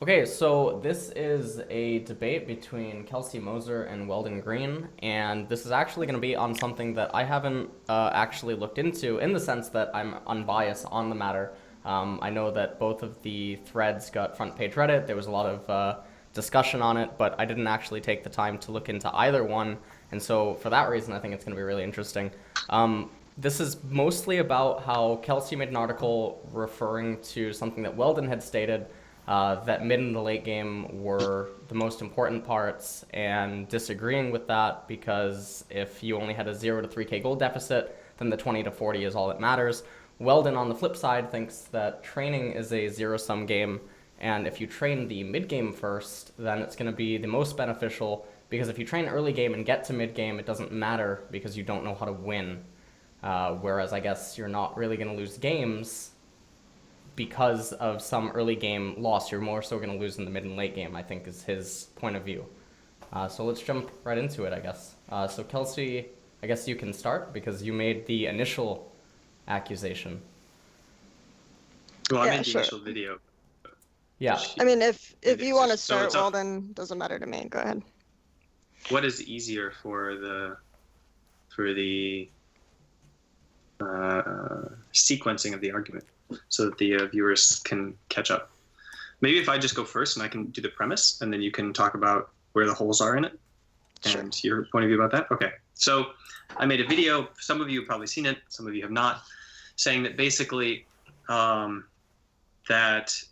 Okay, so this is a debate between Kelsey Moser and Weldon Green, and this is actually going to be on something that I haven't actually looked into in the sense that I'm unbiased on the matter. I know that both of the threads got front page Reddit. There was a lot of discussion on it, but I didn't actually take the time to look into either one, and so for that reason, I think it's going to be really interesting. This is mostly about how Kelsey made an article referring to something that Weldon had stated, that mid and the late game were the most important parts, and disagreeing with that because if you only had a 0 to 3K goal deficit, then the 20 to 40 is all that matters. Weldon, on the flip side, thinks that training is a zero-sum game, and if you train the mid-game first, then it's going to be the most beneficial, because if you train early game and get to mid-game, it doesn't matter because you don't know how to win. Whereas I guess you're not really going to lose games because of some early game loss. You're more so going to lose in the mid and late game, I think, is his point of view. So let's jump right into it, I guess. So Kelsey, I guess you can start because you made the initial accusation. Well, I Yeah, made the sure. initial video. Yeah. I mean, if It you want to exists. So start, it's well, up. then doesn't matter to me. Go ahead. What is easier for the sequencing of the argument so that the viewers can catch up? Maybe if I just go first and I can do the premise, and then you can talk about where the holes are in it Sure. and your point of view about that. Okay. So I made a video. Some of you have probably seen it. Some of you have not. Saying that basically that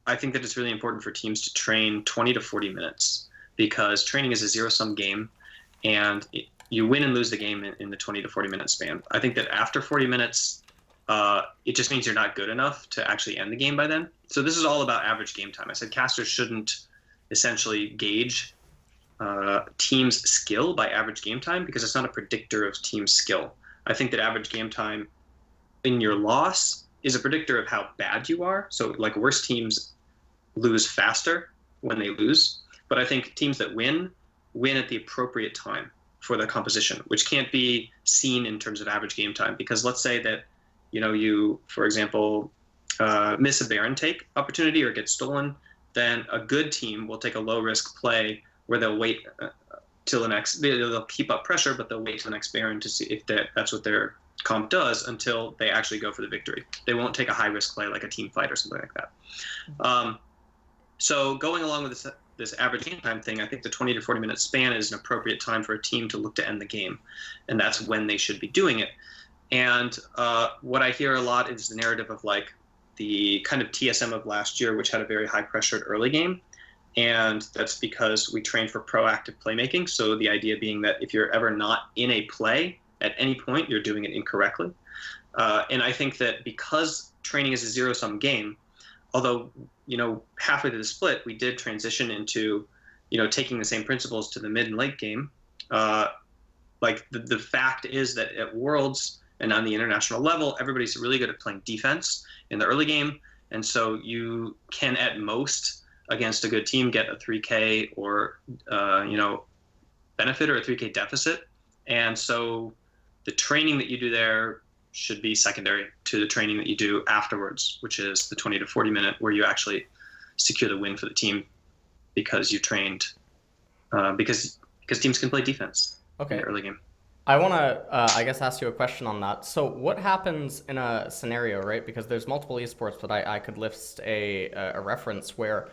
I think that it's really important for teams to train 20 to 40 minutes because training is a zero-sum game, and you win and lose the game in the 20 to 40 minute span. I think that after 40 minutes, it just means you're not good enough to actually end the game by then. So this is all about average game time. I said casters shouldn't essentially gauge team's skill by average game time because it's not a predictor of team skill. I think that average game time in your loss is a predictor of how bad you are. So like worse teams lose faster when they lose, but I think teams that win at the appropriate time for the composition, which can't be seen in terms of average game time. Because let's say that you, for example, miss a Baron take opportunity or get stolen, then a good team will take a low risk play where they'll wait till the next. They'll keep up pressure, but they'll wait till the next Baron to see if that's what their comp does until they actually go for the victory. They won't take a high risk play like a team fight or something like that. So going along with this average game time thing, I think the 20 to 40 minute span is an appropriate time for a team to look to end the game, and that's when they should be doing it. And what I hear a lot is the narrative of like the kind of TSM of last year, which had a very high pressured early game, and that's because we trained for proactive playmaking. So the idea being that if you're ever not in a play at any point, you're doing it incorrectly. And I think that because training is a zero-sum game, although halfway through the split we did transition into taking the same principles to the mid and late game. Like the fact is that at Worlds and on the international level, everybody's really good at playing defense in the early game, and so you can at most against a good team get a 3K or benefit or a 3K deficit. And so the training that you do there should be secondary to the training that you do afterwards, which is the 20 to 40 minute where you actually secure the win for the team because you trained because teams can play defense in Okay. the early game. I want to, I guess, ask you a question on that. So what happens in a scenario, right? Because there's multiple esports, but I could list a reference where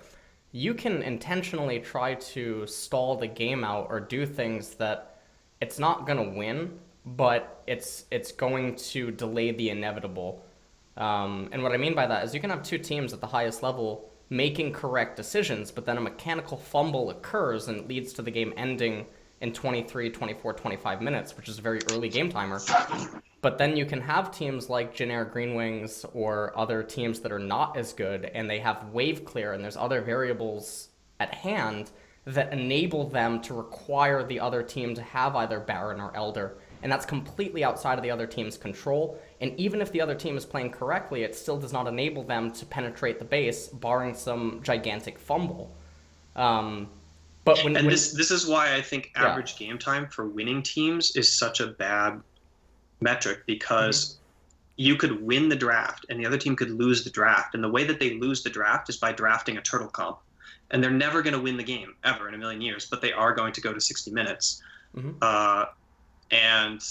you can intentionally try to stall the game out or do things that it's not going to win, but it's going to delay the inevitable. And what I mean by that is you can have two teams at the highest level making correct decisions, but then a mechanical fumble occurs and it leads to the game ending in 23, 24, 25 minutes, which is a very early game timer. But then you can have teams like Generic Green Wings or other teams that are not as good, and they have wave clear, and there's other variables at hand that enable them to require the other team to have either Baron or Elder. And that's completely outside of the other team's control. And even if the other team is playing correctly, it still does not enable them to penetrate the base, barring some gigantic fumble. But when This is why I think average game time for winning teams is such a bad metric, because you could win the draft and the other team could lose the draft. And the way that they lose the draft is by drafting a turtle comp. and they're never going to win the game ever in a million years, but they are going to go to 60 minutes. And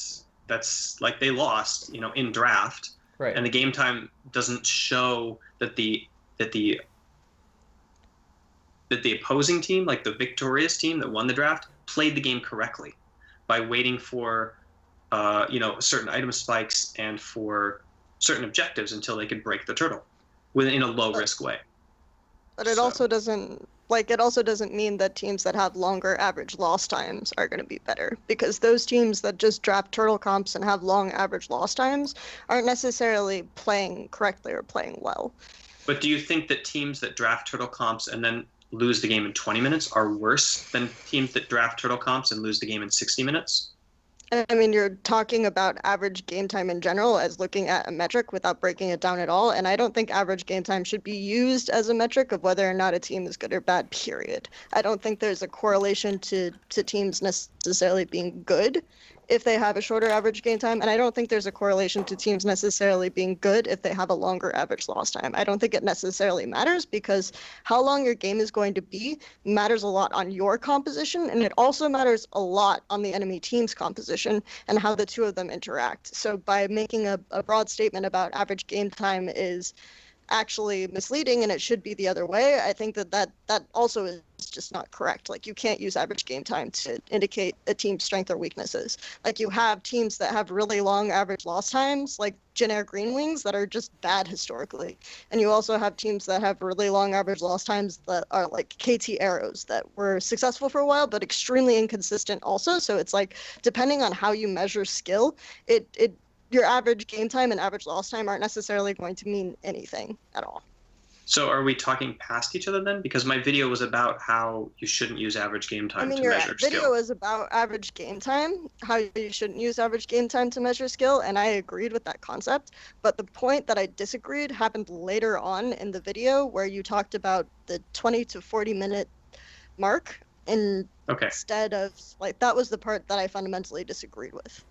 that's like they lost, in draft. Right. And the game time doesn't show that the opposing team, like the victorious team that won the draft, played the game correctly by waiting for certain item spikes and for certain objectives until they could break the turtle in a low risk way. But it also doesn't mean that teams that have longer average loss times are going to be better, because those teams that just draft turtle comps and have long average loss times aren't necessarily playing correctly or playing well. But do you think that teams that draft turtle comps and then lose the game in 20 minutes are worse than teams that draft turtle comps and lose the game in 60 minutes? I mean, you're talking about average game time in general as looking at a metric without breaking it down at all. And I don't think average game time should be used as a metric of whether or not a team is good or bad, period. I don't think there's a correlation to teams necessarily being good if they have a shorter average game time. And I don't think there's a correlation to teams necessarily being good if they have a longer average loss time. I don't think it necessarily matters, because how long your game is going to be matters a lot on your composition, and it also matters a lot on the enemy team's composition and how the two of them interact. So by making a broad statement about average game time is actually misleading and it should be the other way, I think that also is just not correct. Like, you can't use average game time to indicate a team's strength or weaknesses. Like, you have teams that have really long average loss times, like Jin-Air Green Wings, that are just bad historically. And you also have teams that have really long average loss times that are like KT Arrows, that were successful for a while but extremely inconsistent also. So it's like, depending on how you measure skill, your average game time and average loss time aren't necessarily going to mean anything at all. So are we talking past each other then? Because my video was about how you shouldn't use average game time to measure skill. Your video is about average game time, how you shouldn't use average game time to measure skill, and I agreed with that concept. But the point that I disagreed happened later on in the video, where you talked about the 20 to 40 minute mark instead of, like, that was the part that I fundamentally disagreed with.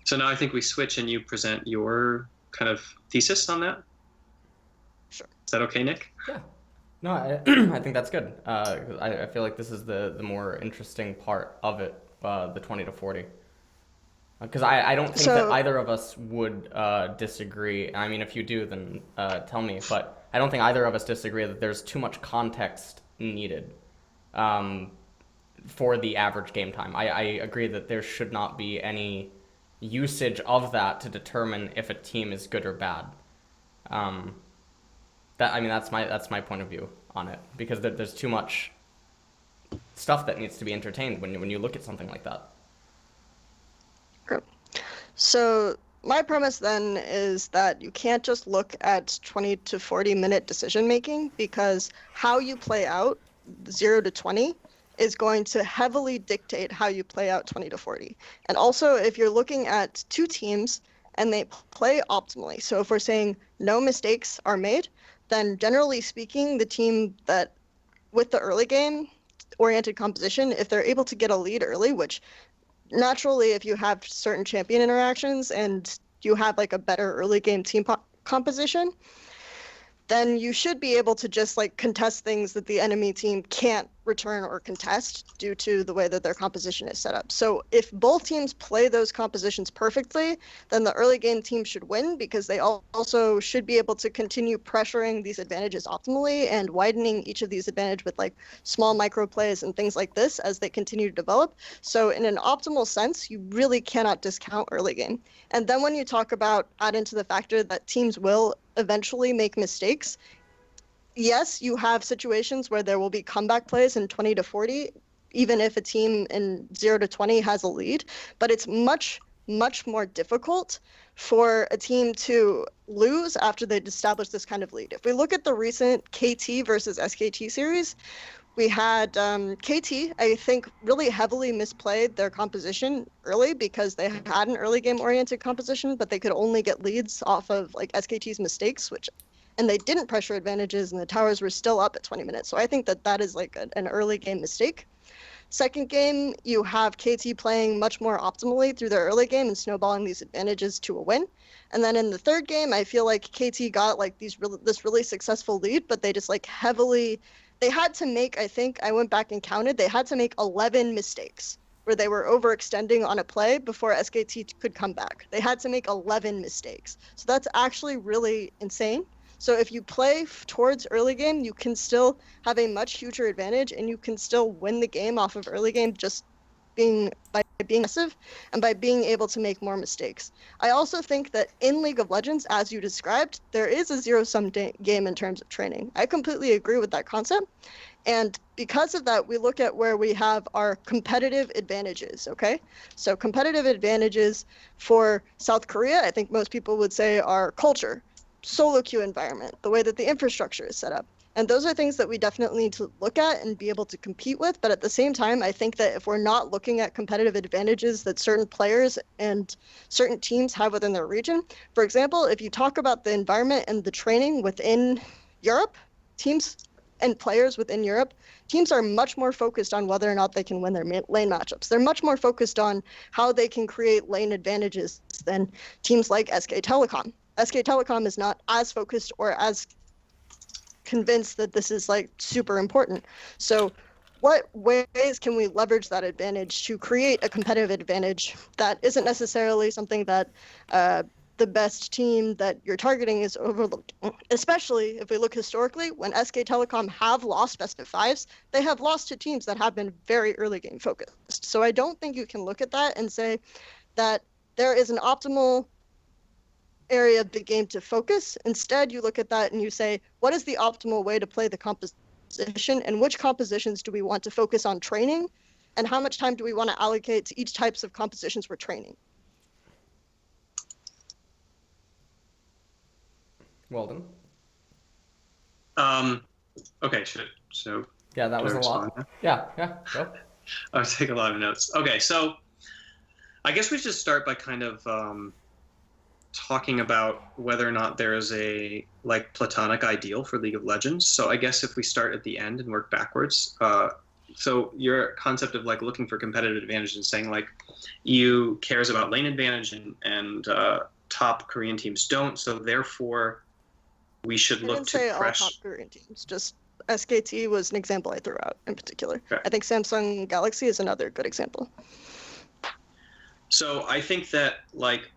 So now I think we switch and you present your kind of thesis on that. Sure. Is that okay, Nick? Yeah. No, I think that's good. I feel like this is the more interesting part of it, the 20 to 40. Because I don't think that either of us would disagree. I mean, if you do, then tell me. But I don't think either of us disagree that there's too much context needed for the average game time. I agree that there should not be any usage of that to determine if a team is good or bad. That's my point of view on it, because there's too much stuff that needs to be entertained when you look at something like that. Great. So my premise then is that you can't just look at 20 to 40 minute decision making, because how you play out 0 to 20 is going to heavily dictate how you play out 20 to 40. And also, if you're looking at two teams and they play optimally, so if we're saying no mistakes are made, then generally speaking, the team that with the early game oriented composition, if they're able to get a lead early, which naturally, if you have certain champion interactions and you have like a better early game team composition, then you should be able to just like contest things that the enemy team can't return or contest due to the way that their composition is set up. So if both teams play those compositions perfectly, then the early game team should win, because they also should be able to continue pressuring these advantages optimally and widening each of these advantages with like small micro plays and things like this as they continue to develop. So in an optimal sense, you really cannot discount early game. And then when you talk about add into the factor that teams will eventually make mistakes, yes, you have situations where there will be comeback plays in 20 to 40, even if a team in 0 to 20 has a lead, but it's much, much more difficult for a team to lose after they've established this kind of lead. If we look at the recent KT versus SKT series, we had KT, I think, really heavily misplayed their composition early because they had an early game oriented composition, but they could only get leads off of like SKT's mistakes, and they didn't pressure advantages, and the towers were still up at 20 minutes. So I think that is like an early game mistake. Second game, you have KT playing much more optimally through their early game and snowballing these advantages to a win. And then in the third game, I feel like KT got like this really successful lead, but they just like heavily they had to make, I think I went back and counted, they had to make 11 mistakes where they were overextending on a play before SKT could come back. They had to make 11 mistakes. So that's actually really insane. So if you play towards early game, you can still have a much huger advantage, and you can still win the game off of early game just by being aggressive and by being able to make more mistakes. I also think that in League of Legends, as you described, there is a zero-sum game in terms of training. I completely agree with that concept. And because of that, we look at where we have our competitive advantages, okay? So competitive advantages for South Korea, I think most people would say, are culture, solo queue environment, the way that the infrastructure is set up. And those are things that we definitely need to look at and be able to compete with. But at the same time, I think that if we're not looking at competitive advantages that certain players and certain teams have within their region, for example, if you talk about the environment and the training within Europe, teams and players within Europe, teams are much more focused on whether or not they can win their lane matchups. They're much more focused on how they can create lane advantages than teams like SK Telecom. SK Telecom is not as focused or as convinced that this is like super important. So what ways can we leverage that advantage to create a competitive advantage that isn't necessarily something that the best team that you're targeting is overlooked? Especially if we look historically, when SK Telecom have lost best of fives, they have lost to teams that have been very early game focused. So I don't think you can look at that and say that there is an optimal area of the game to focus. Instead, you look at that and you say, what is the optimal way to play the composition, and which compositions do we want to focus on training, and how much time do we want to allocate to each types of compositions we're training? Weldon? Okay, so Yeah, that was a lot. Yeah, go. I was taking a lot of notes. Okay, so I guess we should start by kind of talking about whether or not there is a like platonic ideal for League of Legends. So I guess if we start at the end and work backwards, so your concept of like looking for competitive advantage and saying like EU cares about lane advantage and top Korean teams don't, so therefore we should look to say press. All top Korean teams, just SKT was an example I threw out in particular. Okay. I think Samsung Galaxy is another good example. So I think that like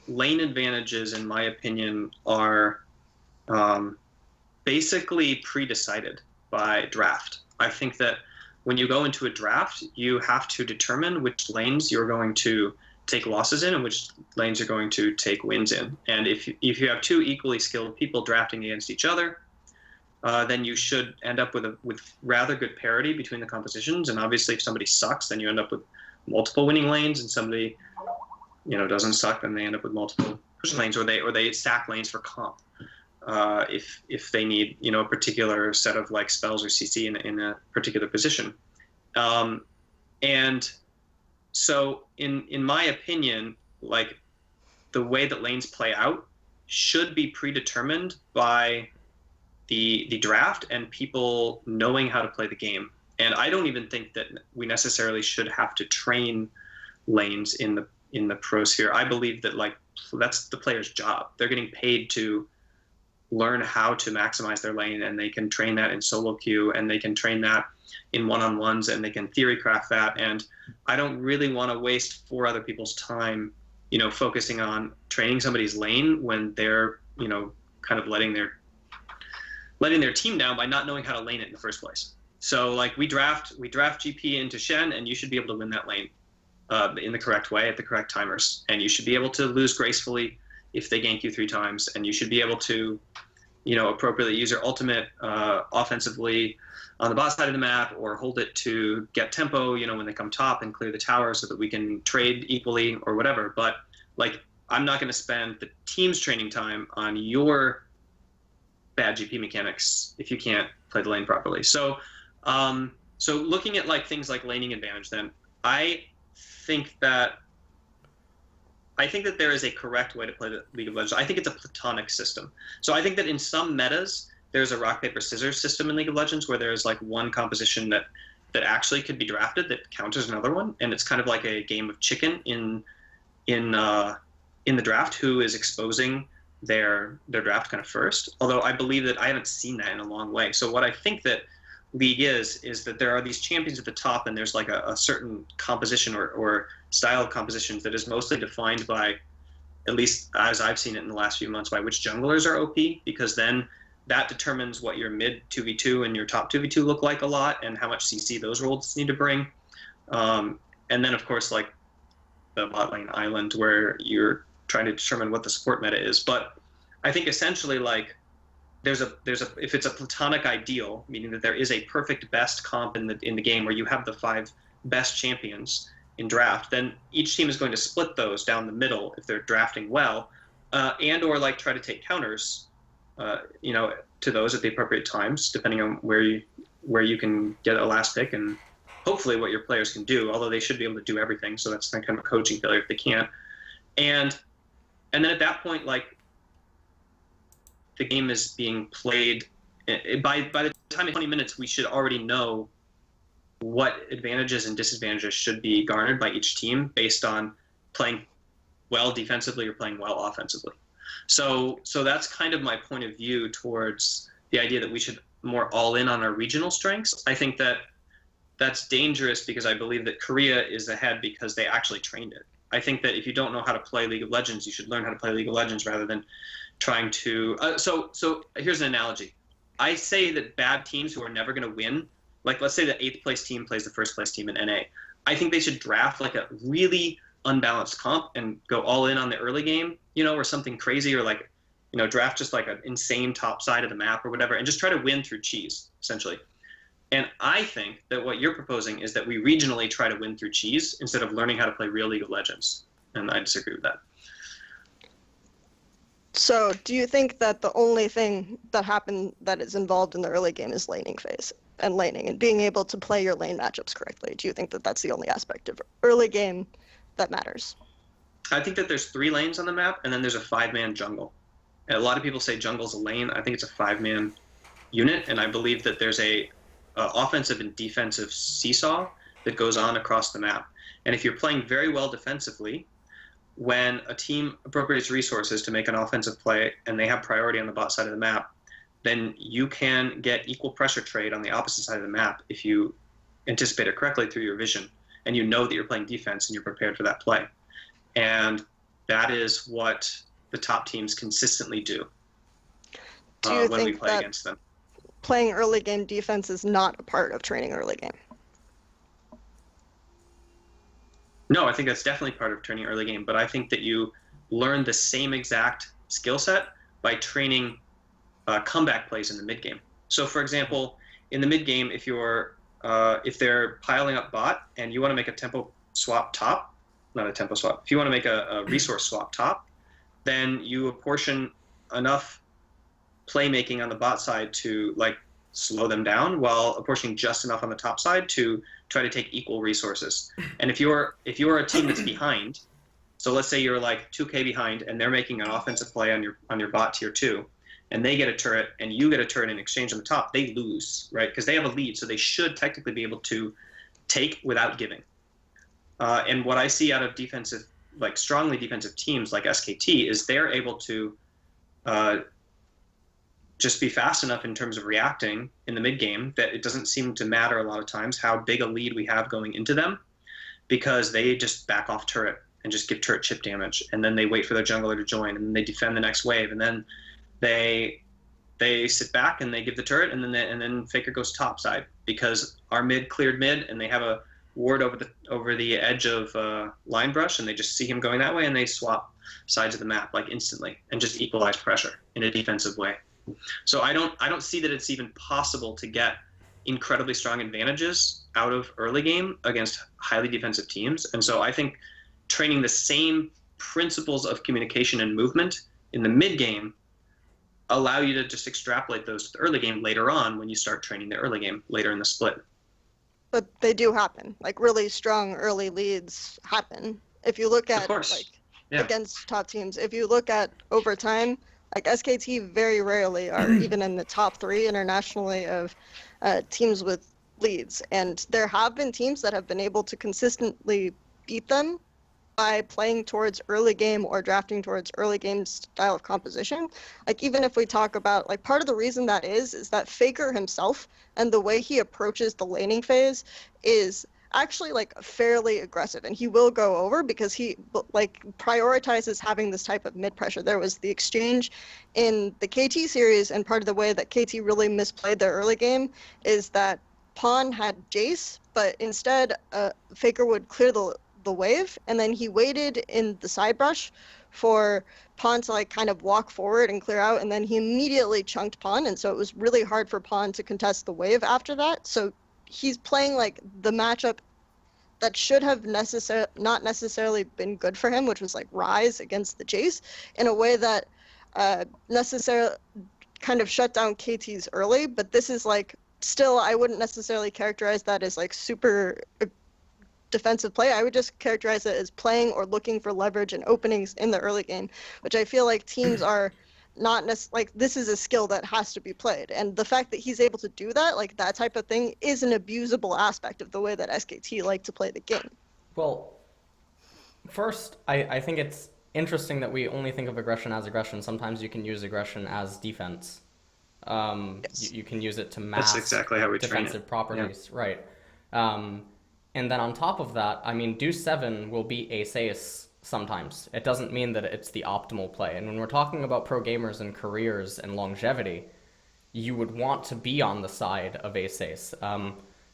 lane advantages, in my opinion, are basically pre-decided by draft. I think that when you go into a draft, you have to determine which lanes you're going to take losses in and which lanes you're going to take wins in. And if you have two equally skilled people drafting against each other, then you should end up with rather good parity between the compositions. And obviously, if somebody sucks, then you end up with multiple winning lanes, and somebody doesn't suck, then they end up with multiple pushing lanes, or they stack lanes for comp. If they need a particular set of like spells or CC in a particular position, and so in my opinion, like the way that lanes play out should be predetermined by the draft and people knowing how to play the game. And I don't even think that we necessarily should have to train lanes in the pro sphere. I believe that like that's the player's job. They're getting paid to learn how to maximize their lane, and they can train that in solo queue, and they can train that in one-on-ones, and they can theory craft that. And I don't really want to waste 4 other people's time, focusing on training somebody's lane when they're, kind of letting their team down by not knowing how to lane it in the first place. So like we draft GP into Shen, and you should be able to win that lane in the correct way at the correct timers, and you should be able to lose gracefully if they gank you 3 times, and you should be able to appropriately use your ultimate offensively on the bot side of the map, or hold it to get tempo when they come top and clear the tower so that we can trade equally or whatever. But like I'm not going to spend the team's training time on your bad GP mechanics if you can't play the lane properly. So so looking at like things like laning advantage, then I think that there is a correct way to play the League of Legends. I think it's a platonic system. So I think that in some metas, there's a rock, paper, scissors system in League of Legends where there's like one composition that actually could be drafted that counters another one. And it's kind of like a game of chicken in the draft, who is exposing their draft kind of first. Although I believe that I haven't seen that in a long way. So what I think that league is that there are these champions at the top, and there's like a certain composition or style of compositions that is mostly defined by, at least as I've seen it in the last few months, by which junglers are OP, because then that determines what your mid 2v2 and your top 2v2 look like a lot, and how much CC those roles need to bring. And then, of course, like the bot lane island, where you're trying to determine what the support meta is. But I think essentially, like, there's a if it's a platonic ideal, meaning that there is a perfect best comp in the game where you have the 5 best champions in draft, then each team is going to split those down the middle if they're drafting well, and or like try to take counters, to those at the appropriate times, depending on where you can get a last pick and hopefully what your players can do. Although they should be able to do everything, so that's kind of a coaching failure if they can't. And then at that point, like, the game is being played. By the time of 20 minutes, we should already know what advantages and disadvantages should be garnered by each team based on playing well defensively or playing well offensively. So that's kind of my point of view towards the idea that we should more all in on our regional strengths. I think that that's dangerous because I believe that Korea is ahead because they actually trained it. I think that if you don't know how to play League of Legends, you should learn how to play League of Legends rather than trying to. So here's an analogy. I say that bad teams who are never going to win, like let's say the 8th place team plays the 1st place team in NA. I think they should draft like a really unbalanced comp and go all in on the early game, or something crazy, or like, draft just like an insane top side of the map or whatever, and just try to win through cheese, essentially. And I think that what you're proposing is that we regionally try to win through cheese instead of learning how to play real League of Legends. And I disagree with that. So do you think that the only thing that is involved in the early game is laning phase and laning and being able to play your lane matchups correctly? Do you think that that's the only aspect of early game that matters? I think that there's 3 lanes on the map, and then there's a 5-man jungle. And a lot of people say jungle's a lane. I think it's a 5-man unit, and I believe that there's a offensive and defensive seesaw that goes on across the map. And if you're playing very well defensively, when a team appropriates resources to make an offensive play and they have priority on the bot side of the map, then you can get equal pressure trade on the opposite side of the map if you anticipate it correctly through your vision and you know that you're playing defense and you're prepared for that play. And that is what the top teams consistently do when we play against them. Playing early game defense is not a part of training early game? No, I think that's definitely part of training early game, but I think that you learn the same exact skill set by training comeback plays in the mid game. So for example, in the mid game, if they're piling up bot and you want to make a tempo swap top, not a tempo swap, if you want to make a resource swap top, then you apportion enough playmaking on the bot side to like slow them down while apportioning just enough on the top side to try to take equal resources. And if you're a team that's behind, so let's say you're like 2k behind and they're making an offensive play on your bot tier 2, and they get a turret and you get a turret in exchange on the top, they lose, right? Because they have a lead, so they should technically be able to take without giving. And what I see out of defensive, like strongly defensive teams like SKT, is they're able to just be fast enough in terms of reacting in the mid game that it doesn't seem to matter a lot of times how big a lead we have going into them, because they just back off turret and just give turret chip damage, and then they wait for their jungler to join, and then they defend the next wave, and then they sit back and they give the turret, and then Faker goes top side because our mid cleared mid and they have a ward over the edge of line brush, and they just see him going that way and they swap sides of the map like instantly and just equalize pressure in a defensive way. So I don't see that it's even possible to get incredibly strong advantages out of early game against highly defensive teams. And so I think training the same principles of communication and movement in the mid game allow you to just extrapolate those to the early game later on when you start training the early game later in the split. But they do happen. Like really strong early leads happen. If you look at against top teams, if you look at over time, like SKT very rarely are even in the top 3 internationally of teams with leads. And there have been teams that have been able to consistently beat them by playing towards early game or drafting towards early game style of composition. Like, even if we talk about, like, part of the reason that is that Faker himself and the way he approaches the laning phase is actually like fairly aggressive, and he will go over because he like prioritizes having this type of mid pressure. There was the exchange in the KT series, and part of the way that KT really misplayed their early game is that Pawn had Jace, but instead Faker would clear the wave, and then he waited in the side brush for Pawn to like kind of walk forward and clear out, and then he immediately chunked Pawn, and so it was really hard for Pawn to contest the wave after that. So he's playing like the matchup that should have not necessarily been good for him, which was like Rise against the Jace, in a way that necessarily kind of shut down KT's early. But this is like, still, I wouldn't necessarily characterize that as like super defensive play. I would just characterize it as playing or looking for leverage and openings in the early game, which I feel like teams are not like, this is a skill that has to be played, and the fact that he's able to do that, like that type of thing, is an abusable aspect of the way that SKT like to play the game. Well, first, I think it's interesting that we only think of aggression as aggression. Sometimes you can use aggression as defense. Yes. You can use it to mask That's exactly how we train defensive it. properties, right? And then on top of that, I mean, Deuce 7 will be ace-ace sometimes. It doesn't mean that it's the optimal play. And when we're talking about pro gamers and careers and longevity, you would want to be on the side of ace-ace.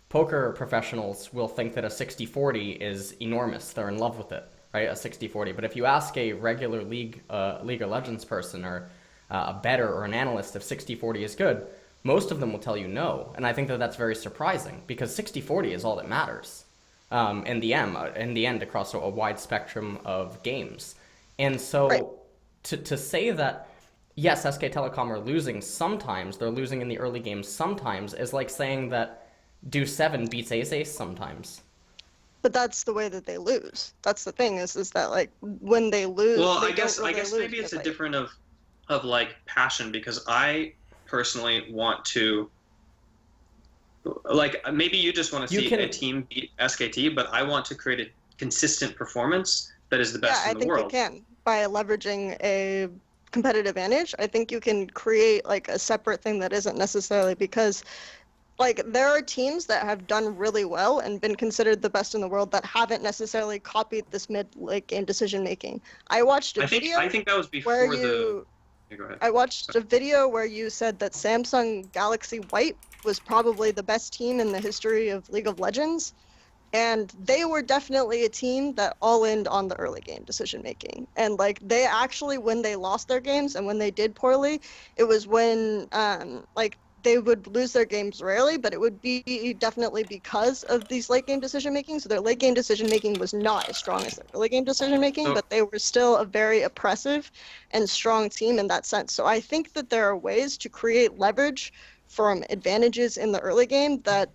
Poker professionals will think that a 60-40 is enormous. They're in love with it, right? A 60-40. But if you ask a regular League of Legends person or a bettor or an analyst if 60-40 is good, most of them will tell you no. And I think that that's very surprising, because 60-40 is all that matters in the end across a wide spectrum of games. And so Right. to say that, yes, SK Telecom are losing sometimes, they're losing in the early games sometimes, is like saying that Deuce 7 beats ace-ace sometimes. But that's the way that they lose. That's the thing, is that like when they lose, Well, they I guess don't really lose, maybe it's but, a like, different of like passion, because I personally want to, like, maybe you just want to see a team beat SKT, but I want to create a consistent performance that is the best in the world. Yeah, I think you can, by leveraging a competitive advantage. I think you can create like a separate thing that isn't necessarily, because like there are teams that have done really well and been considered the best in the world that haven't necessarily copied this mid-late game decision making. I watched a video. I think that was before the. Yeah, go ahead. I watched a video where you said that Samsung Galaxy White was probably the best team in the history of League of Legends, and they were definitely a team that all-in on the early game decision making. And like they actually, when they lost their games and when they did poorly, it was when like they would lose their games rarely, but it would be definitely because of these late game decision making. So their late game decision making was not as strong as their early game decision making, but they were still a very oppressive and strong team in that sense. So I think that there are ways to create leverage from advantages in the early game that,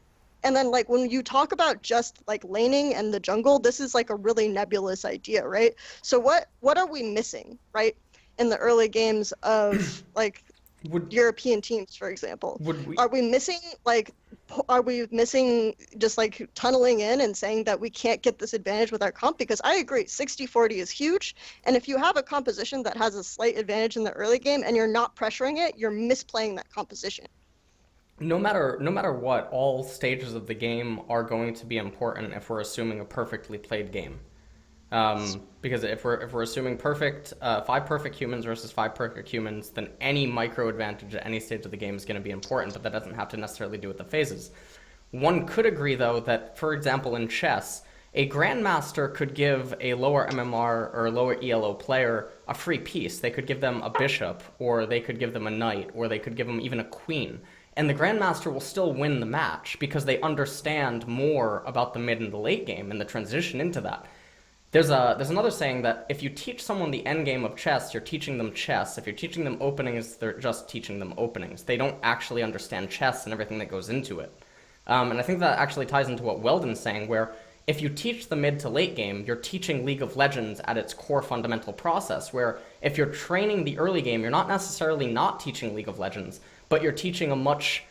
and then like when you talk about just like laning and the jungle, this is like a really nebulous idea, right? So what are we missing, right, in the early games of like European teams, for example? Are we missing just like tunneling in and saying that we can't get this advantage with our comp? Because I agree, 60-40 is huge, and if you have a composition that has a slight advantage in the early game and you're not pressuring it, you're misplaying that composition. No matter what, all stages of the game are going to be important if we're assuming a perfectly played game. Because if we're assuming five perfect humans versus 5 perfect humans, then any micro advantage at any stage of the game is going to be important, but that doesn't have to necessarily do with the phases. One could agree, though, that, for example, in chess, a grandmaster could give a lower MMR or lower ELO player a free piece. They could give them a bishop, or they could give them a knight, or they could give them even a queen. And the grandmaster will still win the match because they understand more about the mid and the late game and the transition into that. There's another saying that if you teach someone the end game of chess, you're teaching them chess. If you're teaching them openings, they're just teaching them openings. They don't actually understand chess and everything that goes into it. And I think that actually ties into what Weldon's saying, where if you teach the mid to late game, you're teaching League of Legends at its core fundamental process, where if you're training the early game, you're not necessarily not teaching League of Legends, but you're teaching a much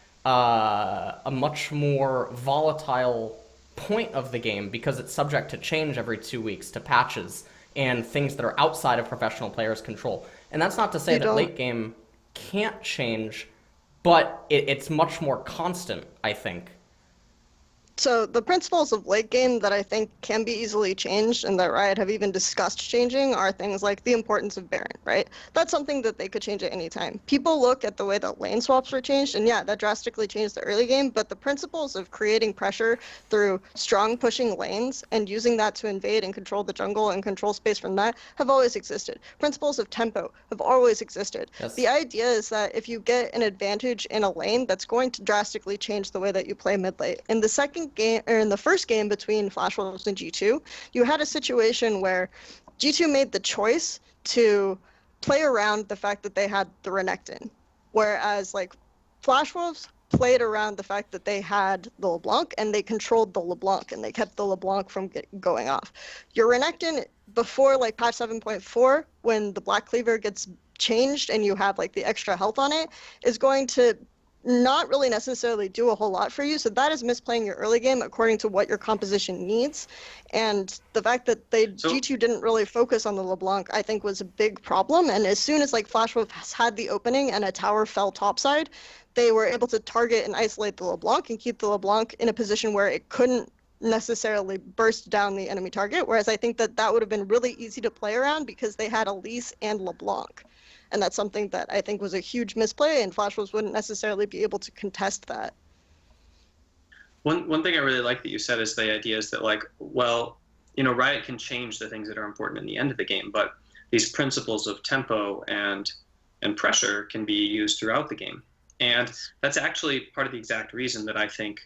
more volatile point of the game because it's subject to change every 2 weeks, to patches and things that are outside of professional players' control. And that's not to say that late game can't change, but it's much more constant, I think. So the principles of late game that I think can be easily changed and that Riot have even discussed changing are things like the importance of Baron, right? That's something that they could change at any time. People look at the way that lane swaps were changed, and yeah, that drastically changed the early game, but the principles of creating pressure through strong pushing lanes and using that to invade and control the jungle and control space from that have always existed. Principles of tempo have always existed. Yes. The idea is that if you get an advantage in a lane, that's going to drastically change the way that you play mid-lane. In the second game, or in the first game between Flash Wolves and G2, you had a situation where G2 made the choice to play around the fact that they had the Renekton, whereas like Flash Wolves played around the fact that they had the LeBlanc and they controlled the LeBlanc and they kept the LeBlanc from going off. Your Renekton before like patch 7.4, when the Black Cleaver gets changed and you have like the extra health on it, is going to not really necessarily do a whole lot for you. So that is misplaying your early game according to what your composition needs. And the fact that G2 didn't really focus on the LeBlanc, I think, was a big problem. And as soon as like Flash Wolves had the opening and a tower fell topside, they were able to target and isolate the LeBlanc and keep the LeBlanc in a position where it couldn't necessarily burst down the enemy target. Whereas I think that would have been really easy to play around because they had Elise and LeBlanc. And that's something that I think was a huge misplay, and Flash Wolves wouldn't necessarily be able to contest that. One thing I really like that you said is the idea is that, like, well, you know, Riot can change the things that are important in the end of the game, but these principles of tempo and pressure can be used throughout the game. And that's actually part of the exact reason that I think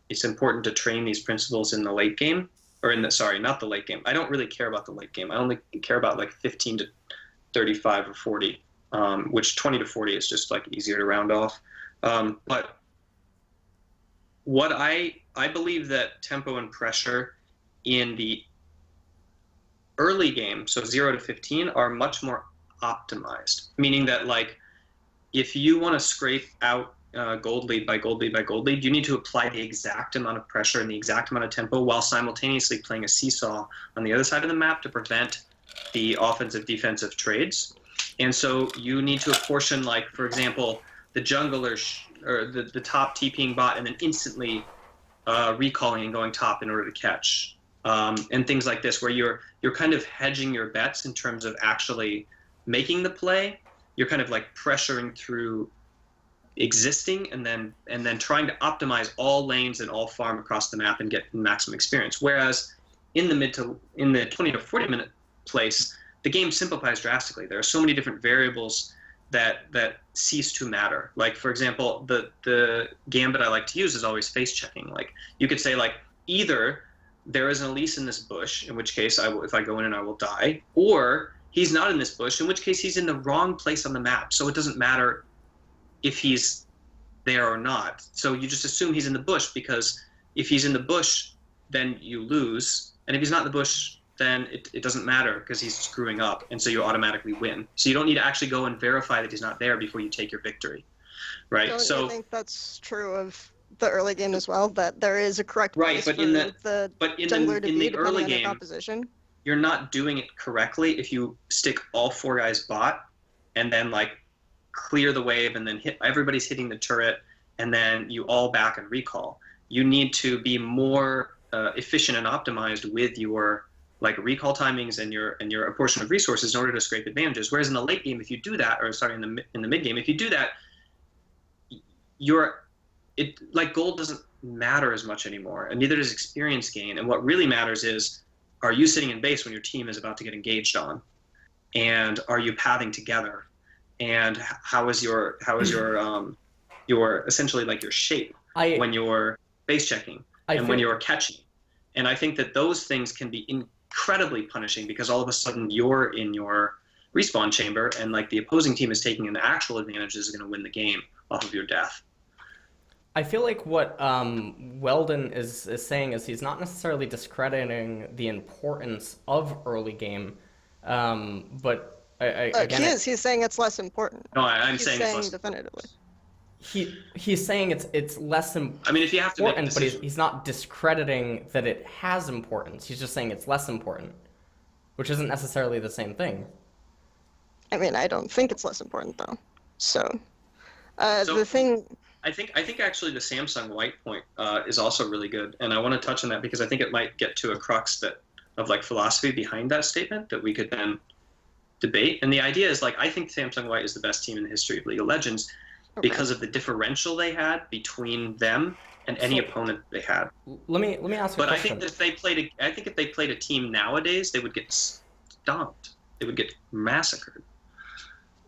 it's important to train these principles in the late game, or not the late game. I don't really care about the late game. I only care about like 15 to 35 or 40, which 20 to 40 is just like easier to round off. But what I believe that tempo and pressure in the early game, so 0 to 15, are much more optimized, meaning that like if you want to scrape out gold lead by gold lead by gold lead, you need to apply the exact amount of pressure and the exact amount of tempo while simultaneously playing a seesaw on the other side of the map to prevent the offensive defensive trades. And so you need to apportion, like, for example, the jungler or the top TPing bot and then instantly recalling and going top in order to catch, and things like this, where you're kind of hedging your bets in terms of actually making the play. You're kind of like pressuring through existing and then trying to optimize all lanes and all farm across the map and get maximum experience. Whereas in the 20 to 40 minute place, the game simplifies drastically. There are so many different variables that cease to matter. Like, for example, the gambit I like to use is always face checking. Like, you could say, like, either there is an Elise in this bush, in which case if I go in and I will die, or he's not in this bush, in which case he's in the wrong place on the map. So it doesn't matter if he's there or not. So you just assume he's in the bush, because if he's in the bush, then you lose. And if he's not in the bush, then it doesn't matter because he's screwing up, and so you automatically win. So you don't need to actually go and verify that he's not there before you take your victory, right? Don't you think that's true of the early game as well, that there is a correct place but for in the jungler to be early depending on game, their composition? You're not doing it correctly if you stick all four guys bot and then like clear the wave and then everybody's hitting the turret and then you all back and recall. You need to be more efficient and optimized with your like recall timings and your apportion of resources in order to scrape advantages. Whereas in the late game, if you do that, or sorry, in the mid game, if you do that, like gold doesn't matter as much anymore, and neither does experience gain. And what really matters is, are you sitting in base when your team is about to get engaged on, and are you pathing together, and how is your essentially like your shape when you're base checking when you're catching. And I think that those things can be incredibly punishing, because all of a sudden you're in your respawn chamber and like the opposing team is taking an actual advantage is going to win the game off of your death. I feel like what Weldon is saying is he's not necessarily discrediting the importance of early game, but again, he's saying it's less important. No, I'm he's saying it's less definitively. he's saying it's less I mean, if you have to make a important, but decision, he's not discrediting that it has importance. He's just saying it's less important, which isn't necessarily the same thing. I mean, I don't think it's less important though. So, So the thing. I think actually the Samsung White point is also really good, and I want to touch on that because I think it might get to a crux of like philosophy behind that statement that we could then debate. And the idea is like I think Samsung White is the best team in the history of League of Legends because of the differential they had between them and any opponent they had. Let me ask you a But I question. think if they played a team nowadays, they would get stomped. They would get massacred.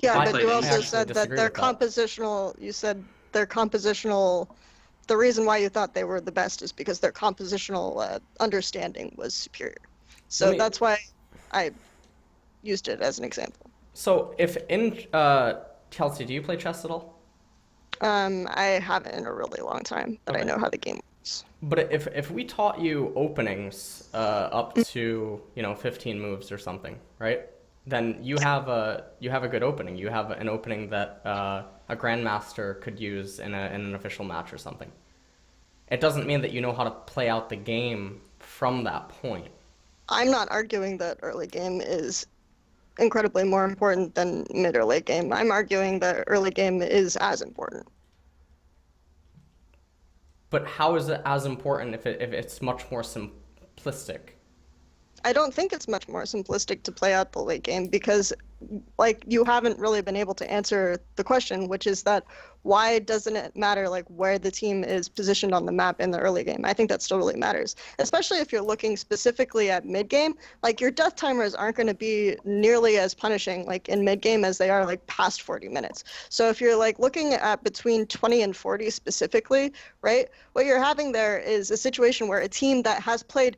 Yeah, I but you also actually said that disagree their with that. compositional. You said their compositional. The reason why you thought they were the best is because their compositional understanding was superior. So that's why I used it as an example. So if in Kelsey, do you play chess at all? I haven't in a really long time, but I Okay. know how the game works. But if we taught you openings up to 15 moves or something, right? Then you have a good opening. You have an opening that a grandmaster could use in an official match or something. It doesn't mean that you know how to play out the game from that point. I'm not arguing that early game is incredibly more important than mid or late game. I'm arguing that early game is as important. But how is it as important if it's much more simplistic? I don't think it's much more simplistic to play out the late game because like you haven't really been able to answer the question, which is that why doesn't it matter like where the team is positioned on the map in the early game? I think that still really matters, especially if you're looking specifically at mid game. Like your death timers aren't going to be nearly as punishing like in mid game as they are like past 40 minutes. So if you're like looking at between 20 and 40 specifically, right? What you're having there is a situation where a team that has played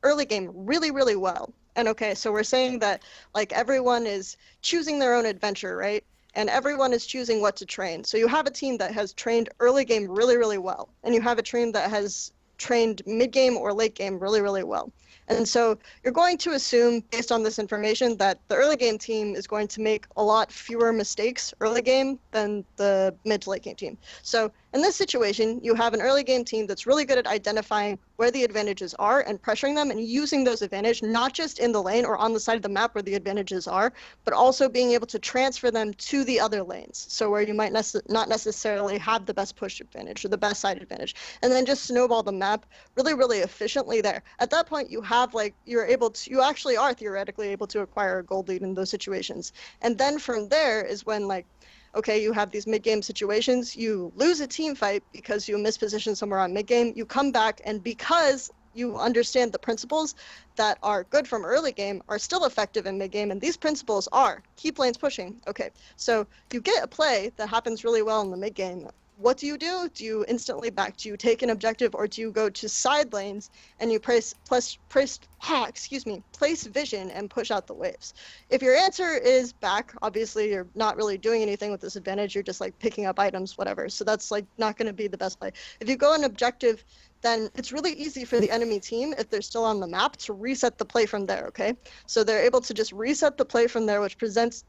early game really, really well. And okay, so we're saying that like everyone is choosing their own adventure, right? And everyone is choosing what to train. So you have a team that has trained early game really, really well. And you have a team that has trained mid game or late game really, really well. And so you're going to assume, based on this information, that the early game team is going to make a lot fewer mistakes early game than the mid to late game team. So in this situation, you have an early game team that's really good at identifying where the advantages are and pressuring them and using those advantages, not just in the lane or on the side of the map where the advantages are, but also being able to transfer them to the other lanes. So where you might not necessarily have the best push advantage or the best side advantage, and then just snowball the map really, really efficiently there. At that point, you actually are theoretically able to acquire a gold lead in those situations. And then from there is when like, okay, you have these mid-game situations, you lose a team fight because you misposition somewhere on mid-game, you come back, and because you understand the principles that are good from early game are still effective in mid-game, and these principles are keep lanes pushing. Okay, so you get a play that happens really well in the mid-game. What do? Do you instantly back? Do you take an objective, or do you go to side lanes and you place vision and push out the waves? If your answer is back, obviously you're not really doing anything with this advantage. You're just like picking up items, whatever. So that's like not going to be the best play. If you go an objective, then it's really easy for the enemy team, if they're still on the map, to reset the play from there, okay? So they're able to just reset the play from there, which prevents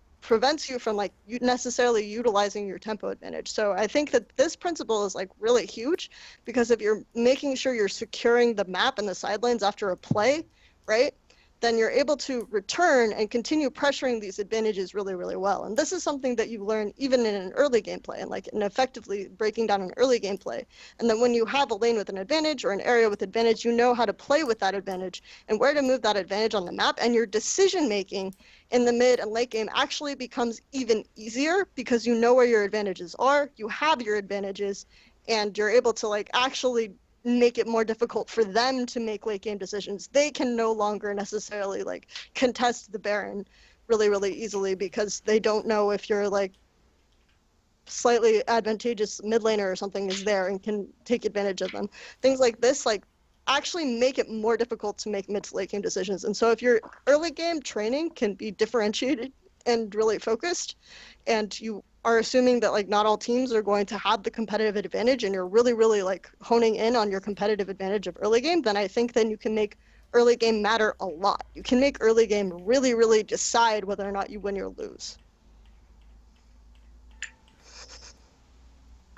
you from like you necessarily utilizing your tempo advantage. So I think that this principle is like really huge, because if you're making sure you're securing the map and the side lanes after a play, right, then you're able to return and continue pressuring these advantages really, really well. And this is something that you learn even in an early gameplay and like in effectively breaking down an early gameplay. And then when you have a lane with an advantage or an area with advantage, you know how to play with that advantage and where to move that advantage on the map. And your decision making in the mid and late game actually becomes even easier because you know where your advantages are, you have your advantages, and you're able to like actually make it more difficult for them to make late game decisions. They can no longer necessarily like contest the Baron really, really easily because they don't know if you're like slightly advantageous mid laner or something is there and can take advantage of them. Things like this like actually make it more difficult to make mid to late game decisions. And so if your early game training can be differentiated and really focused, and you are assuming that like not all teams are going to have the competitive advantage, and you're really, really like honing in on your competitive advantage of early game, then I think then you can make early game matter a lot. You can make early game really, really decide whether or not you win or lose.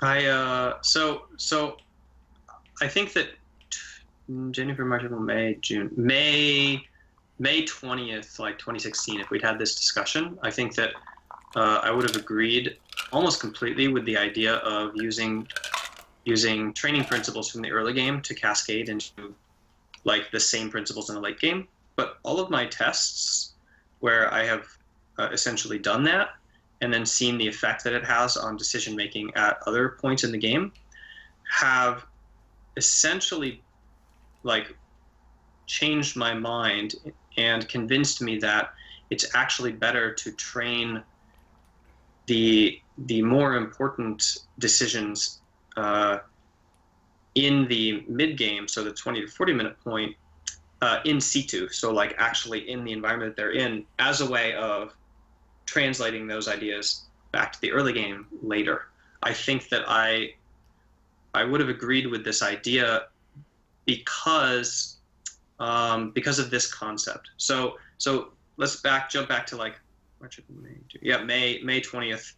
So I think that January, March, April, May, June, May 20th, like 2016, if we'd had this discussion, I think that I would have agreed almost completely with the idea of using training principles from the early game to cascade into like the same principles in the late game. But all of my tests where I have essentially done that and then seen the effect that it has on decision making at other points in the game have essentially like changed my mind and convinced me that it's actually better to train the more important decisions in the mid game, so the 20 to 40 minute point, in situ, so like actually in the environment that they're in, as a way of translating those ideas back to the early game later. I think that I would have agreed with this idea because of this concept. So let's jump back to like March, May 20th,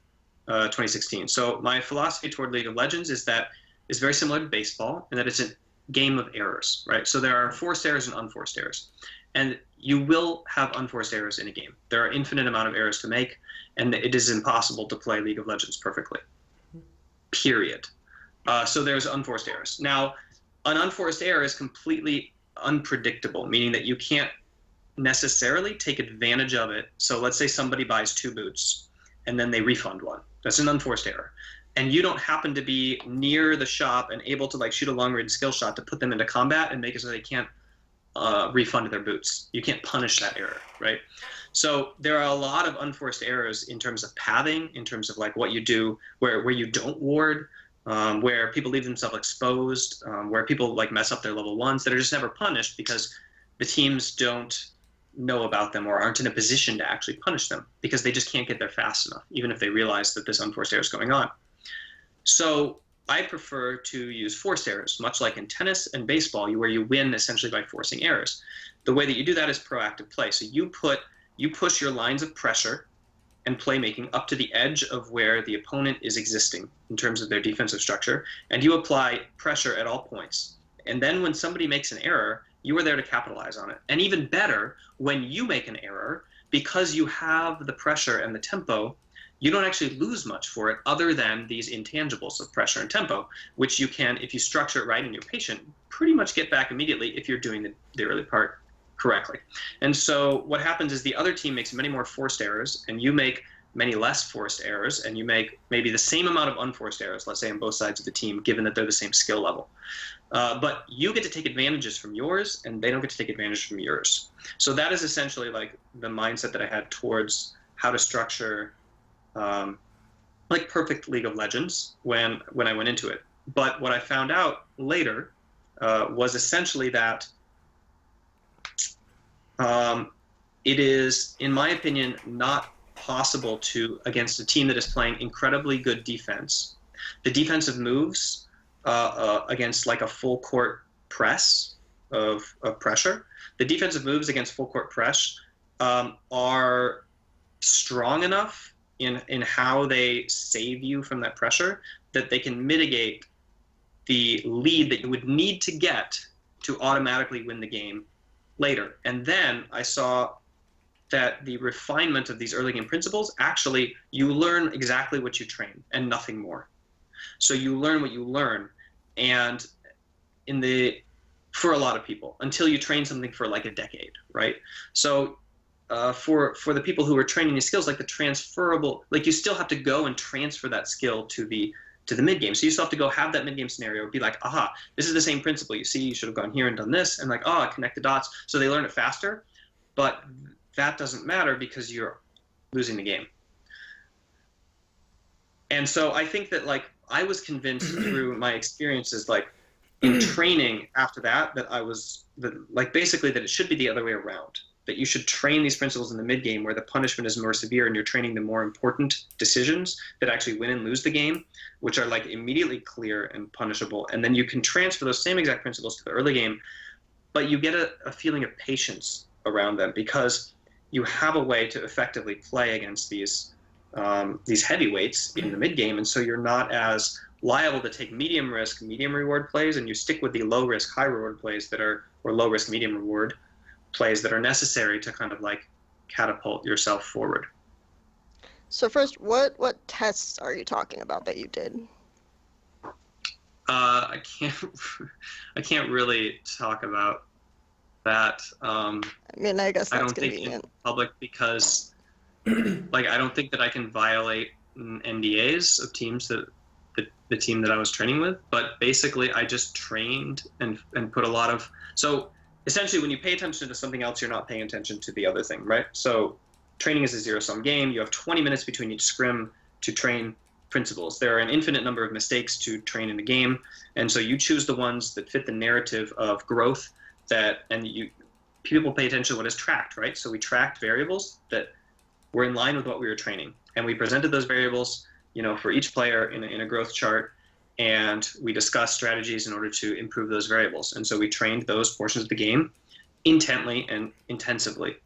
2016. So my philosophy toward League of Legends is that it's very similar to baseball in that it's a game of errors, right? So there are forced errors and unforced errors, and you will have unforced errors in a game. There are infinite amount of errors to make, and it is impossible to play League of Legends perfectly. Period. So there's unforced errors. Now, an unforced error is completely unpredictable, meaning that you can't necessarily take advantage of it. So let's say somebody buys 2 boots and then they refund one. That's an unforced error. And you don't happen to be near the shop and able to like shoot a long range skill shot to put them into combat and make it so they can't refund their boots. You can't punish that error, right? So there are a lot of unforced errors in terms of pathing, in terms of like what you do, where you don't ward, where people leave themselves exposed, where people like mess up their level 1s that are just never punished because the teams don't know about them or aren't in a position to actually punish them because they just can't get there fast enough, even if they realize that this unforced error is going on. So I prefer to use forced errors, much like in tennis and baseball, where you win essentially by forcing errors. The way that you do that is proactive play. So you push your lines of pressure and playmaking up to the edge of where the opponent is existing in terms of their defensive structure, and you apply pressure at all points. And then when somebody makes an error, you are there to capitalize on it. And even better, when you make an error, because you have the pressure and the tempo, you don't actually lose much for it other than these intangibles of pressure and tempo, which you can, if you structure it right and you're patient, pretty much get back immediately if you're doing the early part correctly. And so what happens is the other team makes many more forced errors and you make many less forced errors, and you make maybe the same amount of unforced errors, let's say on both sides of the team, given that they're the same skill level. But you get to take advantages from yours and they don't get to take advantage from yours. So that is essentially like the mindset that I had towards how to structure like perfect League of Legends when I went into it. But what I found out later was essentially that it is, in my opinion, not possible to, against a team that is playing incredibly good defense, the defensive moves against like a full court press of pressure, the defensive moves against full court press are strong enough in how they save you from that pressure that they can mitigate the lead that you would need to get to automatically win the game later. And then I saw that the refinement of these early game principles, actually, you learn exactly what you train and nothing more. So you learn what you learn, and for a lot of people, until you train something for like a decade, right? So for the people who are training these skills, like the transferable, like you still have to go and transfer that skill to the mid game. So you still have to go have that mid game scenario, be like, aha, this is the same principle. You see, you should have gone here and done this, and like, oh, connect the dots. So they learn it faster, but that doesn't matter because you're losing the game. And so I think that like I was convinced through my experiences, like in training after that basically that it should be the other way around. That you should train these principles in the mid game where the punishment is more severe and you're training the more important decisions that actually win and lose the game, which are like immediately clear and punishable. And then you can transfer those same exact principles to the early game, but you get a feeling of patience around them because you have a way to effectively play against these heavyweights in the mid game, and so you're not as liable to take medium risk, medium reward plays, and you stick with the low risk, high reward plays or low risk, medium reward plays that are necessary to kind of like catapult yourself forward. So first, what tests are you talking about that you did? I can't really talk about that. I mean, I guess I that's don't think in convenient. public because, like, I don't think that I can violate NDAs of teams that the team that I was training with. But basically, I just trained and put a lot of. So essentially, when you pay attention to something else, you're not paying attention to the other thing, right? So training is a zero-sum game. You have 20 minutes between each scrim to train principles. There are an infinite number of mistakes to train in the game, and so you choose the ones that fit the narrative of growth. People pay attention to what is tracked, right? So we tracked variables that were in line with what we were training, and we presented those variables, for each player in a growth chart, and we discussed strategies in order to improve those variables. And so we trained those portions of the game intently and intensively,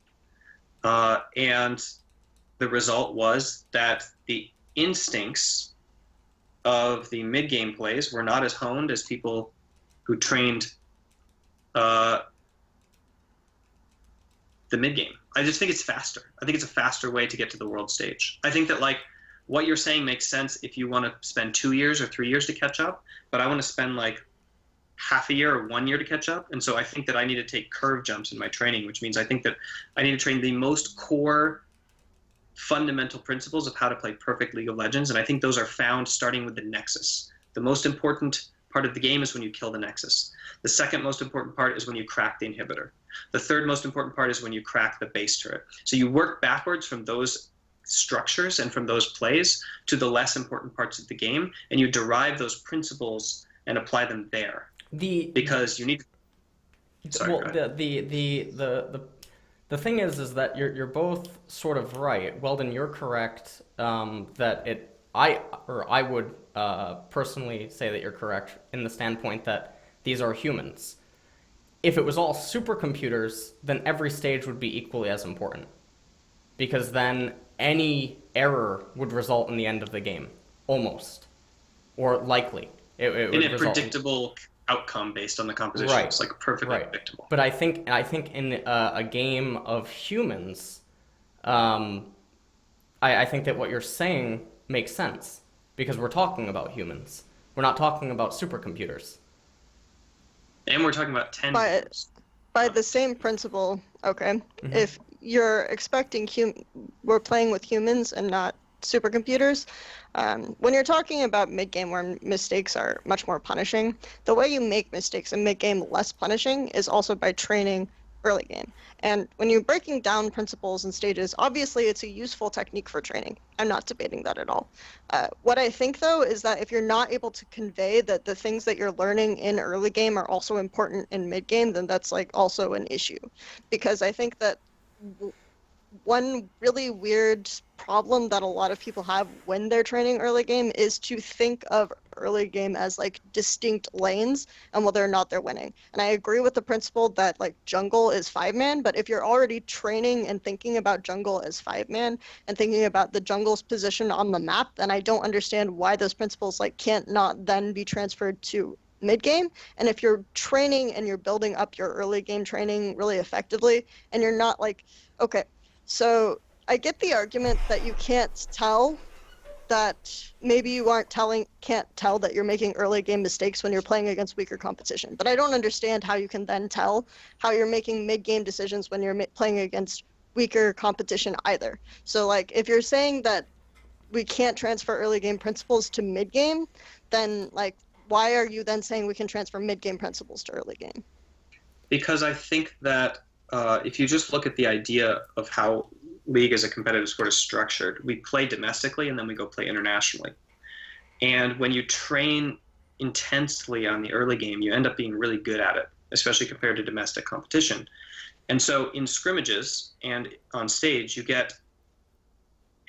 and the result was that the instincts of the mid-game plays were not as honed as people who trained the mid-game. I just think it's faster. I think it's a faster way to get to the world stage. I think that like what you're saying makes sense if you want to spend 2 years or 3 years to catch up, but I want to spend like half a year or 1 year to catch up. And so I think that I need to take curve jumps in my training, which means I think that I need to train the most core fundamental principles of how to play perfect League of Legends, and I think those are found starting with the Nexus. The most important part of the game is when you kill the Nexus. The second most important part is when you crack the inhibitor. The third most important part is when you crack the base turret. So you work backwards from those structures and from those plays to the less important parts of the game, and you derive those principles and apply them there. Because you need. Sorry, the thing is that you're both sort of right. Weldon, you're correct that I would personally say that you're correct in the standpoint that these are humans. If it was all supercomputers, then every stage would be equally as important, because then any error would result in the end of the game, almost, or likely. It would in a result predictable outcome based on the composition. Right. It's like perfectly predictable. But I think in a game of humans, I think that what you're saying makes sense, because we're talking about humans. We're not talking about supercomputers. And we're talking about 10 years. By the same principle, okay, if you're expecting we're playing with humans and not supercomputers, when you're talking about mid-game where mistakes are much more punishing, the way you make mistakes in mid-game less punishing is also by training early game. And when you're breaking down principles and stages, obviously it's a useful technique for training. I'm not debating that at all. What I think, though, is that if you're not able to convey that the things that you're learning in early game are also important in mid-game, then that's like also an issue. Because I think that one really weird problem that a lot of people have when they're training early game is to think of early game as like distinct lanes and whether or not they're winning. And I agree with the principle that like jungle is 5-man, but if you're already training and thinking about jungle as 5-man and thinking about the jungle's position on the map, then I don't understand why those principles like can't not then be transferred to mid-game. And if you're training and you're building up your early game training really effectively and you're not like, okay, so I get the argument that you can't tell that maybe you can't tell that you're making early game mistakes when you're playing against weaker competition. But I don't understand how you can then tell how you're making mid-game decisions when you're playing against weaker competition either. So like if you're saying that we can't transfer early game principles to mid-game, then like why are you then saying we can transfer mid-game principles to early game? Because I think that if you just look at the idea of how League as a competitive sport is structured, we play domestically and then we go play internationally. And when you train intensely on the early game, you end up being really good at it, especially compared to domestic competition. And so in scrimmages and on stage, you get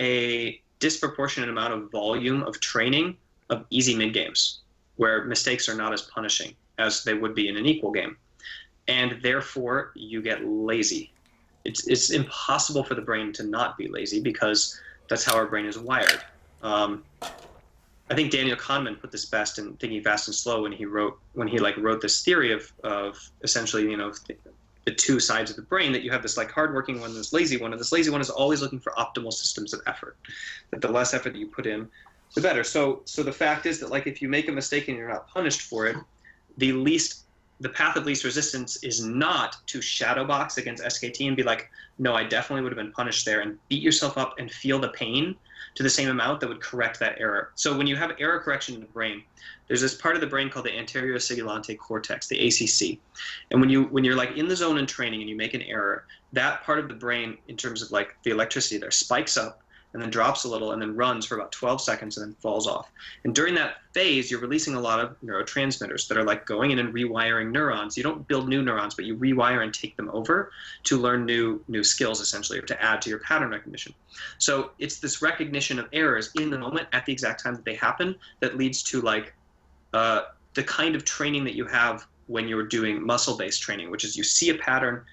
a disproportionate amount of volume of training of easy mid-games, where mistakes are not as punishing as they would be in an equal game. And therefore, you get lazy. It's impossible for the brain to not be lazy because that's how our brain is wired. I think Daniel Kahneman put this best in Thinking Fast and Slow when he wrote this theory of essentially, the two sides of the brain, that you have this like hardworking one and this lazy one, and this lazy one is always looking for optimal systems of effort. That the less effort that you put in, the better. So the fact is that like if you make a mistake and you're not punished for it, the path of least resistance is not to shadow box against SKT and be like, no, I definitely would have been punished there, and beat yourself up and feel the pain to the same amount that would correct that error. So when you have error correction in the brain, there's this part of the brain called the anterior cingulate cortex, the ACC. And when you're like in the zone in training and you make an error, that part of the brain, in terms of like the electricity there, spikes up and then drops a little and then runs for about 12 seconds and then falls off. And during that phase, you're releasing a lot of neurotransmitters that are like going in and rewiring neurons. You don't build new neurons, but you rewire and take them over to learn new skills, essentially, or to add to your pattern recognition. So it's this recognition of errors in the moment at the exact time that they happen that leads to like the kind of training that you have when you're doing muscle-based training, which is you see a pattern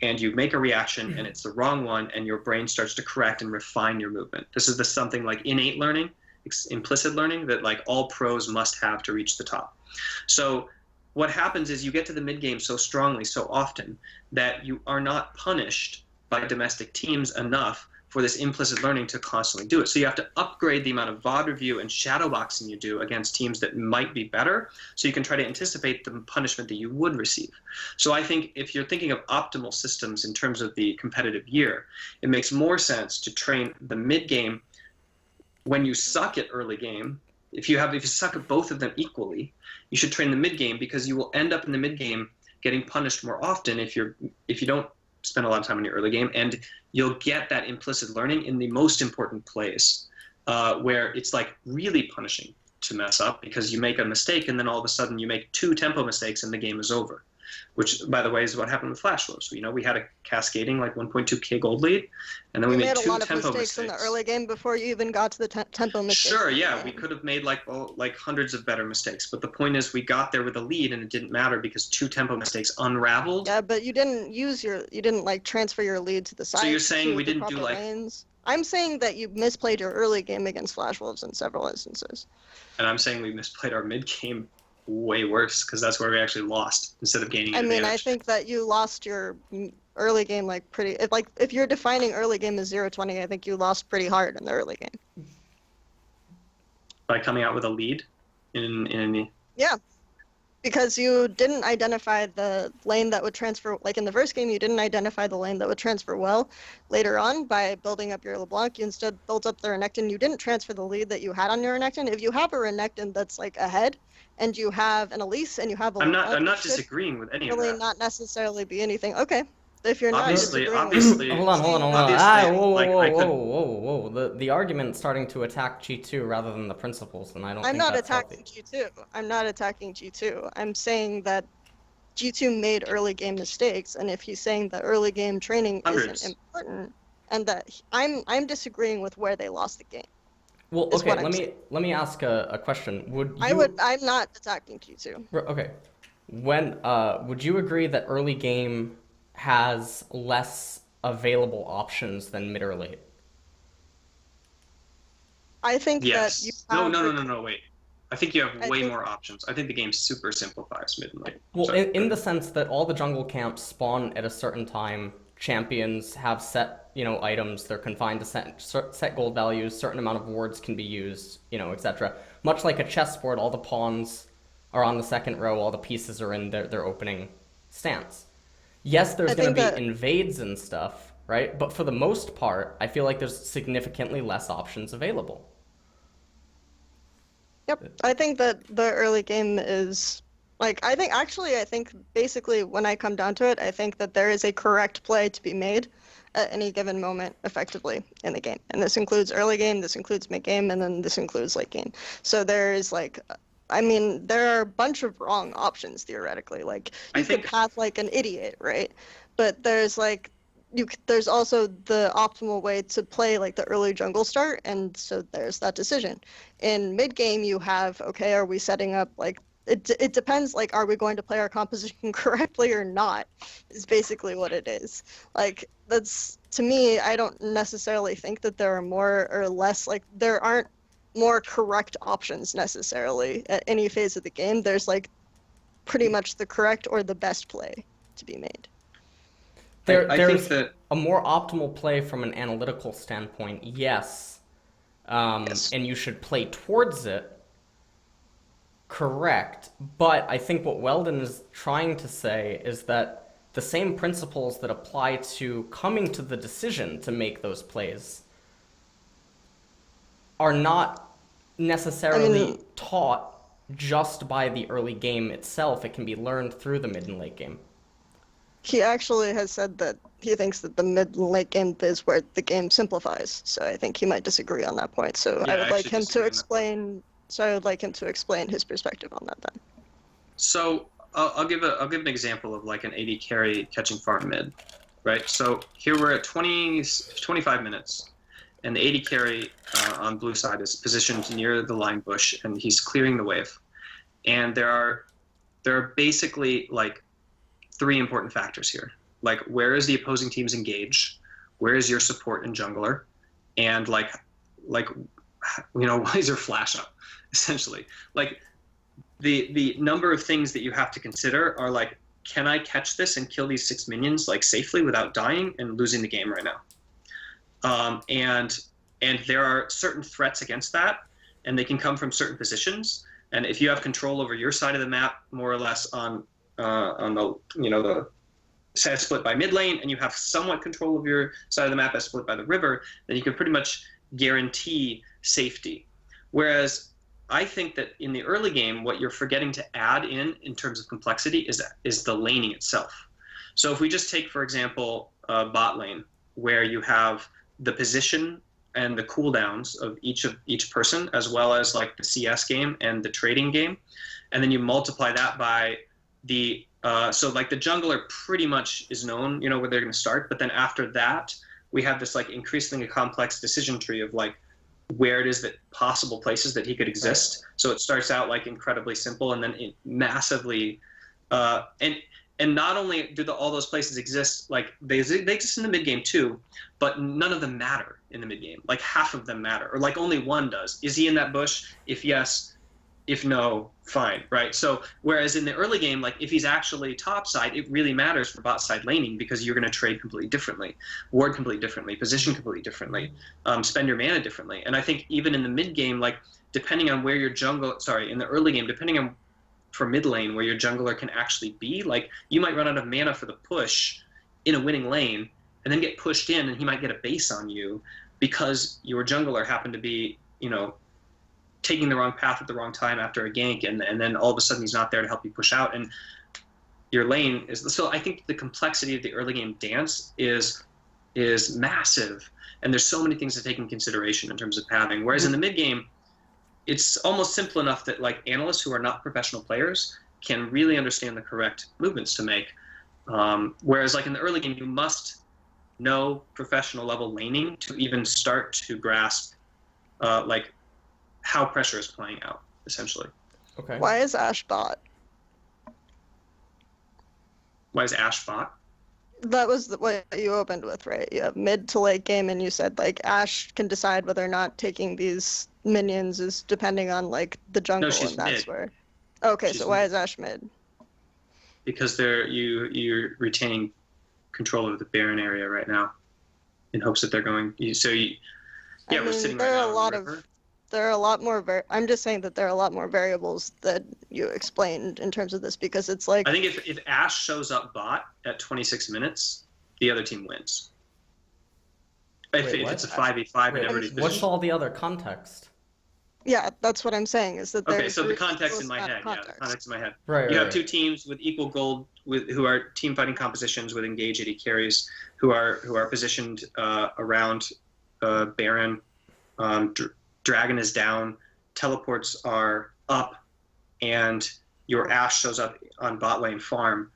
and you make a reaction and it's the wrong one, and your brain starts to correct and refine your movement. This is something like innate learning, implicit learning, that like all pros must have to reach the top. So what happens is you get to the mid-game so strongly, so often, that you are not punished by domestic teams enough for this implicit learning to constantly do it. So you have to upgrade the amount of VOD review and shadow boxing you do against teams that might be better, so you can try to anticipate the punishment that you would receive. So I think if you're thinking of optimal systems in terms of the competitive year, it makes more sense to train the mid-game when you suck at early game. If you suck at both of them equally, you should train the mid-game, because you will end up in the mid-game getting punished more often if you don't spend a lot of time in your early game, and you'll get that implicit learning in the most important plays, where it's like really punishing to mess up because you make a mistake and then all of a sudden you make 2 tempo mistakes and the game is over, which, by the way, is what happened with Flash Flow. So, we had a cascading like 1.2K gold lead, and then we made 2 tempo mistakes. You made a lot of mistakes in the early game before you even got to the tempo mistakes. Sure, yeah, we could have made like hundreds of better mistakes, but the point is we got there with a lead and it didn't matter because 2 tempo mistakes unraveled. Yeah, but you didn't like transfer your lead to the side. So you're saying we didn't do like lanes. I'm saying that you misplayed your early game against Flash Wolves in several instances. And I'm saying we misplayed our mid game way worse, because that's where we actually lost instead of gaining an advantage. I think that you lost your early game like pretty. If you're defining early game as 0-20, I think you lost pretty hard in the early game. By coming out with a lead in Yeah, because you didn't identify the lane that would transfer. Like in the first game, you didn't identify the lane that would transfer well. Later on, by building up your LeBlanc, you instead built up the Renekton. You didn't transfer the lead that you had on your Renekton. If you have a Renekton that's like ahead, and you have an Elise and you have a I'm not disagreeing with any of that. Really not necessarily be anything. Okay. If you're obviously, hold on. Whoa. The argument's starting to attack G2 rather than the principles, and I don't think that's healthy. I'm not attacking G2. I'm saying that G2 made early game mistakes, and if he's saying that early game training isn't important, and that I'm disagreeing with where they lost the game. Well, okay, let me ask a question. I'm not attacking G2. Okay. Would you agree that early game has less available options than mid or late? I think yes. that you have... No, wait. I think you have way more options. I think the game super simplifies mid and late. Well, in the sense that all the jungle camps spawn at a certain time, champions have set, items, they're confined to set gold values, certain amount of wards can be used, etc. Much like a chessboard, all the pawns are on the second row, all the pieces are in their opening stance. Yes, there's going to be invades and stuff, right? But for the most part, I feel like there's significantly less options available. Yep. I think that the early game is, I think basically when I come down to it, I think that there is a correct play to be made at any given moment effectively in the game. And this includes early game, this includes mid game, and then this includes late game. So there is there are a bunch of wrong options theoretically. You could path like an idiot, right? But there's there's also the optimal way to play the early jungle start, and so there's that decision. In mid game, you have are we setting up it depends, are we going to play our composition correctly or not, is basically what it is. That's, to me, I don't necessarily think that there are more or less, there aren't more correct options necessarily at any phase of the game. There's like pretty much the correct or the best play to be made. I There's think that a more optimal play from an analytical standpoint, yes. Yes. And you should play towards it, correct. But I think what Weldon is trying to say is that the same principles that apply to coming to the decision to make those plays are not necessarily taught just by the early game itself. It can be learned through the mid and late game. He actually has said that he thinks that the mid and late game is where the game simplifies. So I think he might disagree on that point. So Yeah, I would I like actually him disagree to on that. explain. So I would like him to explain his perspective on that then. So I'll give an example of like an AD carry catching farm mid, right? So here we're at 25 minutes, and the AD carry on blue side is positioned near the line bush, and he's clearing the wave. And there are basically like 3 important factors here. Like, where is the opposing team's engage? Where is your support and jungler? And like why is your flash up? Essentially, like the number of things that you have to consider are like, can I catch this and kill these 6 minions like safely without dying and losing the game right now? And there are certain threats against that, and they can come from certain positions. And if you have control over your side of the map, more or less on the the set split by mid lane, and you have somewhat control of your side of the map as split by the river, then you can pretty much guarantee safety. Whereas I think that in the early game, what you're forgetting to add in terms of complexity is the laning itself. So if we just take, for example, bot lane, where you have the position and the cooldowns of each person, as well as like the CS game and the trading game, and then you multiply that by the so like the jungler pretty much is known, where they're going to start, but then after that we have this like increasingly complex decision tree of like where it is that possible places that he could exist. Right. So it starts out like incredibly simple, and then it massively and not only do all those places exist, like they exist in the mid game too, but none of them matter in the mid game. Like half of them matter, or like only one does. Is he in that bush? If yes. If no, fine, right? So whereas in the early game, like if he's actually top side, it really matters for bot side laning, because you're going to trade completely differently, ward completely differently, position completely differently, spend your mana differently. And I think even in the mid game, like depending on where your in the early game, depending on for mid lane where your jungler can actually be, like you might run out of mana for the push in a winning lane and then get pushed in, and he might get a base on you because your jungler happened to be, taking the wrong path at the wrong time after a gank, and then all of a sudden he's not there to help you push out, and your lane is. So I think the complexity of the early game dance is massive, and there's so many things to take in consideration in terms of pathing. Whereas in the mid game, it's almost simple enough that like analysts who are not professional players can really understand the correct movements to make. Whereas like in the early game, you must know professional level laning to even start to grasp like how pressure is playing out, essentially. Okay. Why is Ashe bot? Why is Ashe bot? That was what you opened with, right? You have mid to late game, and you said like Ashe can decide whether or not taking these minions is depending on like the jungle, No, she's and that's mid. where. Okay, She's so why mid. is Ashe mid? Because you're retaining control of the Baron area right now, in hopes that they're going. We're sitting right now on the river. There are a lot more. I'm just saying that there are a lot more variables that you explained in terms of this, because it's like. I think if Ashe shows up bot at 26 minutes, the other team wins. If it's a 5v5 and everybody's What's all the other context? Yeah, that's what I'm saying. Is that okay? So the context in my head, the context in my head. Right. You have 2 teams with equal gold, who are team fighting compositions with engaged AD carries, who are positioned around Baron. Dragon is down, teleports are up, and your Ashe shows up on bot lane farm,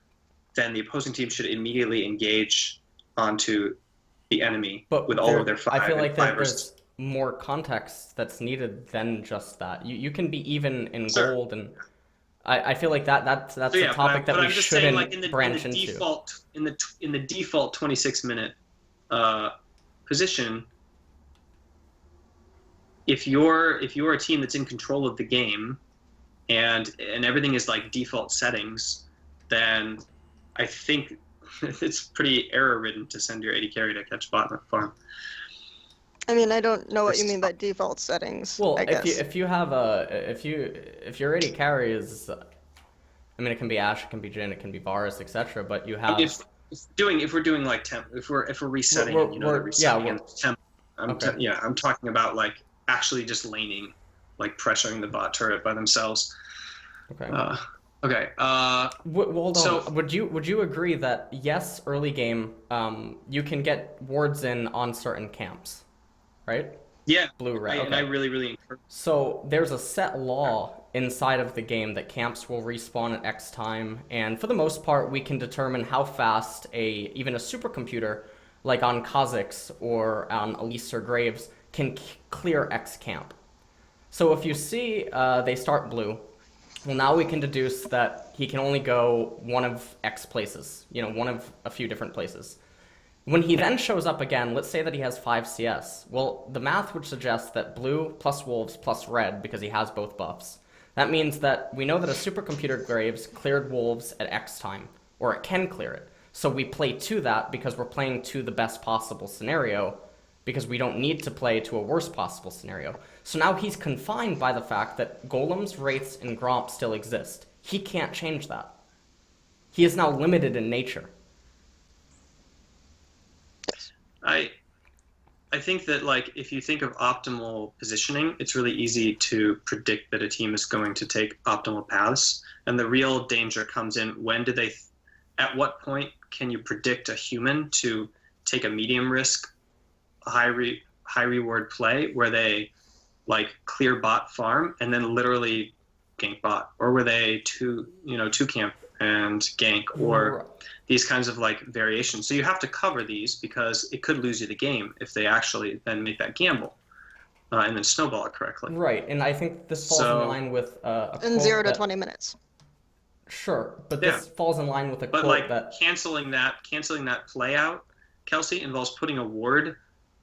then the opposing team should immediately engage onto the enemy with all of their 5. I feel like there's more context that's needed than just that. You can be even in gold, and I feel like that's a topic that we shouldn't branch into. In the default 26-minute position, if you're a team that's in control of the game and everything is like default settings, then I think it's pretty error-ridden to send your AD carry to catch bot on the farm. I mean, I don't know what you mean by default settings. Well, I guess. if you have if your AD carry is, I mean, it can be Ashe, it can be Jhin, it can be Varus, etc. But you have if we're doing like temp, if we're resetting, the resetting and temp. I'm talking about like actually just laning, like pressuring the bot turret by themselves. Okay. Okay. Hold on. Would you agree that yes, early game, you can get wards in on certain camps, right? Yeah. Blue, red. And I really encourage. So there's a set law inside of the game that camps will respawn at X time, and for the most part, we can determine how fast even a supercomputer, like on Kha'Zix or on Elise or Graves, can clear X camp. So if you see they start blue, well, now we can deduce that he can only go one of X places, one of a few different places. When he then shows up again, let's say that he has 5 CS. Well, the math would suggest that blue plus wolves plus red, because he has both buffs. That means that we know that a supercomputer Graves cleared wolves at X time, or it can clear it. So we play to that because we're playing to the best possible scenario, because we don't need to play to a worst possible scenario. So now he's confined by the fact that golems, wraiths, and gromp still exist. He can't change that. He is now limited in nature. I think that, like, if you think of optimal positioning, it's really easy to predict that a team is going to take optimal paths. And the real danger comes in at what point can you predict a human to take a medium risk, high reward play where they like clear bot farm and then literally gank bot, or were they two camp and gank, or these kinds of like variations. So you have to cover these because it could lose you the game if they actually then make that gamble and then snowball it correctly. Right, and I think this falls in line with in 0 to 20 minutes. Sure, but this falls in line with a quote like that canceling that play out, Kelsey, involves putting a ward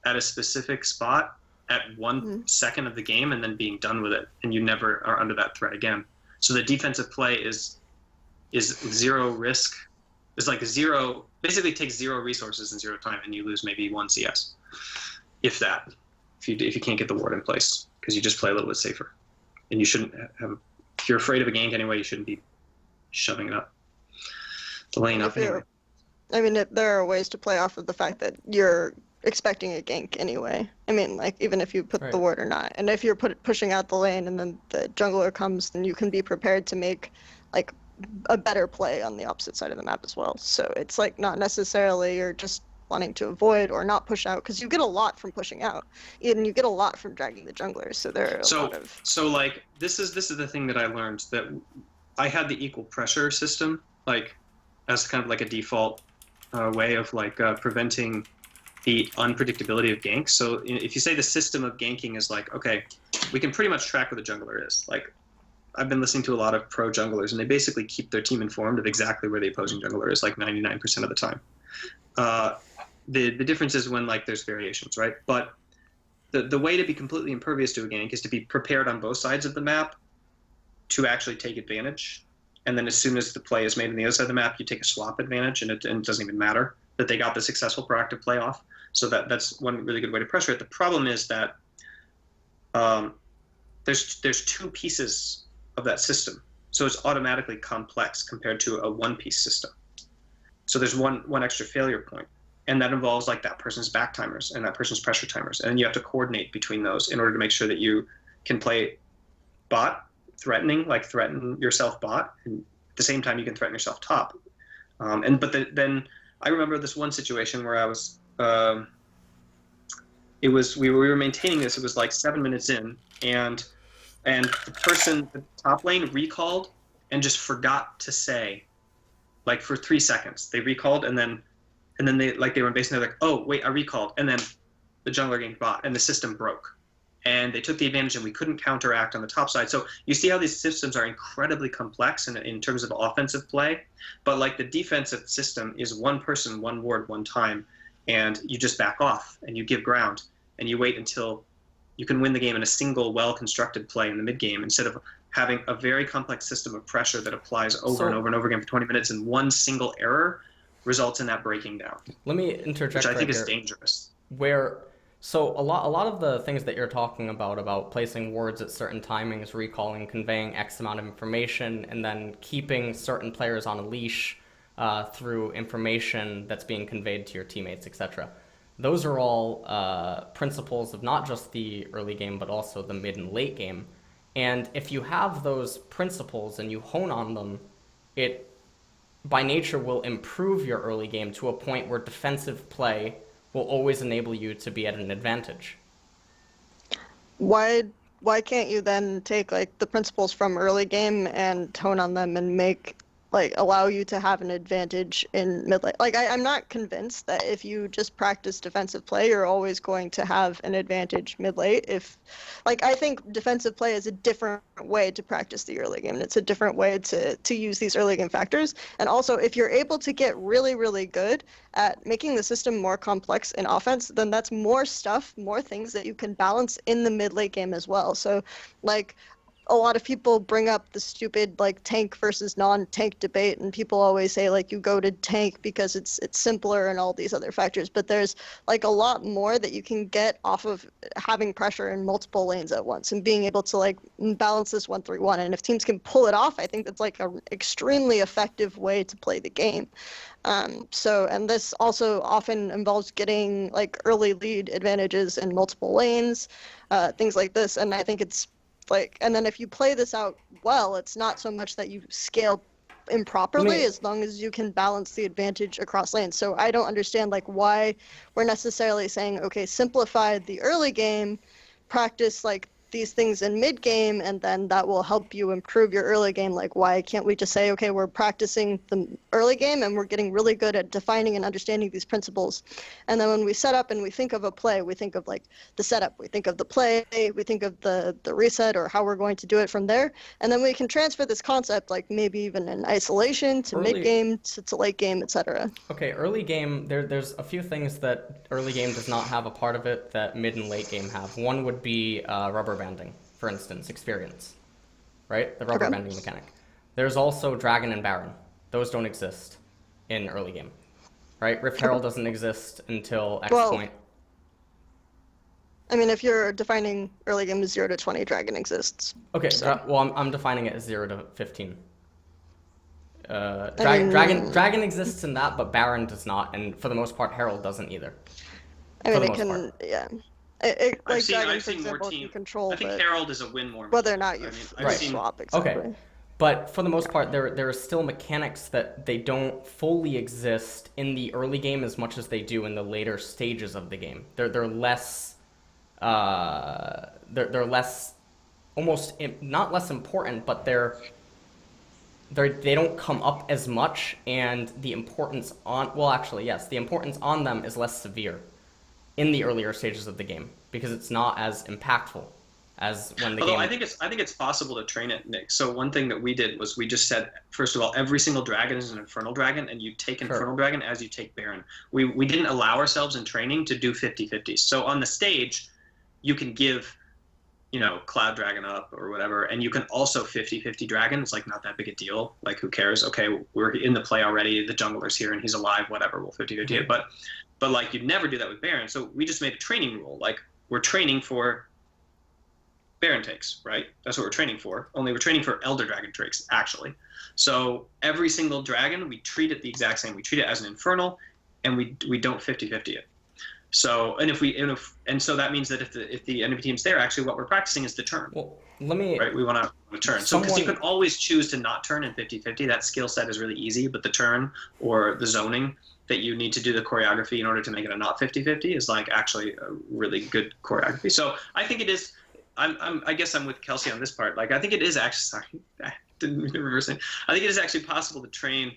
at a specific spot at 1 second of the game and then being done with it, and you never are under that threat again. So the defensive play is zero risk. It's like zero, basically takes 0 resources and 0 time, and you lose maybe 1 CS, if that. If you can't get the ward in place, because you just play a little bit safer, and you shouldn't have. If you're afraid of a gank anyway, you shouldn't be shoving it up, laying up anyway. I mean, there are ways to play off of the fact that you're expecting a gank anyway. I mean, like, even if you put the ward or not. And if you're pushing out the lane and then the jungler comes, then you can be prepared to make, like, a better play on the opposite side of the map as well. So it's, like, not necessarily you're just wanting to avoid or not push out, because you get a lot from pushing out. And you get a lot from dragging the junglers, so there are a lot of... So, like, this is the thing that I learned, that I had the equal pressure system, like, as kind of like a default way of, like, preventing the unpredictability of ganks. So if you say the system of ganking is like, okay, we can pretty much track where the jungler is. Like, I've been listening to a lot of pro junglers, and they basically keep their team informed of exactly where the opposing jungler is, like 99% of the time. The difference is when, like, there's variations, right? But the way to be completely impervious to a gank is to be prepared on both sides of the map to actually take advantage. And then as soon as the play is made on the other side of the map, you take a swap advantage, and it doesn't even matter that they got the successful proactive play off. So that's one really good way to pressure it. The problem is that there's 2 pieces of that system. So it's automatically complex compared to a 1-piece system. So there's one extra failure point. And that involves, like, that person's back timers and that person's pressure timers. And you have to coordinate between those in order to make sure that you can play bot, threaten yourself bot, and at the same time you can threaten yourself top. Then I remember this one situation where I was, we were maintaining this. It was like 7 minutes in, and the person, the top lane, recalled and just forgot to say, like, for 3 seconds. They recalled, and then they were in base, and they're like, oh wait, I recalled, and then the jungler ganked bot, and the system broke. And they took the advantage, and we couldn't counteract on the top side. So you see how these systems are incredibly complex in terms of offensive play, but, like, the defensive system is 1 person, 1 ward, 1 time, and you just back off and you give ground and you wait until you can win the game in a single well-constructed play in the mid-game instead of having a very complex system of pressure that applies over and over and over again for 20 minutes, and one single error results in that breaking down. Let me interject, which I think right is here, dangerous. So a lot of the things that you're talking about placing words at certain timings, recalling, conveying X amount of information, and then keeping certain players on a leash through information that's being conveyed to your teammates, etc. Those are all principles of not just the early game, but also the mid and late game. And if you have those principles and you hone on them, it by nature will improve your early game to a point where defensive play will always enable you to be at an advantage. Why can't you then take like the principles from early game and hone on them and make allow you to have an advantage in mid late? I'm not convinced that if you just practice defensive play, you're always going to have an advantage mid late. I think defensive play is a different way to practice the early game. It's a different way to use these early game factors. And also, if you're able to get really, really good at making the system more complex in offense, then that's more stuff, more things that you can balance in the mid late game as well. So a lot of people bring up the stupid tank versus non-tank debate, and people always say you go to tank because it's simpler and all these other factors, but there's a lot more that you can get off of having pressure in multiple lanes at once and being able to balance this 1-3-1. And if teams can pull it off, I think that's an extremely effective way to play the game. And this also often involves getting early lead advantages in multiple lanes, things like this. And I think it's and then if you play this out well, it's not so much that you scale improperly as long as you can balance the advantage across lanes. So I don't understand why we're necessarily saying, okay, simplify the early game, practice these things in mid game, and then that will help you improve your early game. Why can't we just say, okay, we're practicing the early game and we're getting really good at defining and understanding these principles, and then when we set up and we think of a play, we think of the setup, we think of the play, we think of the reset or how we're going to do it from there, and then we can transfer this concept maybe even in isolation to mid game to late game, etc. Okay, early game, there's a few things that early game does not have a part of it that mid and late game have. One would be rubber banding, for instance, experience, right? The rubber banding mechanic. There's also Dragon and Baron. Those don't exist in early game, right? Rift Herald doesn't exist until X point. I mean, if you're defining early game as 0 to 20, Dragon exists. Okay, so. I'm defining it as 0 to 15. Dragon exists in that, but Baron does not, and for the most part, Herald doesn't either. Yeah. I've seen more team control. I think Herald is a win more. Whether or not you swap exactly. Okay, but for the most part, there are still mechanics that they don't fully exist in the early game as much as they do in the later stages of the game. They're less they're less, almost not less important, but they don't come up as much, and the importance the importance on them is less severe in the earlier stages of the game because it's not as impactful as when the game. I think it's possible to train it, Nick. So one thing that we did was we just said, first of all, every single dragon is an Infernal Dragon, and you take Infernal Dragon as you take Baron. We didn't allow ourselves in training to do 50-50s. So on the stage, you can give, Cloud Dragon up or whatever, and you can also 50-50 Dragon. It's not that big a deal. Who cares? Okay, we're in the play already. The jungler's here and he's alive. Whatever, we'll 50-50 it. But you'd never do that with Baron. So we just made a training rule. We're training for Baron takes, right? That's what we're training for. Only we're training for Elder Dragon takes, actually. So every single dragon, we treat it the exact same. We treat it as an Infernal, and we don't 50-50 it. So so that means that if the enemy team's there, actually what we're practicing is the turn. Well, right? We want to turn. So because you can always choose to not turn in 50-50, that skill set is really easy. But the turn or the zoning that you need to do the choreography in order to make it a not 50-50 is actually a really good choreography. So I think it is. I guess I'm with Kelsey on this part. I think it is actually. Sorry, I didn't mean to reverse it. I think it is actually possible to train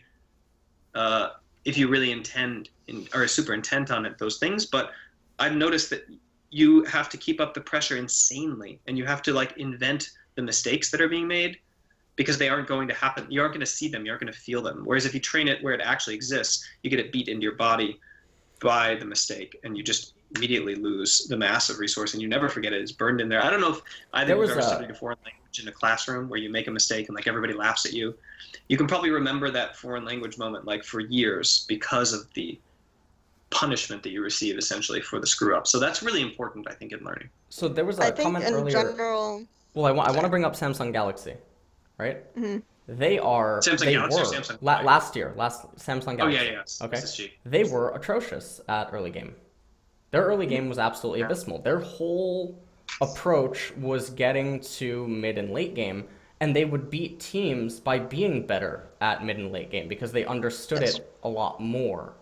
if you really intend or are super intent on it, those things. But I've noticed that you have to keep up the pressure insanely, and you have to invent the mistakes that are being made because they aren't going to happen. You aren't going to see them. You aren't going to feel them. Whereas if you train it where it actually exists, you get it beat into your body by the mistake, and you just immediately lose the massive resource, and you never forget it. It's burned in there. I don't know if either There of you was have ever a studied a foreign language in a classroom where you make a mistake and like everybody laughs at you. You can probably remember that foreign language moment like for years because of the punishment that you receive essentially for the screw up. So that's really important, I think, in learning. so there was I a think comment in earlier. general, Well, I want to sorry. bring up Samsung Galaxy, right? Mhm. Samsung They Galaxy or were Samsung White? last year, last Samsung Oh yeah, Galaxy. yeah, Okay, SSG. they were atrocious at early game. Their early game was absolutely Yeah. abysmal. Their whole approach was getting to mid and late game, and they would beat teams by being better at mid and late game because they understood Yes. it a lot more.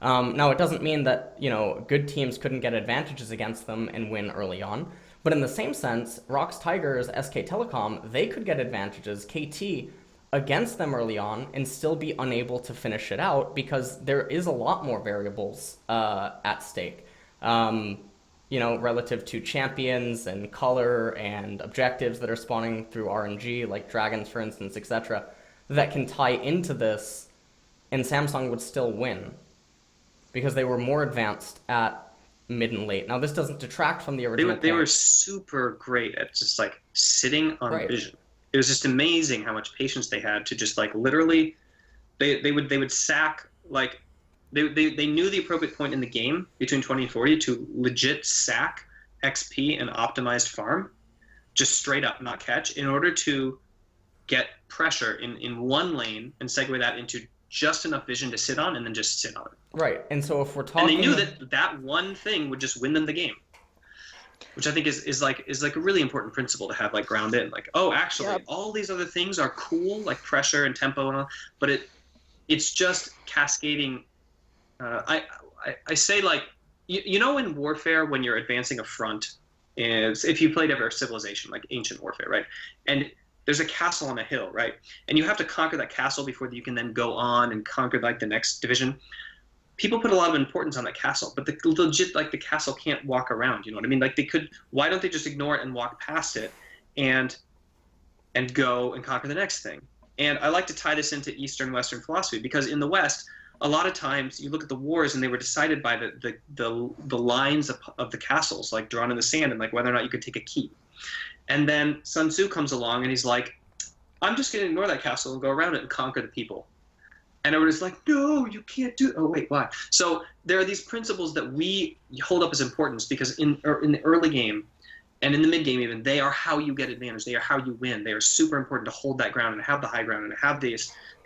Now, it doesn't mean that, good teams couldn't get advantages against them and win early on. But in the same sense, Rocks Tigers, SK Telecom, they could get advantages, KT, against them early on and still be unable to finish it out because there is a lot more variables at stake. Relative to champions and color and objectives that are spawning through RNG, like dragons, for instance, etc., that can tie into this, and Samsung would still win because they were more advanced at mid and late. Now, this doesn't detract from the original They were point. super great at just like sitting on Right. vision. It was just amazing how much patience they had to just like literally they would sack like they knew the appropriate point in the game between 20 and 40 to legit sack XP and optimized farm, just straight up not catch, in order to get pressure in one lane and segue that into just enough vision to sit on and then just sit on it. Right, and so if we're And talking... they knew that that one thing would just win them the game, which I think is like a really important principle to have like ground in. Like, oh, actually, Yep. all these other things are cool, like pressure and tempo and all, but it's just cascading. I say like in warfare when you're advancing a front, is if you played ever Civilization, like ancient warfare, right? And there's a castle on a hill, right? And you have to conquer that castle before you can then go on and conquer like the next division. People put a lot of importance on that castle, but the legit like the castle can't walk around. You know what I mean? Like they could. Why don't they just ignore it and walk past it, and go and conquer the next thing? And I like to tie this into Eastern Western philosophy because in the West, a lot of times you look at the wars and they were decided by the lines of the castles, like drawn in the sand, and like whether or not you could take a keep. And then Sun Tzu comes along and he's like, I'm just going to ignore that castle and go around it and conquer the people. And everybody's like, no, you can't do it. Oh, wait, why? So there are these principles that we hold up as importance because in the early game and in the mid game even, they are how you get advantage. They are how you win. They are super important to hold that ground and have the high ground and have the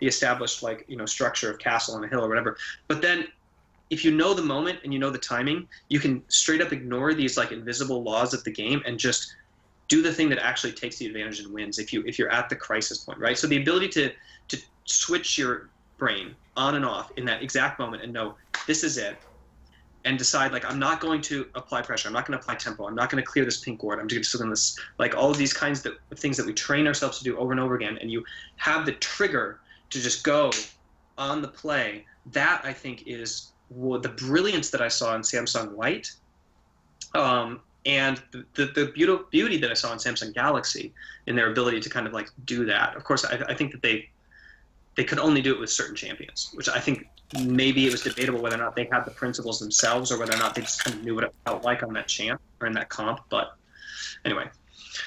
established structure of castle on a hill or whatever. But then if you know the moment and you know the timing, you can straight up ignore these like invisible laws of the game and just do the thing that actually takes the advantage and wins if you're at the crisis point, right? So the ability to switch your brain on and off in that exact moment and know this is it, and decide like I'm not going to apply pressure, I'm not going to apply tempo, I'm not going to clear this pink ward, I'm just going to like all of these kinds of things that we train ourselves to do over and over again, and you have the trigger to just go on the play. That I think is the brilliance that I saw in Samsung White, and the beauty that I saw in Samsung Galaxy in their ability to kind of like do that. Of course, I think that they could only do it with certain champions, which I think maybe it was debatable whether or not they had the principles themselves or whether or not they just kind of knew what it felt like on that champ or in that comp. But anyway,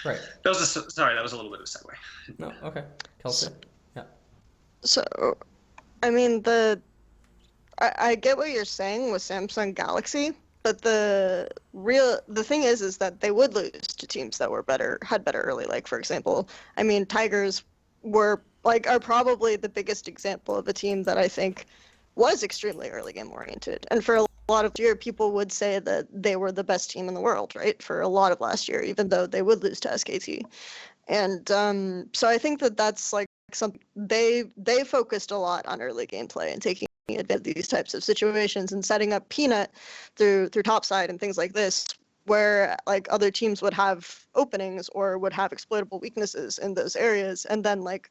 Right. that was that was a little bit of a segue. No, okay. Kelsey? Yeah. So, I mean, I get what you're saying with Samsung Galaxy, but the thing is that they would lose to teams that had better early. Like, for example, I mean, Tigers are probably the biggest example of a team that I think was extremely early game oriented. And for a lot of year, people would say that they were the best team in the world, right? For a lot of last year, even though they would lose to SKT. And so I think that that's like something they focused a lot on early gameplay and taking advantage of these types of situations and setting up Peanut through topside and things like this, where like other teams would have openings or would have exploitable weaknesses in those areas, and then like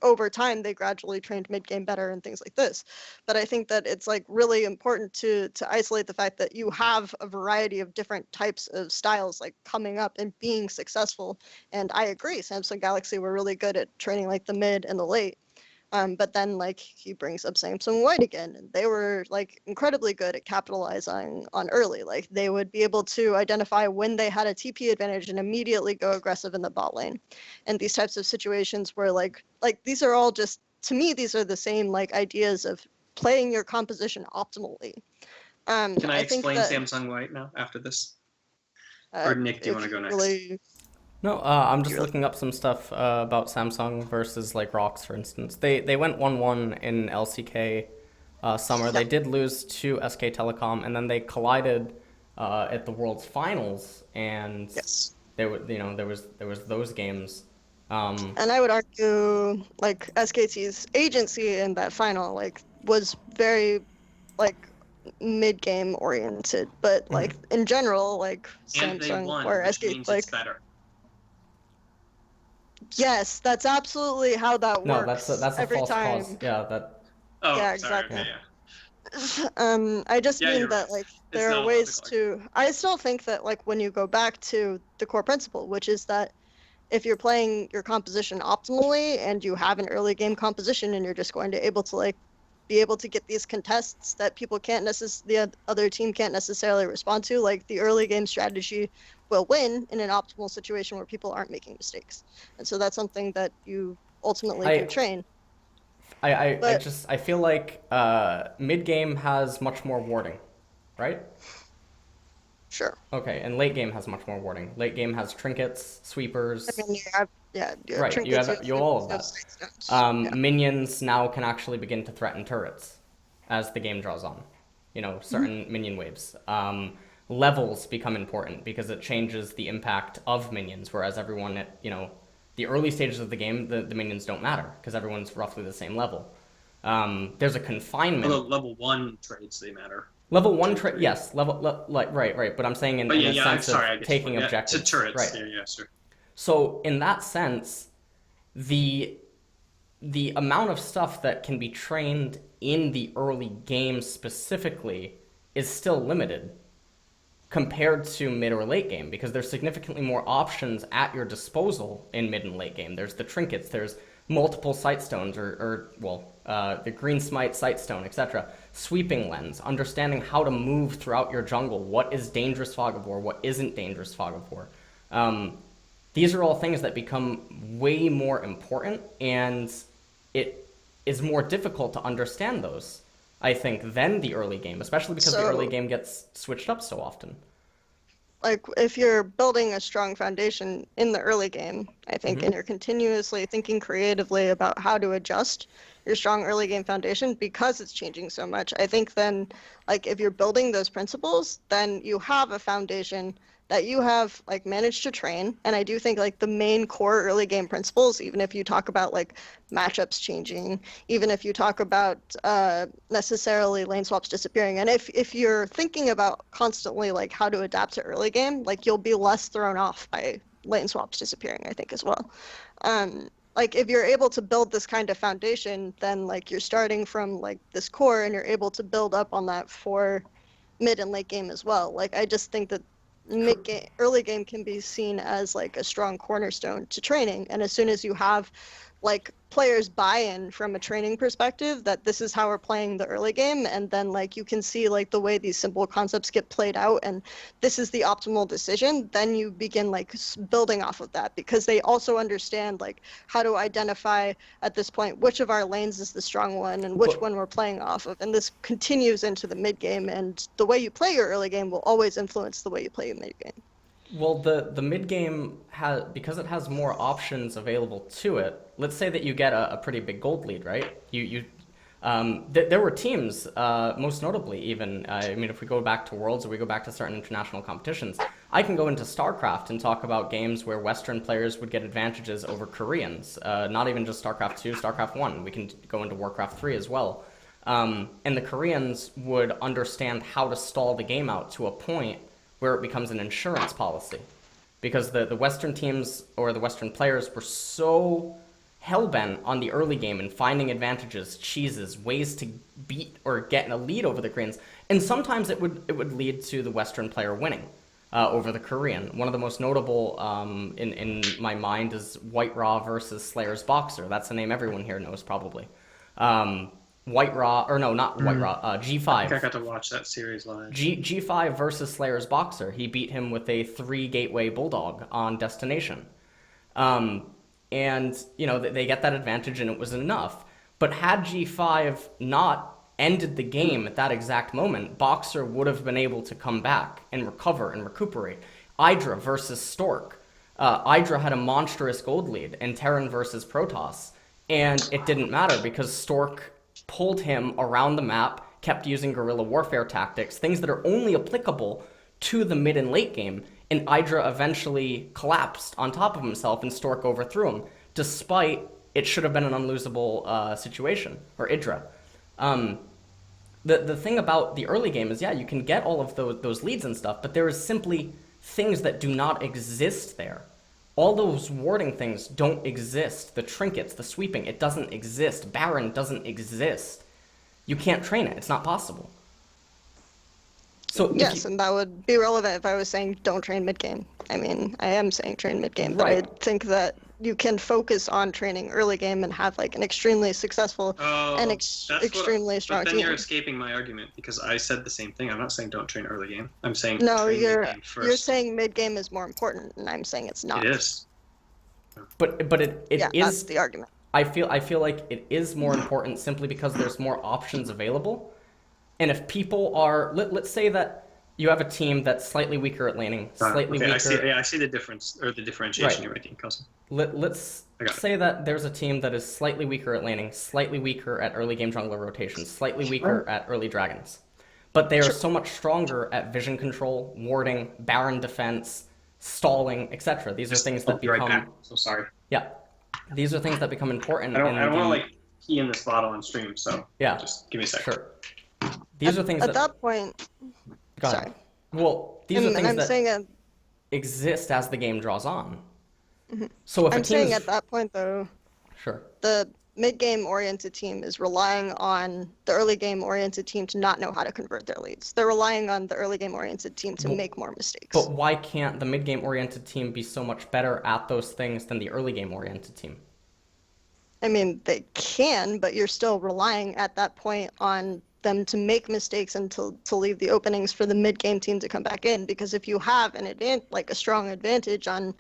over time they gradually trained mid game better and things like this. But I think that it's like really important to isolate the fact that you have a variety of different types of styles like coming up and being successful. And I agree, Samsung Galaxy were really good at training like the mid and the late, But then like he brings up Samsung White again, and they were like incredibly good at capitalizing on early. Like they would be able to identify when they had a TP advantage and immediately go aggressive in the bot lane. And these types of situations where like these are all just, to me, these are the same like ideas of playing your composition optimally. Can I think explain that, Samsung White now after this? Or Nick, do you want to go next? Really, No, I'm just Really? looking up some stuff about Samsung versus like Rocks, for instance. They went 1-1 in LCK summer. They did lose to SK Telecom, and then they collided at the World's Finals, and yes. there was those games. And I would argue like SKT's agency in that final like was very like mid-game oriented, but like in general, like And they Samsung won, or which SK, means like it's better. yes, that's absolutely how that No, works. that's a every false time. cause. Yeah, that. Oh, Yeah, sorry. exactly. Okay, yeah. I just Yeah, mean you're that right. like It's there not are a ways logical to. I still think that like when you go back to the core principle, which is that if you're playing your composition optimally and you have an early game composition and you're just going to able to like be able to get these contests that people can't the other team can't necessarily respond to, like the early game strategy will win in an optimal situation where people aren't making mistakes. And so that's something that you ultimately do train. I feel like mid game has much more warding, right? Sure. Okay, and late game has much more warding. Late game has trinkets, sweepers. I mean, you have Right, trinkets, you have all of that. Yeah. Minions now can actually begin to threaten turrets as the game draws on. Certain minion waves. Levels become important because it changes the impact of minions, whereas everyone at, the early stages of the game, the minions don't matter because everyone's roughly the same level. There's a confinement. Although level 1 trades, they matter. Level 1 trade, yes. Right. But I'm saying in a sense of taking objectives. To turrets, right. yeah, sure. So in that sense, the amount of stuff that can be trained in the early game specifically is still limited compared to mid or late game because there's significantly more options at your disposal in mid and late game. There's the trinkets, there's multiple sight stones the green smite, sight stone, etc. Sweeping lens, understanding how to move throughout your jungle, what is dangerous fog of war, what isn't dangerous fog of war. These are all things that become way more important, and it is more difficult to understand those, I think, than the early game, especially because the early game gets switched up so often. Like, if you're building a strong foundation in the early game, I think, and you're continuously thinking creatively about how to adjust your strong early game foundation because it's changing so much, I think then, like, if you're building those principles, then you have a foundation that you have like managed to train. And I do think like the main core early game principles, even if you talk about like matchups changing, even if you talk about necessarily lane swaps disappearing, and if you're thinking about constantly like how to adapt to early game, like you'll be less thrown off by lane swaps disappearing, I think, as well. Like if you're able to build this kind of foundation, then like you're starting from like this core and you're able to build up on that for mid and late game as well. Like I just think that early game can be seen as like a strong cornerstone to training, and as soon as you have like players buy-in from a training perspective that this is how we're playing the early game, and then like you can see like the way these simple concepts get played out and this is the optimal decision, then you begin like building off of that, because they also understand like how to identify at this point which of our lanes is the strong one and which one we're playing off of, and this continues into the mid game, and the way you play your early game will always influence the way you play your mid game. Well, the mid game has, because it has more options available to it. Let's say that you get a pretty big gold lead, right? There were teams, most notably even. I mean, if we go back to Worlds or we go back to certain international competitions, I can go into StarCraft and talk about games where Western players would get advantages over Koreans. Not even just StarCraft 2, StarCraft 1. We can go into Warcraft 3 as well. And the Koreans would understand how to stall the game out to a point where it becomes an insurance policy, because the Western teams or the Western players were so hell-bent on the early game and finding advantages, cheeses, ways to beat or get a lead over the Koreans, and sometimes it would lead to the Western player winning over the Korean. One of the most notable in my mind is White Raw versus Slayer's Boxer. That's a name everyone here knows probably. White Raw, or no, not White Raw, I think G5. I got to watch that series live. G5 versus Slayer's Boxer. He beat him with a 3 gateway Bulldog on Destination. And, you know, they get that advantage and it was enough. But had G5 not ended the game at that exact moment, Boxer would have been able to come back and recover and recuperate. Hydra versus Stork. Hydra had a monstrous gold lead in Terran versus Protoss, and it didn't matter because Stork pulled him around the map, kept using guerrilla warfare tactics, things that are only applicable to the mid and late game, and Hydra eventually collapsed on top of himself and Stork overthrew him, despite it should have been an unlosable situation, or Idra. The thing about the early game is, yeah, you can get all of those leads and stuff, but there is simply things that do not exist there. All those warding things don't exist. The trinkets, the sweeping, it doesn't exist. Baron doesn't exist. You can't train it. It's not possible. So Yes, and that would be relevant if I was saying don't train mid-game. I mean, I am saying train mid-game, but Right. I think that you can focus on training early game and have like an extremely successful and extremely strong But then team. you're escaping my argument because I said the same thing. I'm not saying don't train early game. I'm saying No, train you're mid-game first. you're saying mid-game is more important, and I'm saying it's not. It is. but it Yeah, that's is. the argument. I feel like it is more important simply because there's more options available. And if people are, let's say that you have a team that's slightly weaker at laning, slightly Okay, weaker. I see the difference or the differentiation Right. you're making, Kelsey. Let's I got it. say that there's a team that is slightly weaker at laning, slightly weaker at early game jungler rotations, slightly weaker at early dragons. But they are so much stronger at vision control, warding, Baron defense, stalling, etc. These are things that I'll be right become back. So sorry. yeah. These are things that become important. I don't in want to the- like key in this bottle on stream. So Yeah. just give me a second. Sure. These are things At that point, Go ahead. sorry. Well, these are and things I'm that saying exist as the game draws on. So if I'm a saying team at that point though, sure. the mid-game oriented team is relying on the early game oriented team to not know how to convert their leads. They're relying on the early game oriented team to make more mistakes. But why can't the mid game oriented team be so much better at those things than the early game oriented team? I mean, they can, but you're still relying at that point on them to make mistakes and to leave the openings for the mid-game team to come back in. Because if you have like a strong advantage on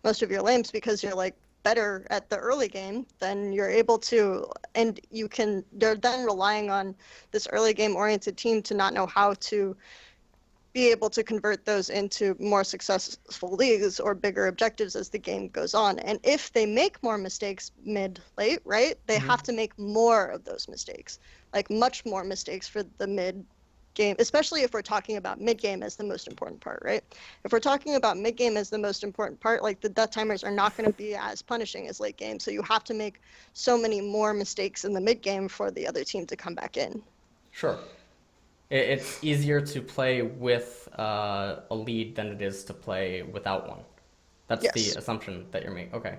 most of your lanes because you're like better at the early game, then you're able to, and they're then relying on this early game oriented team to not know how to be able to convert those into more successful leagues or bigger objectives as the game goes on. And if they make more mistakes mid-late, right, they have to make more of those mistakes, like much more mistakes for the mid game, especially if we're talking about mid-game as the most important part, right? If we're talking about mid-game as the most important part, like the death timers are not going to be as punishing as late game. So you have to make so many more mistakes in the mid-game for the other team to come back in. Sure. It's easier to play with a lead than it is to play without one. That's Yes. the assumption that you're making. Okay.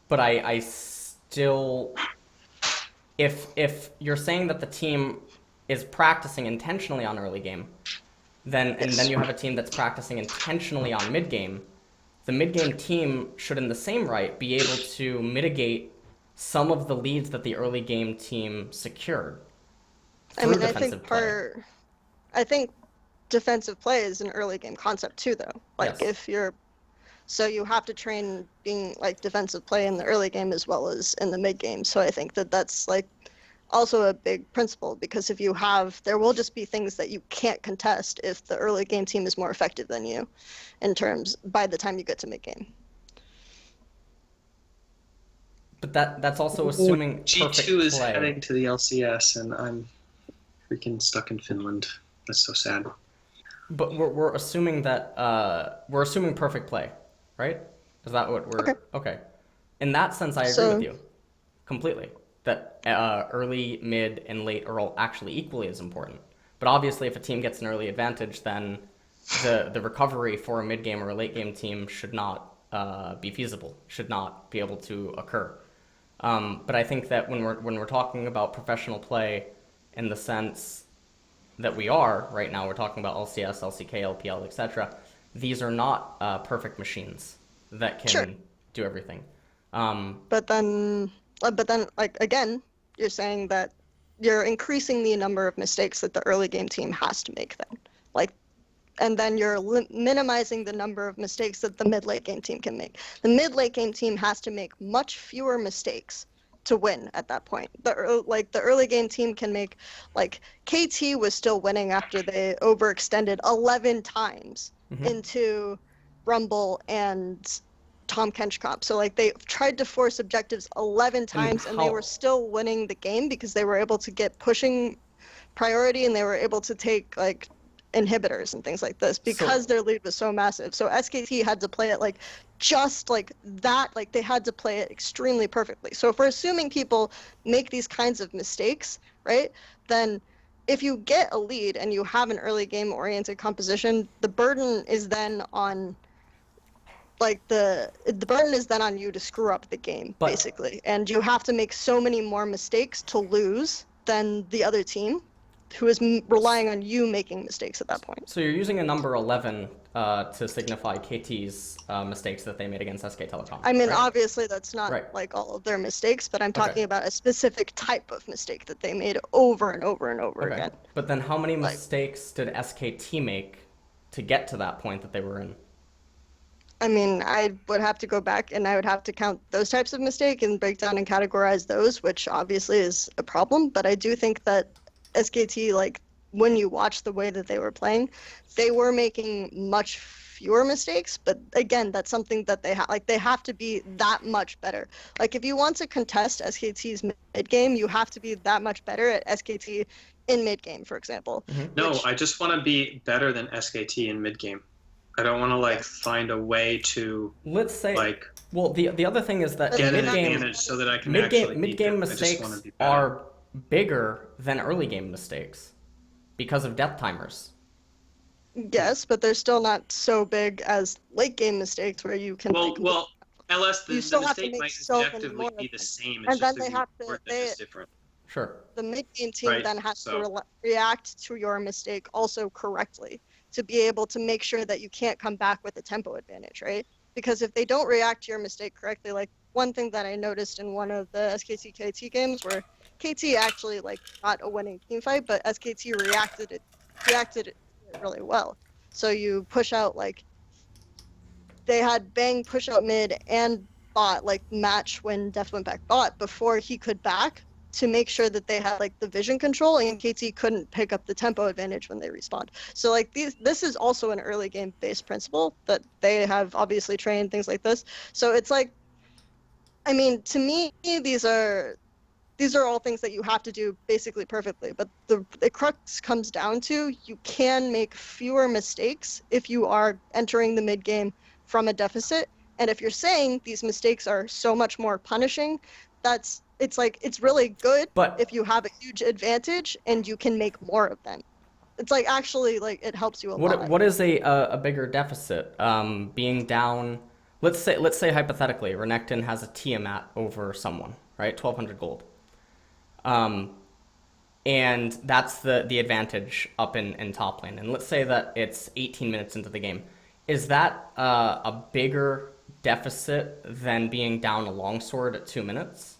But I still, if you're saying that the team is practicing intentionally on early game, and then you have a team that's practicing intentionally on mid game, the mid game team should, in the same right, be able to mitigate some of the leads that the early game team secured through I defensive play. I think defensive play is an early game concept too, though. Like Yes. so you have to train being like defensive play in the early game as well as in the mid game. So I think that that's like also a big principle because there will just be things that you can't contest if the early game team is more effective than you by the time you get to mid game. But that's also assuming G2 perfect is play. heading to the LCS, and I'm freaking stuck in Finland. That's so sad. But we're assuming that we're assuming perfect play, right? Is that what we're okay? In that sense, I agree with you completely. That early, mid, and late are all actually equally as important. But obviously, if a team gets an early advantage, then the recovery for a mid game or a late game team should not be feasible. Should not be able to occur. But I think that when we're talking about professional play, in the sense that we are right now, we're talking about LCS, LCK, LPL, etc. These are not perfect machines that can do everything. But then, like again, you're saying that you're increasing the number of mistakes that the early game team has to make then. Like, and then you're minimizing the number of mistakes that the mid-late game team can make. The mid-late game team has to make much fewer mistakes to win at that point. The early game team can make, like, KT was still winning after they overextended 11 times into Rumble and Tom Kenchcop. So like they tried to force objectives 11 times and they were still winning the game because they were able to get pushing priority and they were able to take like inhibitors and things like this because their lead was so massive. So SKT had to play it like just like that, like they had to play it extremely perfectly. So if we're assuming people make these kinds of mistakes, right, then if you get a lead and you have an early game oriented composition, the burden is then on the burden is then on you to screw up the game, basically. And you have to make so many more mistakes to lose than the other team, who is relying on you making mistakes at that point. So you're using a number 11 to signify KT's mistakes that they made against SK Telecom. I mean, obviously that's not like all of their mistakes, but I'm talking about a specific type of mistake that they made over and over and over again. But then how many mistakes did SKT make to get to that point that they were in? I mean, I would have to go back and I would have to count those types of mistakes and break down and categorize those, which obviously is a problem. But I do think that SKT, like, when you watch the way that they were playing, they were making much fewer mistakes. But again, that's something that they they have to be that much better. Like, if you want to contest SKT's mid game, you have to be that much better at SKT in mid game, for example. No, I just want to be better than SKT in mid game. I don't want to like find a way to well, the other thing is that get an advantage so that I can mid game mistakes are bigger than early game mistakes because of death timers. Yes, but they're still not so big as late game mistakes where you can. Well, LS, the mistake might objectively be the same. It's and just then they have to. It's different. Sure. The mid game team then has to react to your mistake also correctly, to be able to make sure that you can't come back with a tempo advantage, right? Because if they don't react to your mistake correctly, like one thing that I noticed in one of the SKT KT games where KT actually like got a winning team fight, but SKT reacted it really well. So you push out, like they had Bang push out mid and bot, like match when Def went back bot before he could back, to make sure that they had like the vision control and KT couldn't pick up the tempo advantage when they respawned. So like this is also an early game based principle that they have obviously trained, things like this. So it's like, I mean, to me, these are all things that you have to do basically perfectly, but the crux comes down to you can make fewer mistakes if you are entering the mid game from a deficit. And if you're saying these mistakes are so much more punishing, it's really good if you have a huge advantage and you can make more of them. It's like actually like it helps you a lot. What is a bigger deficit? Being down, let's say hypothetically, Renekton has a Tiamat over someone, right? 1,200 gold. And that's the advantage up in top lane. And let's say that it's 18 minutes into the game. Is that a bigger deficit than being down a longsword at 2 minutes?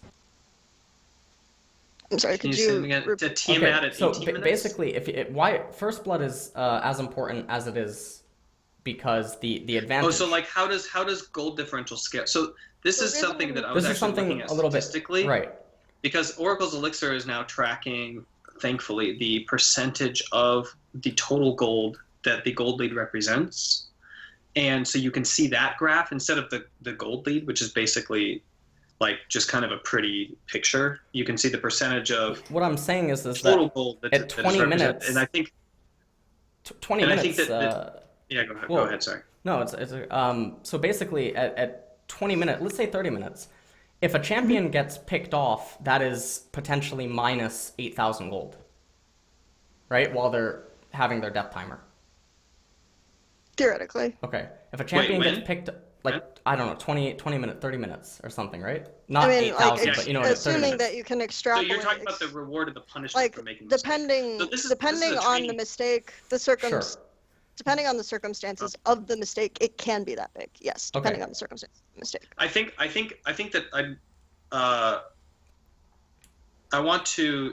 I'm sorry, could you repeat? Tiamat at 18 minutes? Basically, why First Blood is as important as it is because the advantage. Oh, so like how does gold differential scale? So this is something that I was actually looking at statistically, right? Because Oracle's Elixir is now tracking, thankfully, the percentage of the total gold that the gold lead represents, and so you can see that graph instead of the gold lead, which is basically like just kind of a pretty picture. You can see the percentage of what I'm saying is total gold at 20 minutes, and I think 20 minutes. I think yeah, go ahead. Go ahead. Sorry. No, it's so basically at 20 minutes, let's say 30 minutes, if a champion gets picked off, that is potentially minus 8,000 gold, right? While they're having their death timer. Theoretically. Okay. If a champion gets picked, like, I don't know, 20 minutes, 30 minutes or something, right? Not 8,000, but you know, assuming that you can extrapolate. So you're talking about the reward and the punishment for making mistakes. Depending on the mistake, the circumstance. Sure. depending on the circumstances of the mistake, it can be that big. Yes, depending Okay. on the circumstances of the mistake. I think that I want to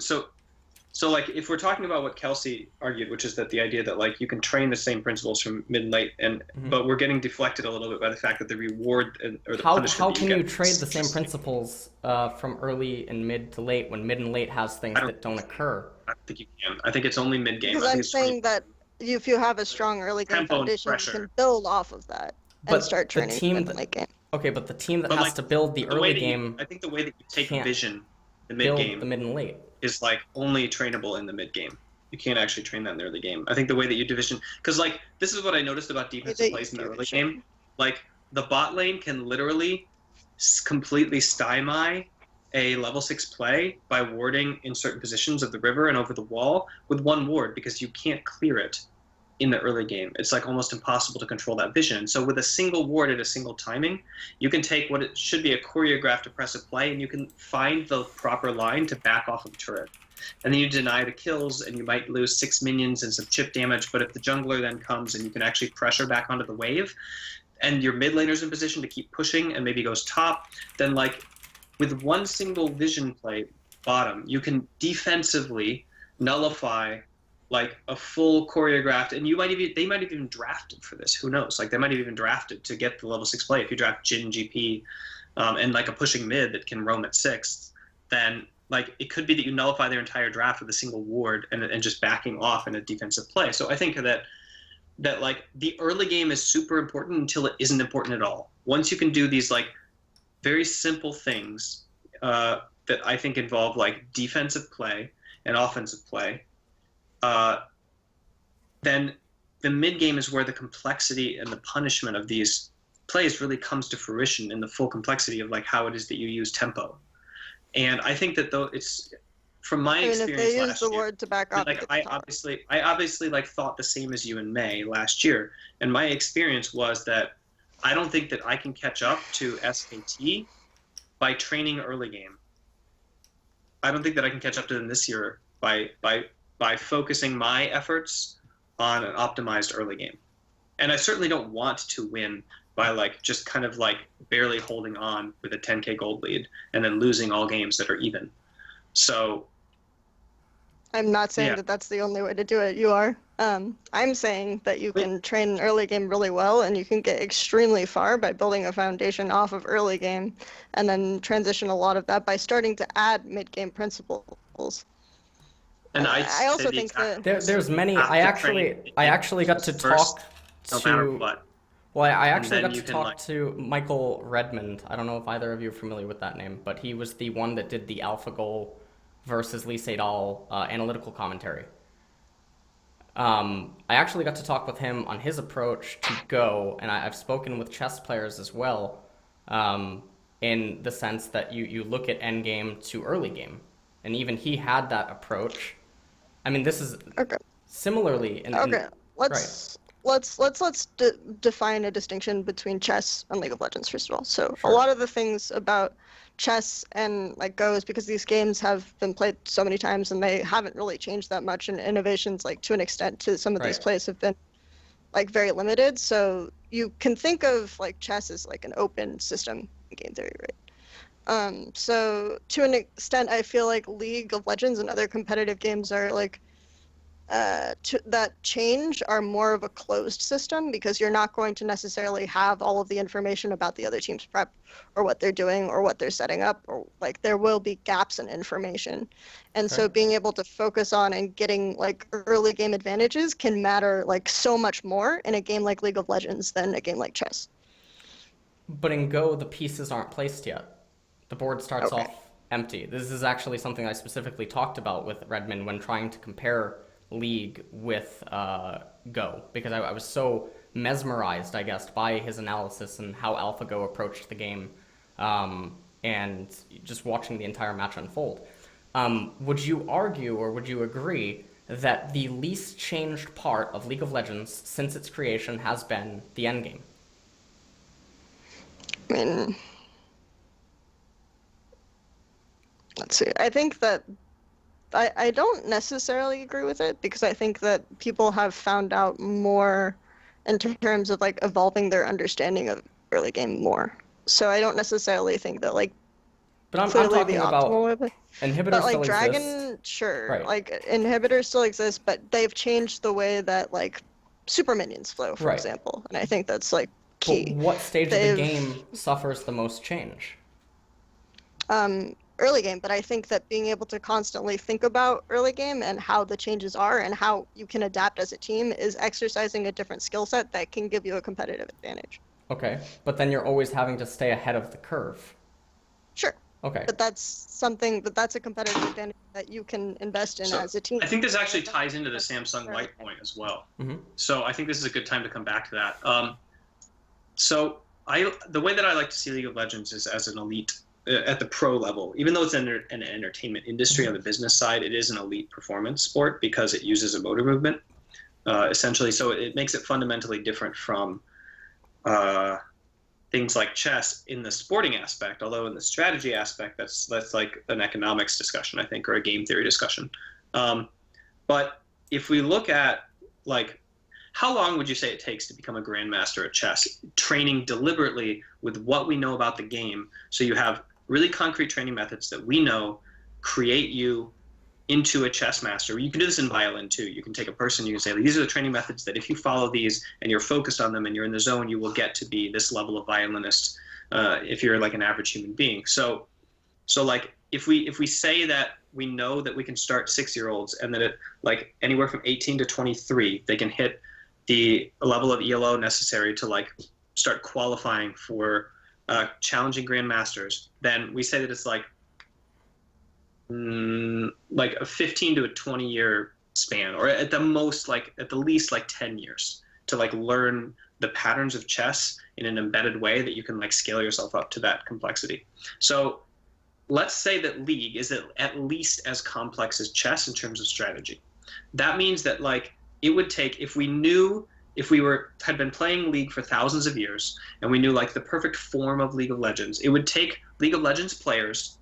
so like if we're talking about what Kelsey argued, which is that the idea that like you can train the same principles from mid and late, and but we're getting deflected a little bit by the fact that the reward or the punishment. How that can you you get trade is the same just- principles from early and mid to late when mid and late has things that don't occur? I don't think you can. I think it's only mid game. Because I'm saying that if you have a strong early game Tempo and foundation, you pressure. can build off of that But and start the training team mid that- and late game. Okay, but the team that But, has like, to build the way early that game I think the way that you take can't vision, the mid build game, the mid and late. is like only trainable in the mid game. You can't actually train that in the early game. I think the way that you division, because like this is what I noticed about defensive plays in the early game. Like the bot lane can literally completely stymie a level 6 play by warding in certain positions of the river and over the wall with one ward, because you can't clear it in the early game. It's like almost impossible to control that vision. So with a single ward at a single timing, you can take what it should be a choreographed oppressive play and you can find the proper line to back off of the turret. And then you deny the kills and you might lose 6 minions and some chip damage, but if the jungler then comes and you can actually pressure back onto the wave and your mid laner's in position to keep pushing and maybe goes top, then like with one single vision play bottom, you can defensively nullify like a full choreographed, and they might have even drafted for this. Who knows? Like they might have even drafted to get the level 6 play. If you draft Jhin GP and like a pushing mid that can roam at 6th, then like it could be that you nullify their entire draft with a single ward and just backing off in a defensive play. So I think that like the early game is super important until it isn't important at all. Once you can do these like very simple things that I think involve like defensive play and offensive play, then the mid game is where the complexity and the punishment of these plays really comes to fruition in the full complexity of like how it is that you use tempo. And I think that though it's from my experience if they use last the year, word to back up, like I obviously like thought the same as you in May last year, and my experience was that I don't think that I can catch up to SKT by training early game. I don't think that I can catch up to them this year by focusing my efforts on an optimized early game. And I certainly don't want to win by like just kind of like barely holding on with a 10k gold lead and then losing all games that are even. So I'm not saying Yeah. that that's the only way to do it. You are. I'm saying that you can train an early game really well, and you can get extremely far by building a foundation off of early game, and then transition a lot of that by starting to add mid game principles. and I also think that There's many. Have I to actually train got to first, talk no matter to. what. Well, I actually then got you to can, talk like- to Michael Redmond. I don't know if either of you are familiar with that name, but he was the one that did the AlphaGo versus Lee Sedol analytical commentary. I actually got to talk with him on his approach to Go, and I've spoken with chess players as well, in the sense that you look at endgame to early game, and even he had that approach. I mean, this is okay. similarly. Okay, let's define a distinction between chess and League of Legends first of all. So Sure. a lot of the things about chess and like Go is because these games have been played so many times and they haven't really changed that much, and innovations like to an extent to some of these Right. plays have been like very limited. So you can think of like chess as like an open system in game theory, right? So to an extent, I feel like League of Legends and other competitive games are like that change are more of a closed system, because you're not going to necessarily have all of the information about the other team's prep or what they're doing or what they're setting up, or like there will be gaps in information. And so Okay. being able to focus on and getting like early game advantages can matter like so much more in a game like League of Legends than a game like chess. But in Go, the pieces aren't placed yet. The board starts Okay. off empty. This is actually something I specifically talked about with Redmond when trying to compare League with Go, because I was so mesmerized, I guess, by his analysis and how AlphaGo approached the game, and just watching the entire match unfold. Would you argue, or would you agree, that the least changed part of League of Legends since its creation has been the endgame? I mean, let's see. I think that I don't necessarily agree with it because I think that people have found out more in terms of like evolving their understanding of early game more. So I don't necessarily think that like But I'm clearly the talking optimal way. about inhibitors But like still exist. Dragon, sure, Right. like inhibitors still exist, but they've changed the way that like super minions flow, for Right. example, and I think that's like But key. what stage of the They've game suffers the most change? early game, but I think that being able to constantly think about early game and how the changes are and how you can adapt as a team is exercising a different skill set that can give you a competitive advantage. Okay, but then you're always having to stay ahead of the curve. Sure. Okay. But that's a competitive advantage that you can invest in as a team. I think this actually ties into the Samsung White point as well. Mm-hmm. So I think this is a good time to come back to that. The way that I like to see League of Legends is as an elite at the pro level. Even though it's an entertainment industry on the business side, it is an elite performance sport because it uses a motor movement, essentially. So it makes it fundamentally different from things like chess in the sporting aspect, although in the strategy aspect, that's like an economics discussion, I think, or a game theory discussion. But if we look at like, how long would you say it takes to become a grandmaster at chess? Training deliberately with what we know about the game, so you have really concrete training methods that we know create you into a chess master. You can do this in violin too. You can take a person, you can say, these are the training methods that if you follow these and you're focused on them and you're in the zone, you will get to be this level of violinist if you're like an average human being. So like if we say that we know that we can start 6-year-olds and that it like anywhere from 18 to 23, they can hit the level of ELO necessary to like start qualifying for challenging grandmasters, then we say that it's like a 15 to a 20 year span, or at the most, like at the least like 10 years to like learn the patterns of chess in an embedded way that you can like scale yourself up to that complexity. So let's say that League is at least as complex as chess in terms of strategy. That means that like it would take, if we had been playing League for thousands of years and we knew like the perfect form of League of Legends, it would take League of Legends players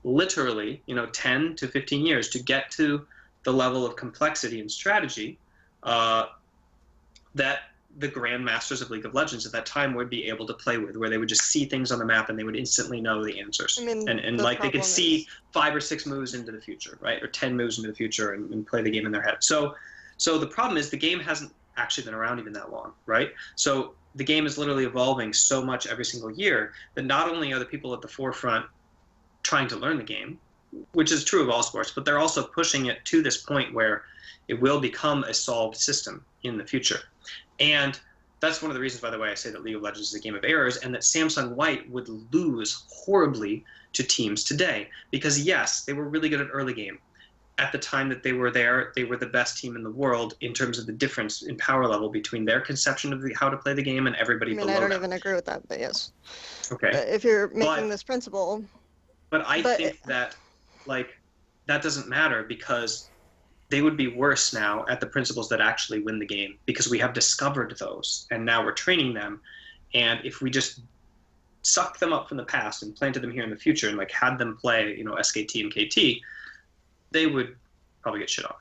literally, 10 to 15 years to get to the level of complexity and strategy that the grandmasters of League of Legends at that time would be able to play with, where they would just see things on the map and they would instantly know the answers. I mean, and like they could see 5 or 6 moves into the future, right? Or 10 moves into the future and play the game in their head. So the problem is the game hasn't actually been around even that long, right? So the game is literally evolving so much every single year that not only are the people at the forefront trying to learn the game, which is true of all sports, but they're also pushing it to this point where it will become a solved system in the future. And that's one of the reasons, by the way, I say that League of Legends is a game of errors and that Samsung White would lose horribly to teams today. Because yes, they were really good at early game. At the time that they were there, they were the best team in the world in terms of the difference in power level between their conception of how to play the game and everybody below them. I don't even agree with that, but yes. Okay. But if you're making this principle. But I think that like that doesn't matter because they would be worse now at the principles that actually win the game because we have discovered those and now we're training them. And if we just sucked them up from the past and planted them here in the future and like had them play, SKT and KT, they would probably get shit off.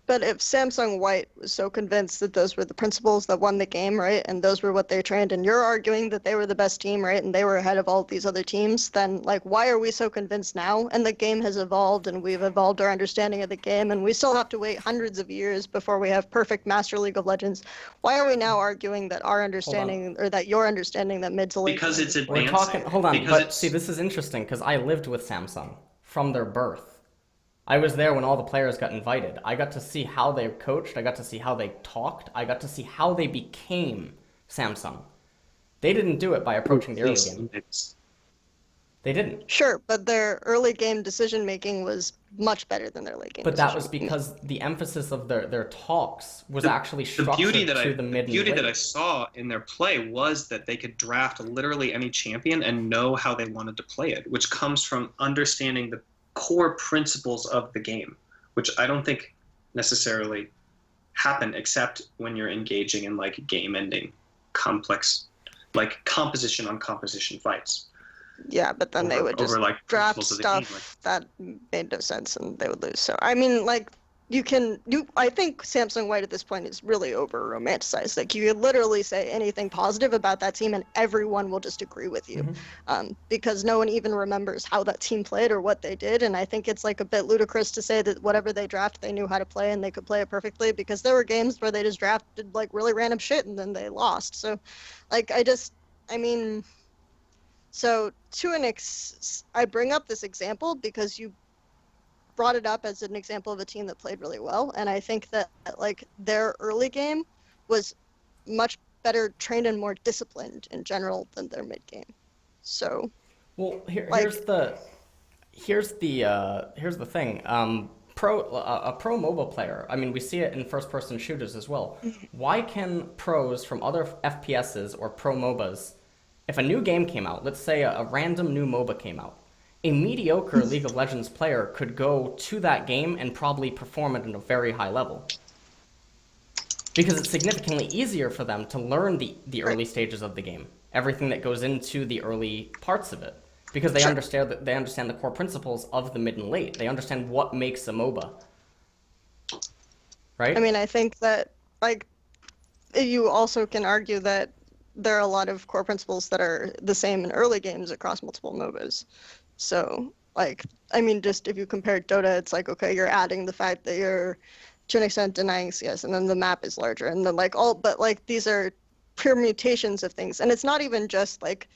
But if Samsung White was so convinced that those were the principles that won the game, right, and those were what they trained, and you're arguing that they were the best team, right, and they were ahead of all these other teams, then, like, why are we so convinced now? And the game has evolved, and we've evolved our understanding of the game, and we still have to wait hundreds of years before we have perfect Master League of Legends. Why are we now arguing that our understanding, or that your understanding that mid to late... Because it's advancing. Hold on, but see, this is interesting, because I lived with Samsung from their birth. I was there when all the players got invited. I got to see how they coached. I got to see how they talked. I got to see how they became Samsung. They didn't do it by approaching the early game. They didn't. Sure, but their early game decision making was much better than their late game. But that was because the emphasis of their talks was actually structured to the mid and late. The beauty that I saw in their play was that they could draft literally any champion and know how they wanted to play it, which comes from understanding the core principles of the game, which I don't think necessarily happen except when you're engaging in like game ending complex, like composition on composition fights. Yeah, but then they would just over like draft principles of the game, stuff that made no sense and they would lose. So I mean, like I think Samsung White at this point is really over romanticized. Like you could literally say anything positive about that team and everyone will just agree with you, because no one even remembers how that team played or what they did. And I think it's like a bit ludicrous to say that whatever they draft, they knew how to play and they could play it perfectly, because there were games where they just drafted like really random shit and then they lost. So, like so I bring up this example because you brought it up as an example of a team that played really well, and I think that like their early game was much better trained and more disciplined in general than their mid game. So, well, like, here's the thing. A pro MOBA player. I mean, we see it in first-person shooters as well. Why can pros from other FPSs or pro MOBAs, if a new game came out, let's say a random new MOBA came out, a mediocre League of Legends player could go to that game and probably perform it at a very high level. Because it's significantly easier for them to learn the early stages of the game, everything that goes into the early parts of it. Because they understand the core principles of the mid and late. They understand what makes a MOBA. Right? I mean, I think that like you also can argue that there are a lot of core principles that are the same in early games across multiple MOBAs. So, like, I mean, just if you compare Dota, it's like, okay, you're adding the fact that you're, to an extent, denying CS, and then the map is larger, and then, like, but, like, these are permutations of things, and it's not even just, like,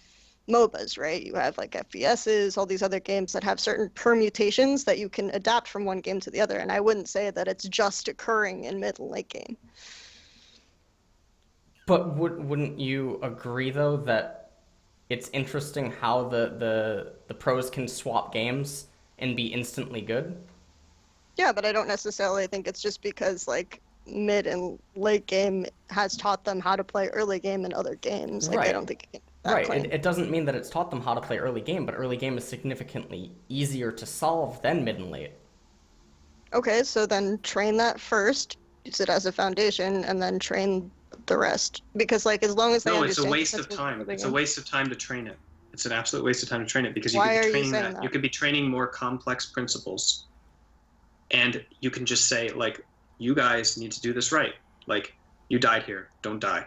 MOBAs, right? You have, like, FPSs, all these other games that have certain permutations that you can adapt from one game to the other, and I wouldn't say that it's just occurring in mid and late game. But wouldn't you agree, though, that it's interesting how the pros can swap games and be instantly good? Yeah, but I don't necessarily think it's just because like mid and late game has taught them how to play early game in other games. Like, Right. I don't think it can Right. claim. It doesn't mean that it's taught them how to play early game, but early game is significantly easier to solve than mid and late. Okay, so then train that first, use it as a foundation, and then train the rest. Because like as long as they No, it's understand a waste the of principles time. the It's a game- waste of time to train it. It's an absolute waste of time to train it because you Why could are be you training saying that. that? You could be training more complex principles, and you can just say like, you guys need to do this right. Like, you died here, don't die.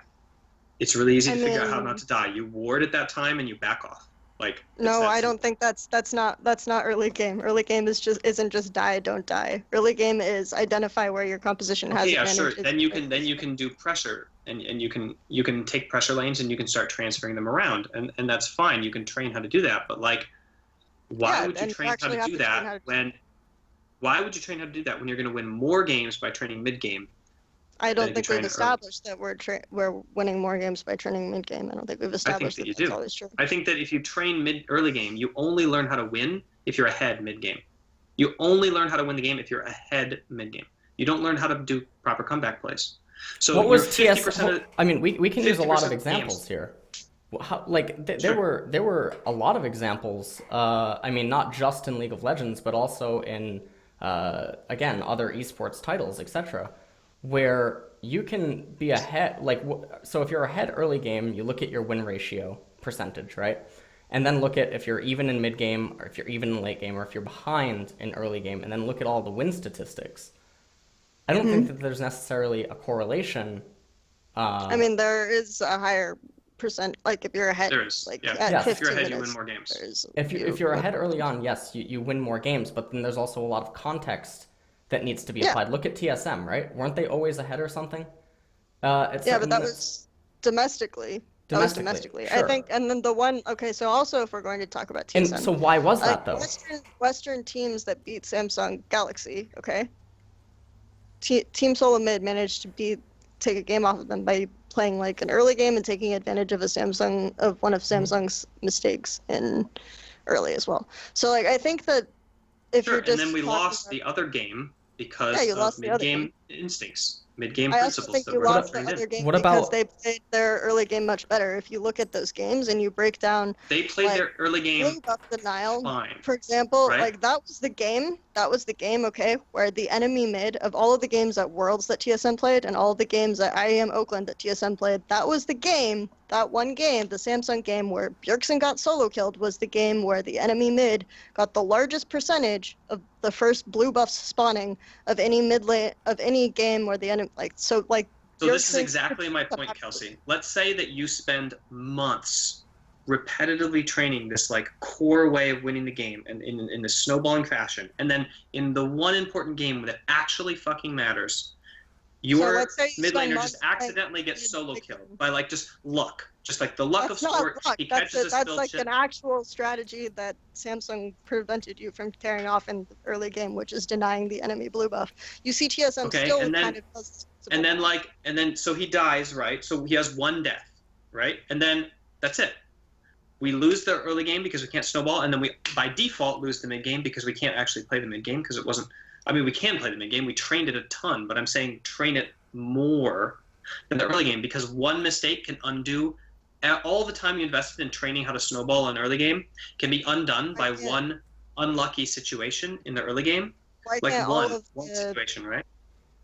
It's really easy to figure out how not to die. You ward at that time and you back off. Like, No, I don't think that's not early game. Early game isn't just die, don't die. Early game is identify where your composition has yeah, sure. advantages. Then you can do pressure, and you can take pressure lanes and you can start transferring them around, and that's fine. You can train how to do that, but like, why would you train how to do that when? Why would you train how to do that when you're going to win more games by training mid game? I don't think we've established that we're winning more games by training mid game. I don't think we've established that that's always true. I think that if you train early game, you only learn how to win if you're ahead mid game. You only learn how to win the game if you're ahead mid game. You don't learn how to do proper comeback plays. So what was TS? I mean, we can use a lot of examples here. There were a lot of examples. I mean, not just in League of Legends, but also in again other esports titles, etc., where you can be ahead. So if you're ahead early game, you look at your win ratio percentage, right? And then look at if you're even in mid game, or if you're even in late game, or if you're behind in early game, and then look at all the win statistics. I don't think that there's necessarily a correlation. I mean, there is a higher percent. Like if you're ahead, there is. like yeah. at 15 if you're ahead, minutes, you win more games. If you're ahead early on, yes, you win more games. But then there's also a lot of context that needs to be applied. Look at TSM, right? Weren't they always ahead or something? But that was domestically. Domestically. Sure. I think, and then the one. Okay, so also if we're going to talk about TSM, and so why was that though? Western teams that beat Samsung Galaxy, okay. Team Solo Mid managed to take a game off of them by playing like an early game and taking advantage of one of Samsung's mistakes in early as well. So like I think that if you're just and then we lost the other game because of mid-game instincts. Mid-game I also principles think that you were lost the trained in. other game What because about they played their early game much better. If you look at those games and you break down They played like their early game blue buff denial, fine, for example, right? like that was the game, okay, where the enemy mid of all of the games at Worlds that TSM played and all of the games at IAM Oakland that TSM played, that was the game, that one game, the Samsung game where Bjergsen got solo killed, was the game where the enemy mid got the largest percentage of the first blue buffs spawning of any mid lane of any game where the enemy So this is Bjergsen exactly my point, Kelsey. Let's say that you spend months repetitively training this like core way of winning the game and in the snowballing fashion, and then in the one important game that actually fucking matters, your let's say you mid spend laner months just accidentally gets mid- solo mid- killed by like just luck, just like the luck That's of not sport. luck. He That's catches a that's spilled like chip. an actual strategy that Samsung prevented you from carrying off in the early game, which is denying the enemy blue buff. You see TSM Okay, still and then- kind of does And then so he dies, right? So he has one death, right? And then that's it. We lose the early game because we can't snowball, and then we by default lose the mid game because we can't actually play the mid game because it wasn't. I mean, we can play the mid game. We trained it a ton, but I'm saying train it more than the early game because one mistake can undo all the time you invested in training how to snowball in early game can be undone by one unlucky situation in the early game. Why Like can't one all of the situation, right?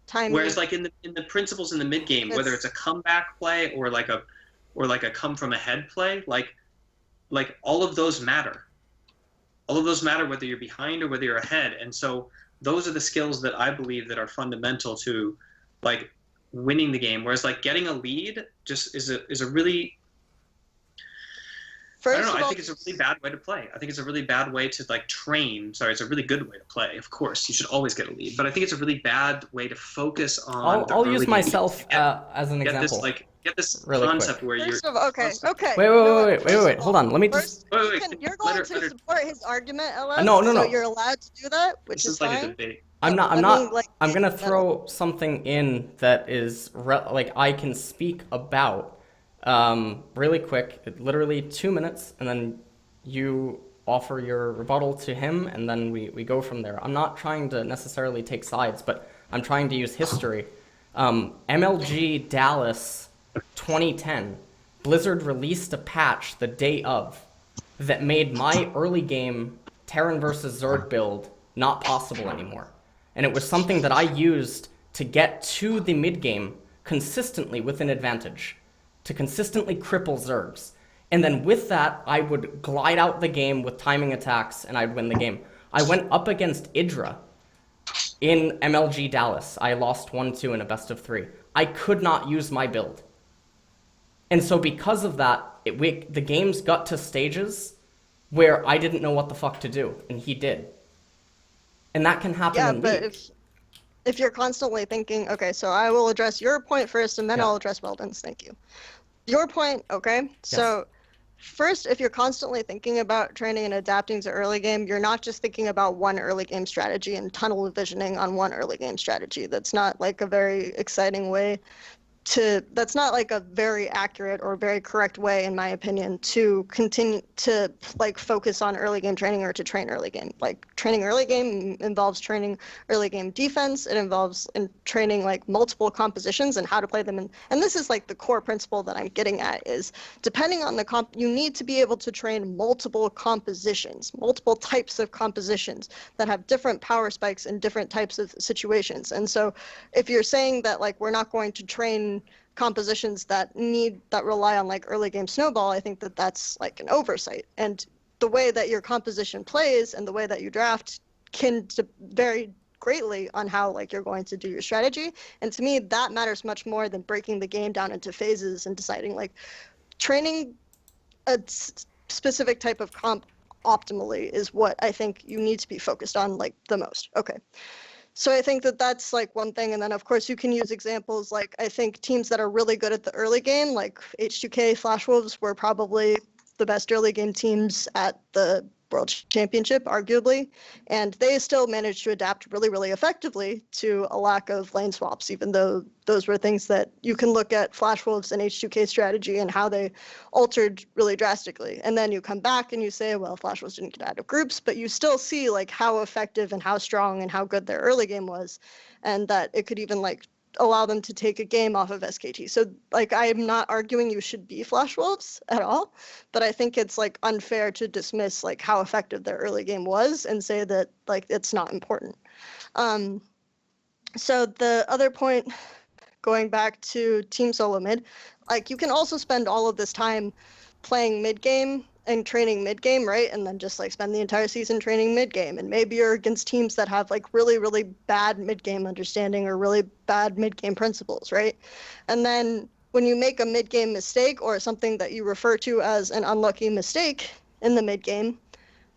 time Whereas like in the principles in the mid game, whether It's- it's a comeback play or like a come from ahead play, like all of those matter. All of those matter whether you're behind or whether you're ahead. And so those are the skills that I believe that are fundamental to like winning the game. Whereas like getting a lead just is a really I don't know. I think it's a really bad way to play. I think it's a really bad way to like train. Sorry, it's a really good way to play. Of course, you should always get a lead, but I think it's a really bad way to focus on. I'll the use early game. myself as an Get example. this Really concept quick. where you're. Okay. Wait. Hold on. Let me just. You're going to support his argument, LS. No. So you're allowed to do that, which This is is like a fine. debate. I'm not. like, I'm gonna throw something in that is like I can speak about, really quick. Literally 2 minutes, and then you offer your rebuttal to him, and then we go from there. I'm not trying to necessarily take sides, but I'm trying to use history. MLG Dallas 2010, Blizzard released a patch the day of that made my early game Terran versus Zerg build not possible anymore. And it was something that I used to get to the mid game consistently with an advantage, to consistently cripple Zergs. And then with that, I would glide out the game with timing attacks, and I'd win the game. I went up against Idra in MLG Dallas. I lost 1-2 in a best of 3. I could not use my build. And so because of that, the games got to stages where I didn't know what the fuck to do, and he did. And that can happen in but League. if you're constantly thinking, okay, so I will address your point first, and then Yeah. I'll address Weldon's. Thank you. Your point, okay? So first, if you're constantly thinking about training and adapting to early game, you're not just thinking about one early game strategy and tunnel visioning on one early game strategy. That's not like a very exciting way that's not like a very accurate or very correct way, in my opinion, to continue to like focus on early game training or to train early game. Like training early game involves training early game defense. It involves training like multiple compositions and how to play them. And this is like the core principle that I'm getting at is depending on the you need to be able to train multiple compositions, multiple types of compositions that have different power spikes in different types of situations. And so if you're saying that like we're not going to train compositions that rely on like early game snowball, I think that that's like an oversight. And the way that your composition plays and the way that you draft can vary greatly on how like you're going to do your strategy. And to me, that matters much more than breaking the game down into phases and deciding like training a specific type of comp optimally is what I think you need to be focused on like the most. Okay. So I think that that's like one thing. And then of course you can use examples like I think teams that are really good at the early game, like H2K, Flash Wolves were probably the best early game teams at the World Championship, arguably. And they still managed to adapt really, really effectively to a lack of lane swaps, even though those were things that you can look at Flash Wolves and H2K strategy and how they altered really drastically. And then you come back and you say, well, Flash Wolves didn't get out of groups, but you still see like how effective and how strong and how good their early game was. And that it could even like allow them to take a game off of SKT. So like I'm not arguing you should be Flash Wolves at all, but I think it's like unfair to dismiss like how effective their early game was and say that like it's not important. So the other point, going back to team solo mid, like you can also spend all of this time playing mid game and training mid game, right? And then just like spend the entire season training mid game. And maybe you're against teams that have like really, really bad mid game understanding or really bad mid game principles, right? And then when you make a mid game mistake or something that you refer to as an unlucky mistake in the mid game,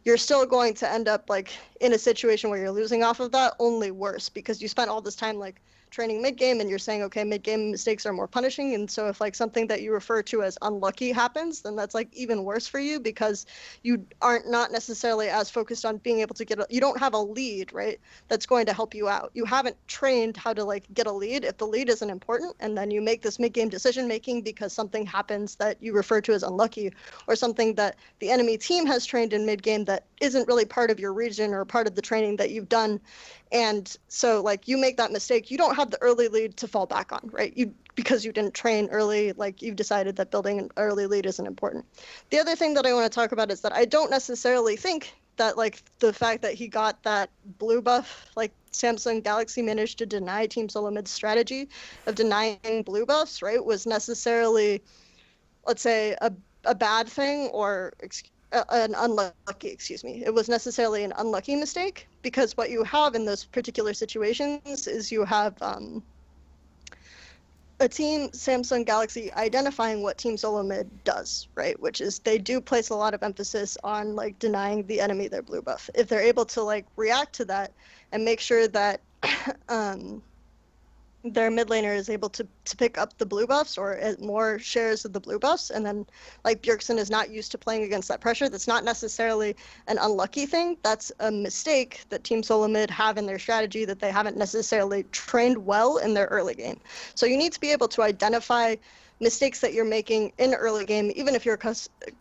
you're still going to end up like in a situation where you're losing off of that, only worse, because you spent all this time like training mid-game and you're saying, okay, mid-game mistakes are more punishing. And so if like something that you refer to as unlucky happens, then that's like even worse for you because you aren't not necessarily as focused on being able to you don't have a lead, right? That's going to help you out. You haven't trained how to like get a lead if the lead isn't important. And then you make this mid-game decision making because something happens that you refer to as unlucky or something that the enemy team has trained in mid-game that isn't really part of your region or part of the training that you've done. And so like you make that mistake, you don't have the early lead to fall back on, right? Because you didn't train early, like you've decided that building an early lead isn't important. The other thing that I want to talk about is that I don't necessarily think that like the fact that he got that blue buff, like Samsung Galaxy managed to deny Team Solo Mid's strategy of denying blue buffs, right, was necessarily, let's say, a bad thing or an unlucky, it was necessarily an unlucky mistake, because what you have in those particular situations is you have a team, Samsung Galaxy, identifying what Team Solo Mid does, right? Which is they do place a lot of emphasis on like denying the enemy their blue buff. If they're able to like react to that and make sure that their mid laner is able to pick up the blue buffs or more shares of the blue buffs, and then like Bjergsen is not used to playing against that pressure, that's not necessarily an unlucky thing. That's a mistake that Team Solo Mid have in their strategy that they haven't necessarily trained well in their early game. So you need to be able to identify mistakes that you're making in early game, even if your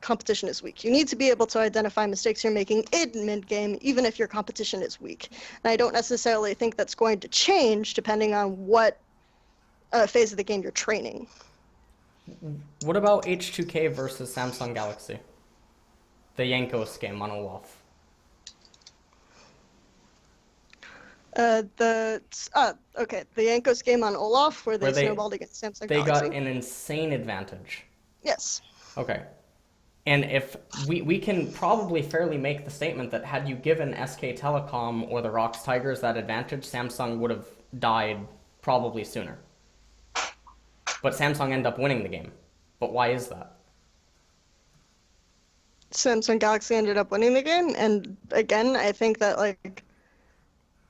competition is weak. You need to be able to identify mistakes you're making in mid game, even if your competition is weak. And I don't necessarily think that's going to change depending on what phase of the game you're training. What about H2K versus Samsung Galaxy? The Yankos game on Olaf. The Yankos game on Olaf where they snowballed against Samsung They Galaxy. got an insane advantage. Yes. Okay. And if we can probably fairly make the statement that had you given SK Telecom or the Rox Tigers that advantage, Samsung would have died probably sooner. But Samsung ended up winning the game. But why is that? Samsung Galaxy ended up winning the game, and again, I think that like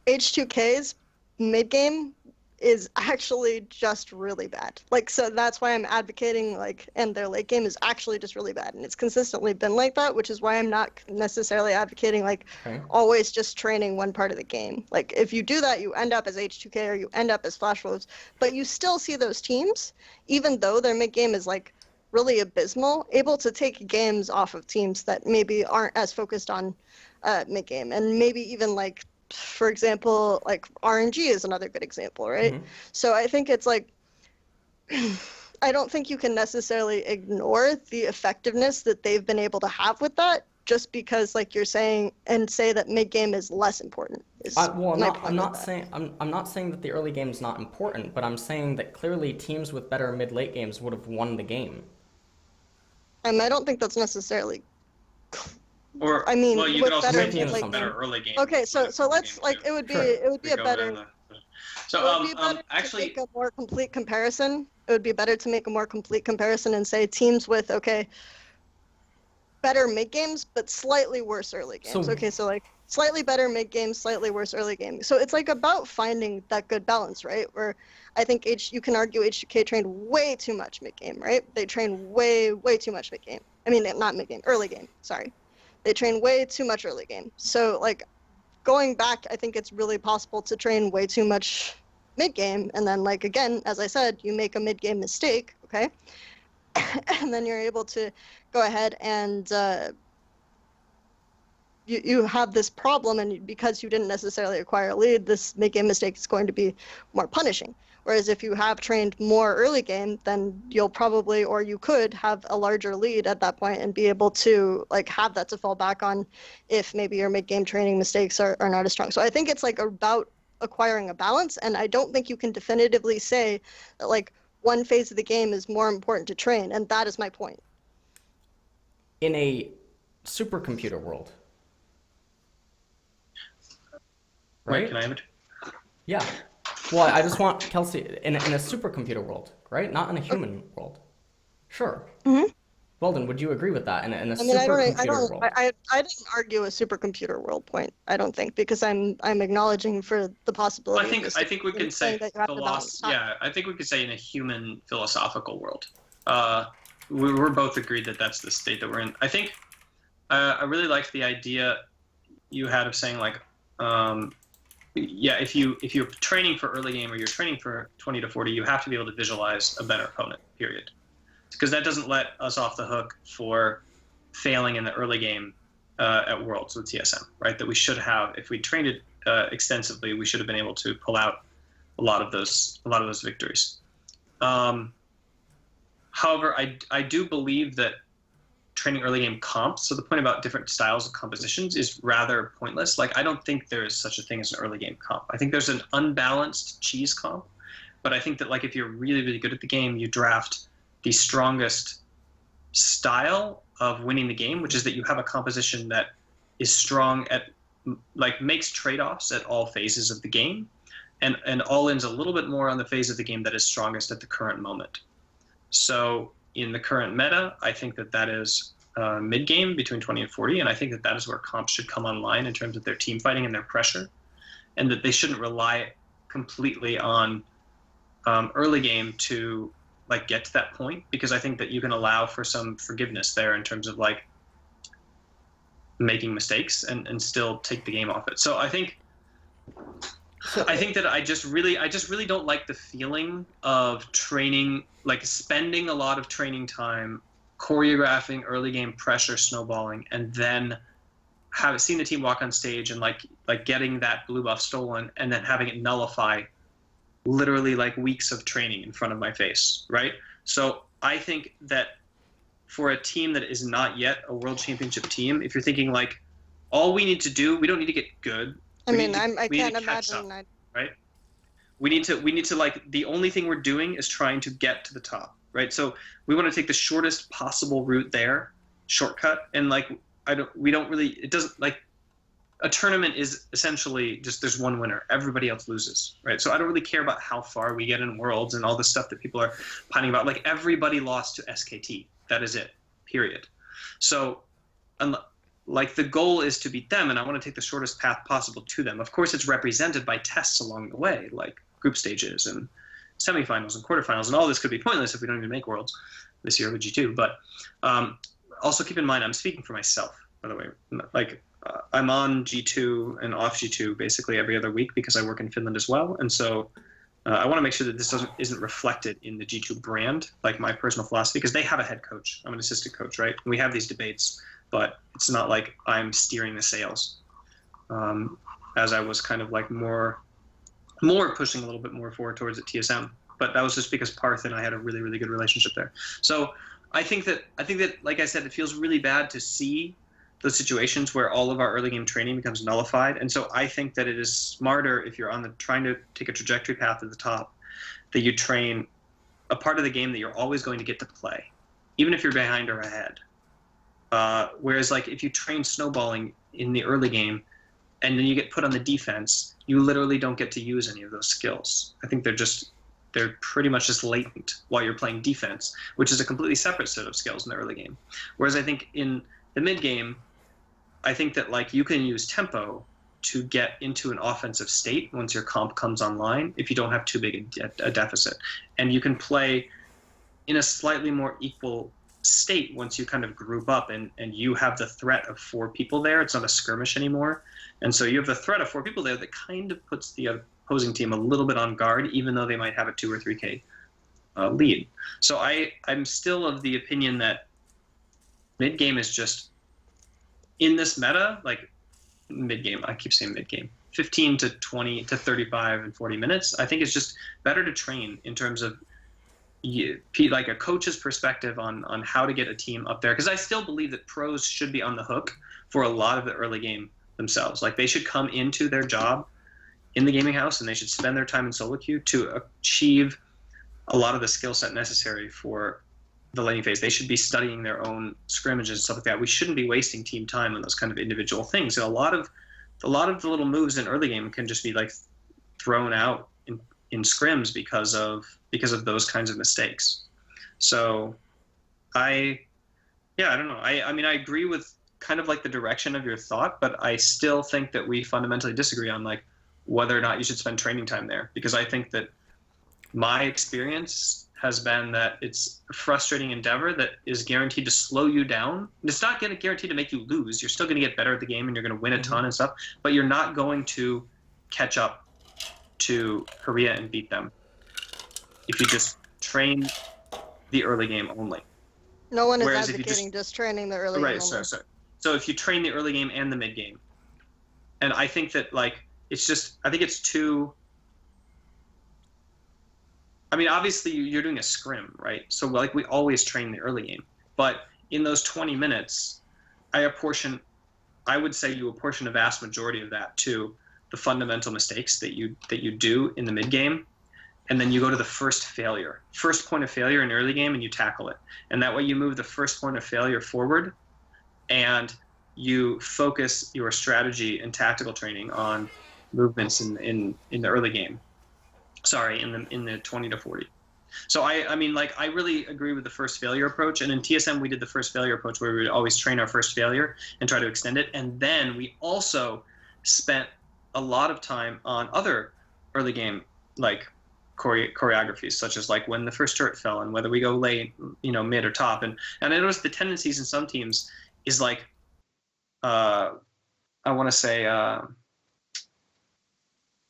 H2K's mid game is actually just really bad. Like, so that's why I'm advocating like, and their late game is actually just really bad, and it's consistently been like that, which is why I'm not necessarily advocating like always just training one part of the game. Like, if you do that, you end up as H2K or you end up as Flash Wolves, but you still see those teams, even though their mid game is like really abysmal, able to take games off of teams that maybe aren't as focused on mid game, and maybe even like, for example, like RNG is another good example, right? Mm-hmm. So I think it's like, I don't think you can necessarily ignore the effectiveness that they've been able to have with that just because like you're saying, and say that mid game is less important. I'm not saying that the early game is not important, but I'm saying that clearly teams with better mid-late games would have won the game. And I don't think that's necessarily Or, I mean, well, you with could also better make like better early game. Okay, so let's like it would be a better. Actually, to make a more complete comparison. It would be better to make a more complete comparison and say teams with better mid games but slightly worse early games. So like slightly better mid games, slightly worse early game. So it's like about finding that good balance, right? Where I think you can argue H2K trained way too much mid game, right? They train way too much mid game. I mean, not mid game, early game. Sorry. They train way too much early game. So, like, going back, I think it's really possible to train way too much mid-game. And then, like, again, as I said, you make a mid-game mistake, okay? And then you're able to go ahead and you have this problem. And because you didn't necessarily acquire a lead, this mid-game mistake is going to be more punishing. Whereas if you have trained more early game, then you'll probably, or you could have a larger lead at that point and be able to like have that to fall back on if maybe your mid-game training mistakes are not as strong. So I think it's like about acquiring a balance, and I don't think you can definitively say that like one phase of the game is more important to train, and that is my point. In a supercomputer world, right? Wait, can I have it? Yeah. Well, I just want Kelsey in a supercomputer world, right? Not in a human world. Sure. Mm-hmm. Weldon, would you agree with that? In a I mean, supercomputer world. I didn't argue a supercomputer world point. I don't think, because I'm acknowledging for the possibility. I think we can say I think we could say in a human philosophical world. We're both agreed that that's the state that we're in. I think I really liked the idea you had of saying like, if you're training for early game or you're training for 20 to 40, you have to be able to visualize a better opponent. Period. Because that doesn't let us off the hook for failing in the early game at Worlds with TSM, right? That we should have, if we trained it extensively, we should have been able to pull out a lot of those victories. However, I do believe that training early game comps, so the point about different styles of compositions, is rather pointless. Like, I don't think there is such a thing as an early game comp. I think there's an unbalanced cheese comp, but I think that like if you're really, really good at the game, you draft the strongest style of winning the game, which is that you have a composition that is strong at, like, makes trade-offs at all phases of the game, and all-in's a little bit more on the phase of the game that is strongest at the current moment. So in the current meta, I think that is mid-game between 20 and 40, and I think that is where comps should come online in terms of their team fighting and their pressure, and that they shouldn't rely completely on early game to like get to that point, because I think that you can allow for some forgiveness there in terms of like making mistakes and still take the game off it. So I think that I just really don't like the feeling of training, like spending a lot of training time choreographing early game pressure snowballing, and then seeing the team walk on stage and like getting that blue buff stolen and then having it nullify literally like weeks of training in front of my face, right? So I think that for a team that is not yet a world championship team, if you're thinking like, all we need to do, we don't need to get good. I can't imagine that. Right? We need to like, the only thing we're doing is trying to get to the top, right? So we want to take the shortest possible route there, shortcut, and like, it doesn't, like, a tournament is essentially just there's one winner. Everybody else loses, right? So I don't really care about how far we get in Worlds and all the stuff that people are pining about. Like, everybody lost to SKT. That is it, period. So, like, the goal is to beat them, and I want to take the shortest path possible to them. Of course, it's represented by tests along the way, like group stages and semifinals and quarterfinals, and all this could be pointless if we don't even make Worlds this year with G2. But also keep in mind, I'm speaking for myself, by the way. Like, I'm on G2 and off G2 basically every other week because I work in Finland as well. And so I want to make sure that this isn't reflected in the G2 brand, like my personal philosophy, because they have a head coach. I'm an assistant coach, right? And we have these debates, but it's not like I'm steering the sails, as I was kind of like more pushing a little bit more forward towards at TSM. But that was just because Parth and I had a really, really good relationship there. So I think that, like I said, it feels really bad to see those situations where all of our early game training becomes nullified. And so I think that it is smarter, if you're trying to take a trajectory path to the top, that you train a part of the game that you're always going to get to play, even if you're behind or ahead. Whereas like if you train snowballing in the early game and then you get put on the defense, you literally don't get to use any of those skills. I think they're pretty much just latent while you're playing defense, which is a completely separate set of skills in the early game. Whereas I think in the mid game, I think that like you can use tempo to get into an offensive state once your comp comes online if you don't have too big a deficit. And you can play in a slightly more equal state once you kind of group up and you have the threat of 4 people there. It's not a skirmish anymore. And so you have the threat of 4 people there that kind of puts the opposing team a little bit on guard, even though they might have a 2 or 3K lead. So I'm still of the opinion that mid-game is just, in this meta, like mid-game, I keep saying mid-game, 15 to 20 to 35 and 40 minutes. I think it's just better to train in terms of like a coach's perspective on how to get a team up there, because I still believe that pros should be on the hook for a lot of the early game themselves. Like they should come into their job in the gaming house and they should spend their time in solo queue to achieve a lot of the skill set necessary for the laning phase. They should be studying their own scrimmages and stuff like that. We shouldn't be wasting team time on those kind of individual things. So a lot of the little moves in early game can just be like thrown out in scrims because of those kinds of mistakes. So I don't know. I mean, I agree with kind of like the direction of your thought, but I still think that we fundamentally disagree on like whether or not you should spend training time there, because I think that my experience has been that it's a frustrating endeavor that is guaranteed to slow you down. It's not going to guaranteed to make you lose. You're still going to get better at the game and you're going to win a ton and stuff, but you're not going to catch up to Korea and beat them if you just train the early game only. No one is Whereas advocating just training the early game right, only. sorry. So if you train the early game and the mid game, and I think that like it's just, I think it's too. I mean, obviously you're doing a scrim, right? So like we always train the early game, but in those 20 minutes, I would say you apportion a vast majority of that to the fundamental mistakes that you do in the mid game, and then you go to the first point of failure in the early game, and you tackle it. And that way you move the first point of failure forward, and you focus your strategy and tactical training on movements in the early game. Sorry, in the 20 to 40. So I mean, like, I really agree with the first failure approach. And in TSM, we did the first failure approach where we would always train our first failure and try to extend it. And then we also spent a lot of time on other early game, like choreographies, such as like when the first turret fell and whether we go late, mid or top. And I noticed the tendencies in some teams is like, I want to say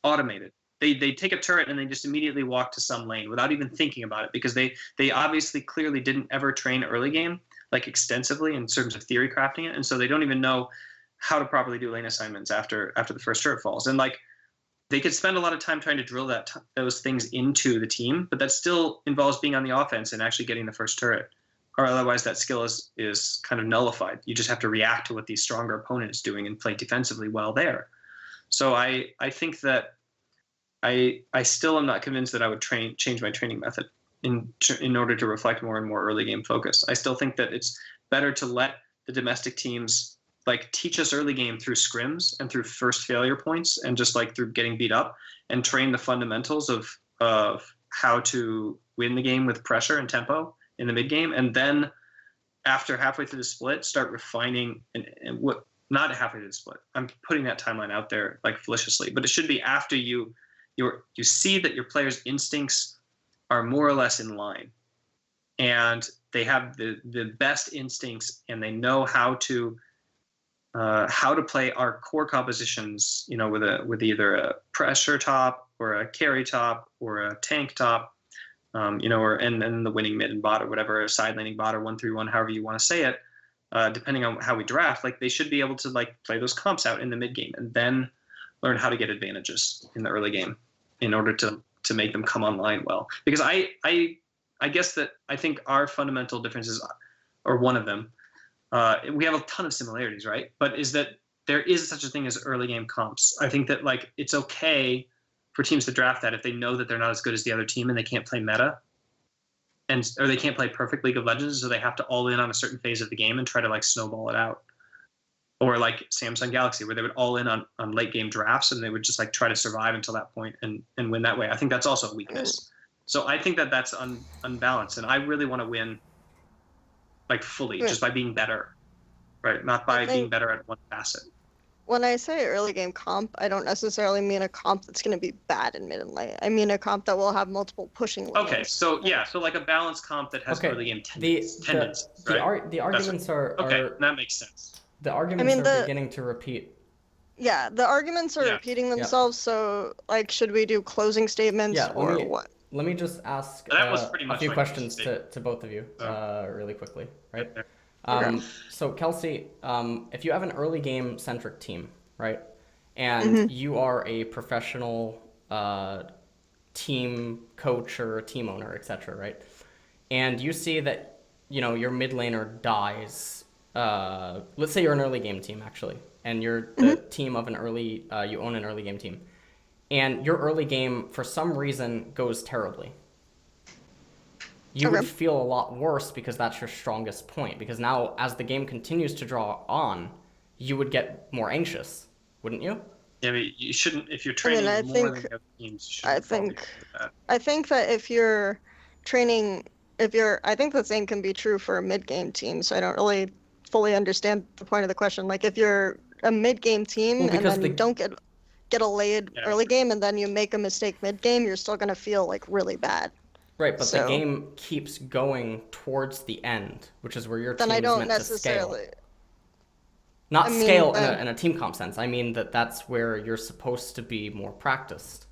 automated. They take a turret and they just immediately walk to some lane without even thinking about it, because they obviously clearly didn't ever train early game like extensively in terms of theory crafting it, and so they don't even know how to properly do lane assignments after the first turret falls. And like they could spend a lot of time trying to drill those things into the team, but that still involves being on the offense and actually getting the first turret, or otherwise that skill is kind of nullified. You just have to react to what the stronger opponent is doing and play defensively well there. So I think that I still am not convinced that I would change my training method in order to reflect more and more early game focus. I still think that it's better to let the domestic teams like teach us early game through scrims and through first failure points and just like through getting beat up, and train the fundamentals of how to win the game with pressure and tempo in the mid game, and then after halfway through the split start refining and what not halfway through the split. I'm putting that timeline out there like maliciously, but it should be after you see that your players' instincts are more or less in line, and they have the best instincts, and they know how to play our core compositions, with either a pressure top or a carry top or a tank top, and the winning mid and bot or whatever, a side laning bot or 1-3-1, however you want to say it, depending on how we draft. Like they should be able to like play those comps out in the mid game and then learn how to get advantages in the early game in order to make them come online well. Because I guess that I think our fundamental differences, or one of them, we have a ton of similarities, right? But is that there is such a thing as early game comps. I think that like it's okay for teams to draft that if they know that they're not as good as the other team and they can't play meta, or they can't play perfect League of Legends, so they have to all in on a certain phase of the game and try to like snowball it out. Or like Samsung Galaxy, where they would all in on late game drafts and they would just like try to survive until that point and win that way. I think that's also a weakness. So I think that that's unbalanced, and I really want to win like fully just by being better, right? Not by being better at one facet. When I say early game comp, I don't necessarily mean a comp that's going to be bad in mid and late. I mean a comp that will have multiple pushing lanes. Okay, so yeah, so like a balanced comp that has early game tendencies. The arguments are okay. That makes sense. The arguments are beginning to repeat. Yeah, the arguments are repeating themselves. So, like, should we do closing statements or what? Let me just ask a few questions to both of you really quickly, right? Okay. So, Kelsey, if you have an early game centric team, right, and you are a professional team coach or team owner, etc., right? And you see that, your mid laner dies. Let's say you're an early game team, actually, and you're the team of you own an early game team. And your early game, for some reason, goes terribly. You would feel a lot worse because that's your strongest point. Because now, as the game continues to draw on, you would get more anxious, wouldn't you? Yeah, but you shouldn't. If you're training more than the other teams, you shouldn't fall behind with that. I think that if you're training, I think the same can be true for a mid-game team. So I don't really fully understand the point of the question. Like if you're a mid-game team and then you don't get a laid early game and then you make a mistake mid-game, you're still gonna feel like really bad. Right, but the game keeps going towards the end, which is where your team is meant to scale. Not scale in a team comp sense. I mean that's where you're supposed to be more practiced.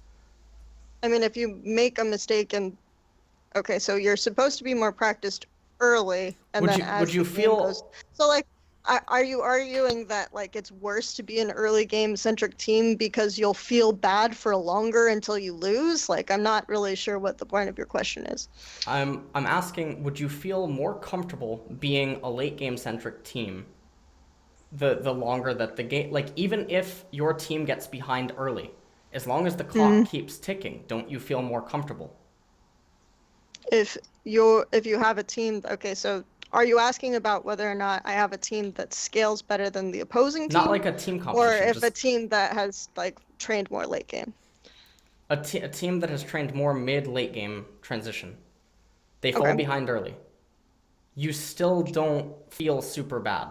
I mean, if you make a mistake okay, so you're supposed to be more practiced early, and as the game goes. So like, are you arguing that like it's worse to be an early game centric team because you'll feel bad for longer until you lose? Like, I'm not really sure what the point of your question is. I'm asking, would you feel more comfortable being a late game centric team the longer that the game, like even if your team gets behind early, as long as the clock keeps ticking, don't you feel more comfortable? If you have a team, okay, so are you asking about whether or not I have a team that scales better than the opposing team? Not like a team competition. Or if a team that has like trained more late game? A team that has trained more mid-late game transition. They fall behind early. You still don't feel super bad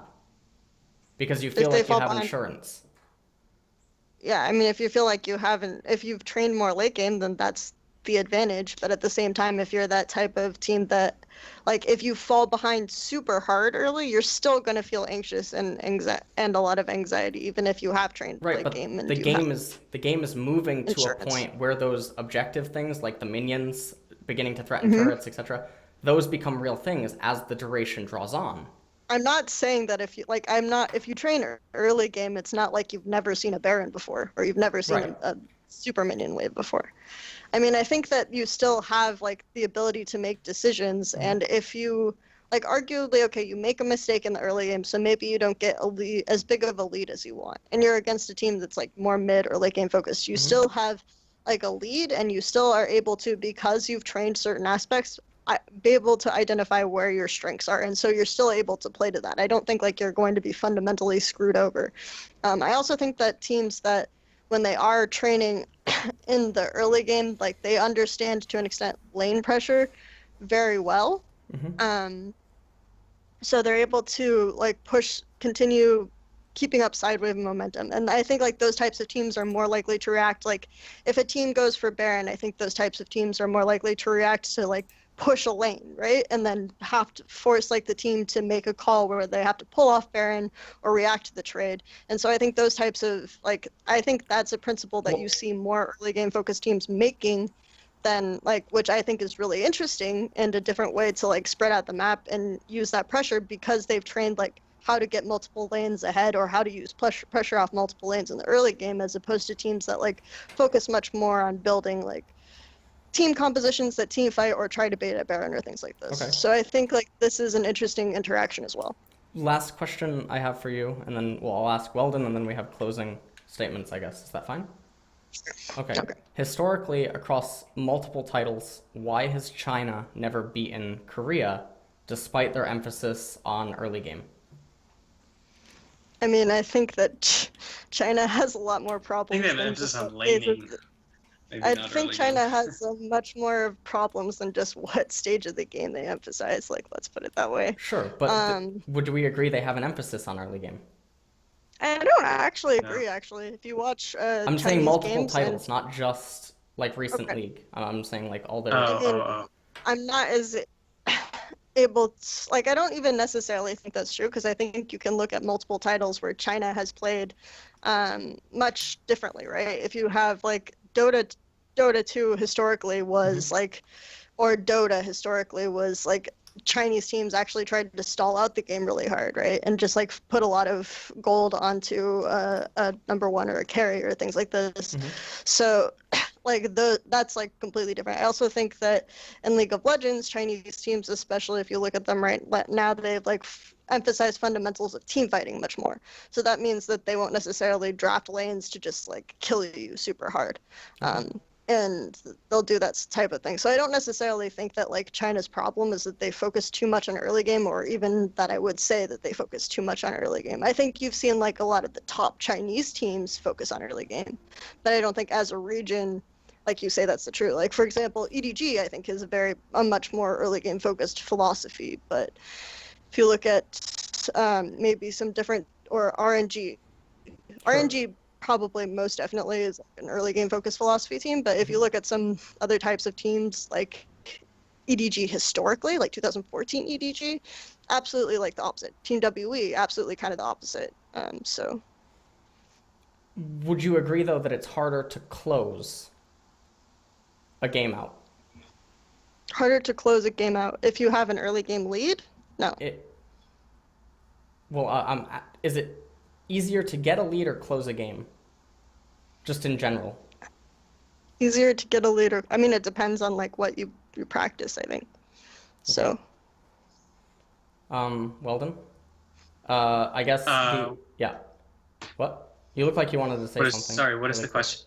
because you feel like you have insurance. Yeah, I mean, if you feel like if you've trained more late game, then that's the advantage. But at the same time, if you're that type of team that, like, if you fall behind super hard early, you're still going to feel anxious and a lot of anxiety, even if you have trained late game. And the game is moving to a point where those objective things, like the minions beginning to threaten turrets, etc., those become real things as the duration draws on. I'm not saying that if you train early game, it's not like you've never seen a Baron before or you've never seen a super minion wave before. I mean, I think that you still have like the ability to make decisions, and if you like arguably, okay, you make a mistake in the early game, so maybe you don't get as big of a lead as you want, and you're against a team that's like more mid or late game focused. You still have like a lead, and you still are able to, because you've trained certain aspects, be able to identify where your strengths are, and so you're still able to play to that. I don't think like you're going to be fundamentally screwed over. I also think that teams that, when they are training in the early game, like they understand to an extent lane pressure very well. So they're able to like continue keeping up side wave momentum. And I think like those types of teams are more likely to react. Like if a team goes for Baron, I think those types of teams are more likely to react to like push a lane, right? And then have to force like the team to make a call where they have to pull off Baron or react to the trade. And so I think those types of I think that's a principle that you see more early game focused teams making than which I think is really interesting and a different way to like spread out the map and use that pressure, because they've trained like how to get multiple lanes ahead or how to use pressure off multiple lanes in the early game, as opposed to teams that like focus much more on building like team compositions that team fight or try to bait at Baron or things like this. So I think like this is an interesting interaction as well. Last question I have for you, and then I'll ask Weldon, and then we have closing statements, I guess. Is that fine? Okay. Historically, across multiple titles, why has China never beaten Korea despite their emphasis on early game? I mean, I think that China has a lot more problems. I think they have emphasis on laning. I think China has much more problems than just what stage of the game they emphasize. Like, let's put it that way. Sure, but would we agree they have an emphasis on early game? I don't actually agree. Actually, if you watch, I'm Chinese saying multiple games titles, not just like recent league. I'm saying like all their. I'm not as able to, like, I don't even necessarily think that's true, because I think you can look at multiple titles where China has played much differently, right? If you have like Dota 2 historically was like, or Dota historically was like Chinese teams actually tried to stall out the game really hard, right? And just like put a lot of gold onto a number one or a carry or things like this. So like that's like completely different. I also think that in League of Legends, Chinese teams, especially if you look at them right now, they've like emphasized fundamentals of team fighting much more. So that means that they won't necessarily draft lanes to just like kill you super hard. And they'll do that type of thing. So I don't necessarily think that like China's problem is that they focus too much on early game, or even that I would say that they focus too much on early game. I think you've seen like a lot of the top Chinese teams focus on early game, but I don't think as a region, like you say, that's the truth. Like for example, EDG I think is a much more early game focused philosophy. But if you look at maybe some different, or RNG, RNG probably most definitely is like an early game focused philosophy team. But if you look at some other types of teams like EDG historically, like 2014 EDG, absolutely like the opposite. Team WE, absolutely kind of the opposite. So would you agree though that it's harder to close a game out? Harder to close a game out if you have an early game lead? No. Is it easier to get a lead or close a game? Just in general. Easier to get a lead, or I mean, it depends on like what you practice, I think. So. Weldon? I guess. Yeah. What? You look like you wanted to say something. Sorry, what is the question?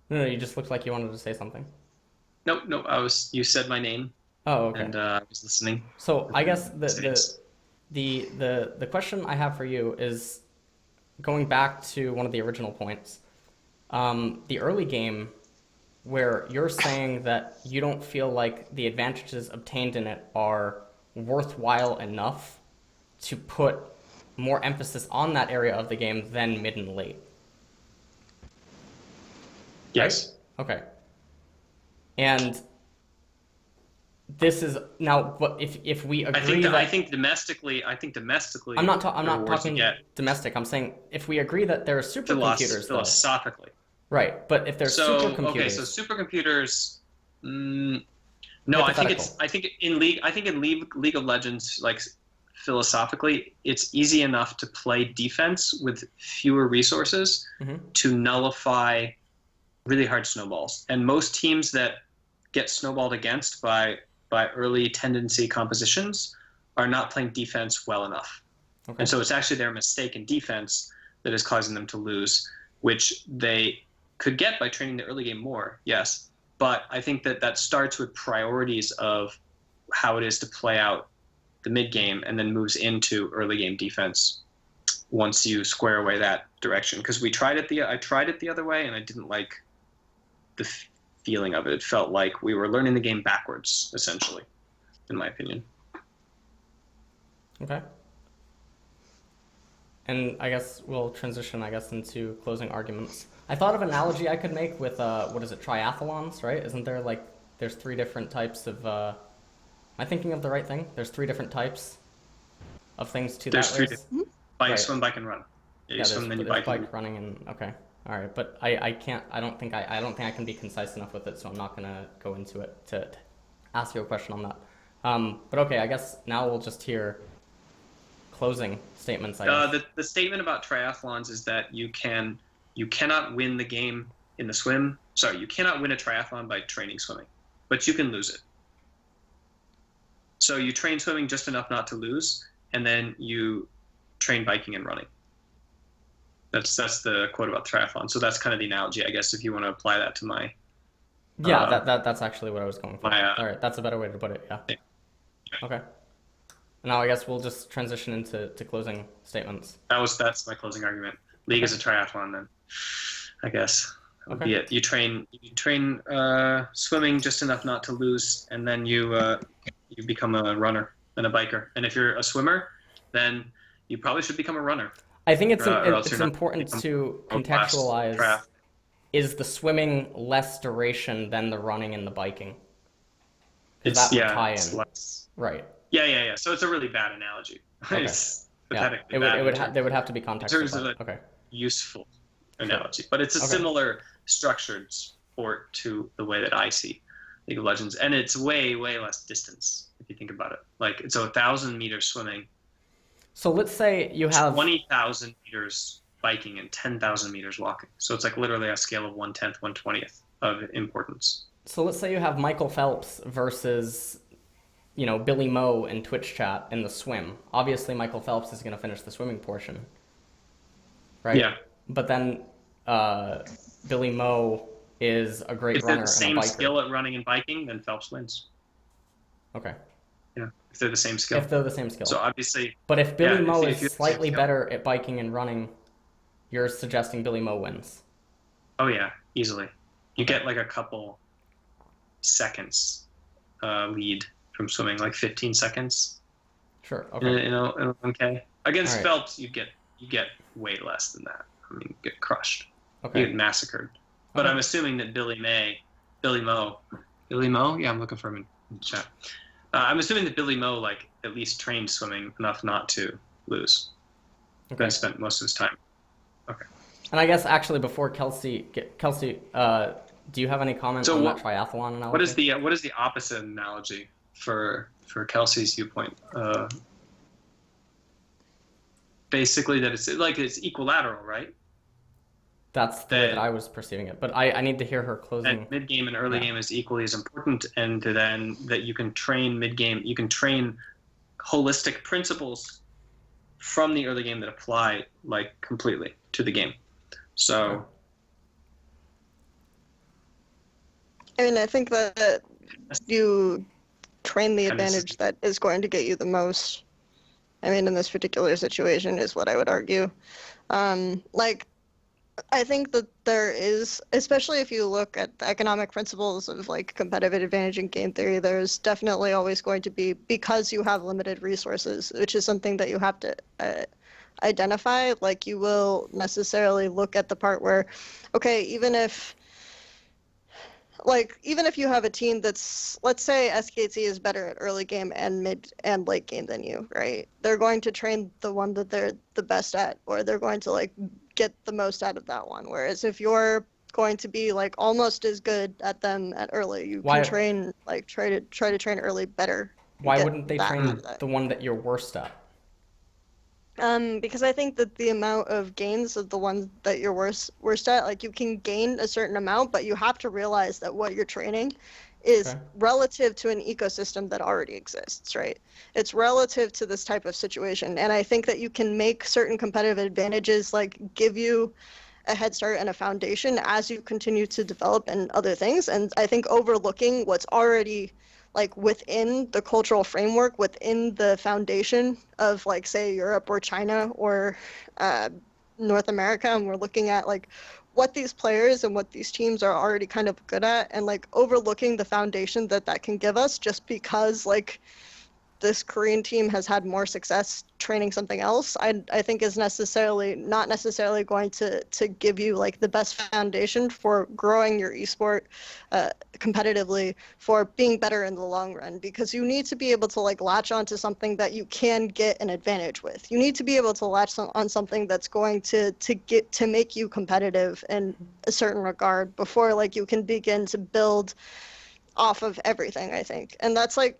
No, you just looked like you wanted to say something. No, you said my name. Oh, okay. And I was listening. So I guess the question I have for you is going back to one of the original points. The early game, where you're saying that you don't feel like the advantages obtained in it are worthwhile enough to put more emphasis on that area of the game than mid and late. Yes. Right? Okay. And this is now. But if we agree, I think domestically. I'm not talking domestic. I'm saying if we agree that there are supercomputers, philosophically. Right, but if there's supercomputers. Okay, so supercomputers. No, I think in League of Legends, like philosophically, it's easy enough to play defense with fewer resources to nullify really hard snowballs. And most teams that get snowballed against by early tendency compositions are not playing defense well enough. Okay. And so it's actually their mistake in defense that is causing them to lose, which they could get by training the early game more, yes. But I think that starts with priorities of how it is to play out the mid game and then moves into early game defense once you square away that direction. Because I tried it the other way, and I didn't like the feeling of it. It felt like we were learning the game backwards, essentially, in my opinion. Okay. And I guess we'll transition, into closing arguments. I thought of an analogy I could make with, triathlons, right? Isn't there, there's three different types of, am I thinking of the right thing? There's three different types of things to that race? Right. Swim, bike, and run. Yeah, there's bike, running, and, okay. All right, but I don't think I can be concise enough with it, so I'm not going to go into it to ask you a question on that. But okay, I guess now we'll just hear closing statements. The statement about triathlons is that you cannot win the game in the swim. Sorry, you cannot win a triathlon by training swimming, but you can lose it. So you train swimming just enough not to lose, and then you train biking and running. That's the quote about triathlon. So that's kind of the analogy, I guess, if you want to apply that to my. Yeah, that's actually what I was going for. All right, that's a better way to put it. Yeah. Okay. Now I guess we'll just transition into closing statements. That's my closing argument. League is a triathlon, then, I guess. Okay. Be it. You train swimming just enough not to lose, and then you become a runner and a biker. And if you're a swimmer, then you probably should become a runner. I think it's important to contextualize, is the swimming less duration than the running and the biking? That would tie in. Less. Right. Yeah. So it's a really bad analogy. Okay. It's pathetically bad. There would have to be context. In terms of a useful analogy. But it's a similar structured sport to the way that I see League of Legends. And it's way, way less distance if you think about it. Like it's 1,000 meters swimming, So let's say you have 20,000 meters biking, and 10,000 meters walking. So it's like literally a scale of 1/10, 1/20th of importance. so let's say you have Michael Phelps versus, you know, Billy Moe in Twitch chat in the swim. Obviously, Michael Phelps is going to finish the swimming portion, right? Yeah. But then Billy Moe is a great If they're runner the and a same biker. skill at running and biking, then Phelps wins. Okay. Yeah, if they're the same skill. If they're the same skill. So obviously, But if Billy yeah, Moe if is you're the same slightly skill. better at biking and running, you're suggesting Billy Moe wins. Oh yeah, easily. You get like a couple seconds lead from swimming, like 15 seconds Sure. in Okay. a 1K. Against All right. Phelps, you get way less than that. I mean, you get crushed. You Okay. get massacred. But Okay. I'm assuming that Billy Moe, yeah, I'm looking for him in the chat. I'm assuming that Billy Moe like at least trained swimming enough not to lose. Okay. And spent most of his time. Okay. And I guess actually before Kelsey, do you have any comments So on what- that triathlon analogy? What is the opposite analogy for Kelsey's viewpoint? Basically, that it's equilateral, right? That's the way that I was perceiving it. But I need to hear her closing. And mid game and early game is equally as important, and then that you can train mid game. You can train holistic principles from the early game that apply like completely to the game. So. I mean, I think that you train the And this is- advantage that is going to get you the most. I mean, in this particular situation, is what I would argue. Like, I think that there is, especially if you look at the economic principles of like competitive advantage in game theory, there's definitely always going to be, because you have limited resources, which is something that you have to identify. Like, you will necessarily look at the part where, okay, even if you have a team that's, let's say SKT is better at early game and mid and late game than you, right? They're going to train the one that they're the best at, or they're going to like get the most out of that one. Whereas if you're going to be like almost as good at them at early, you Why- can train like try to train early better. and Why get wouldn't they that train out of that. the one that you're worst at? Because I think that the amount of gains of the ones that you're worst at, like you can gain a certain amount, but you have to realize that what you're training is Okay. relative to an ecosystem that already exists, right? It's relative to this type of situation. And I think that you can make certain competitive advantages like give you a head start and a foundation as you continue to develop and other things. And I think overlooking what's already like within the cultural framework, within the foundation of like say Europe or China or North America, and we're looking at like what these players and what these teams are already kind of good at, and like overlooking the foundation that can give us just because like this Korean team has had more success training something else, I think is not necessarily going to give you like the best foundation for growing your esport competitively, for being better in the long run, because you need to be able to like latch onto something that you can get an advantage with. You need to be able to latch on something that's going to make you competitive in a certain regard before like you can begin to build off of everything, I think. And that's like,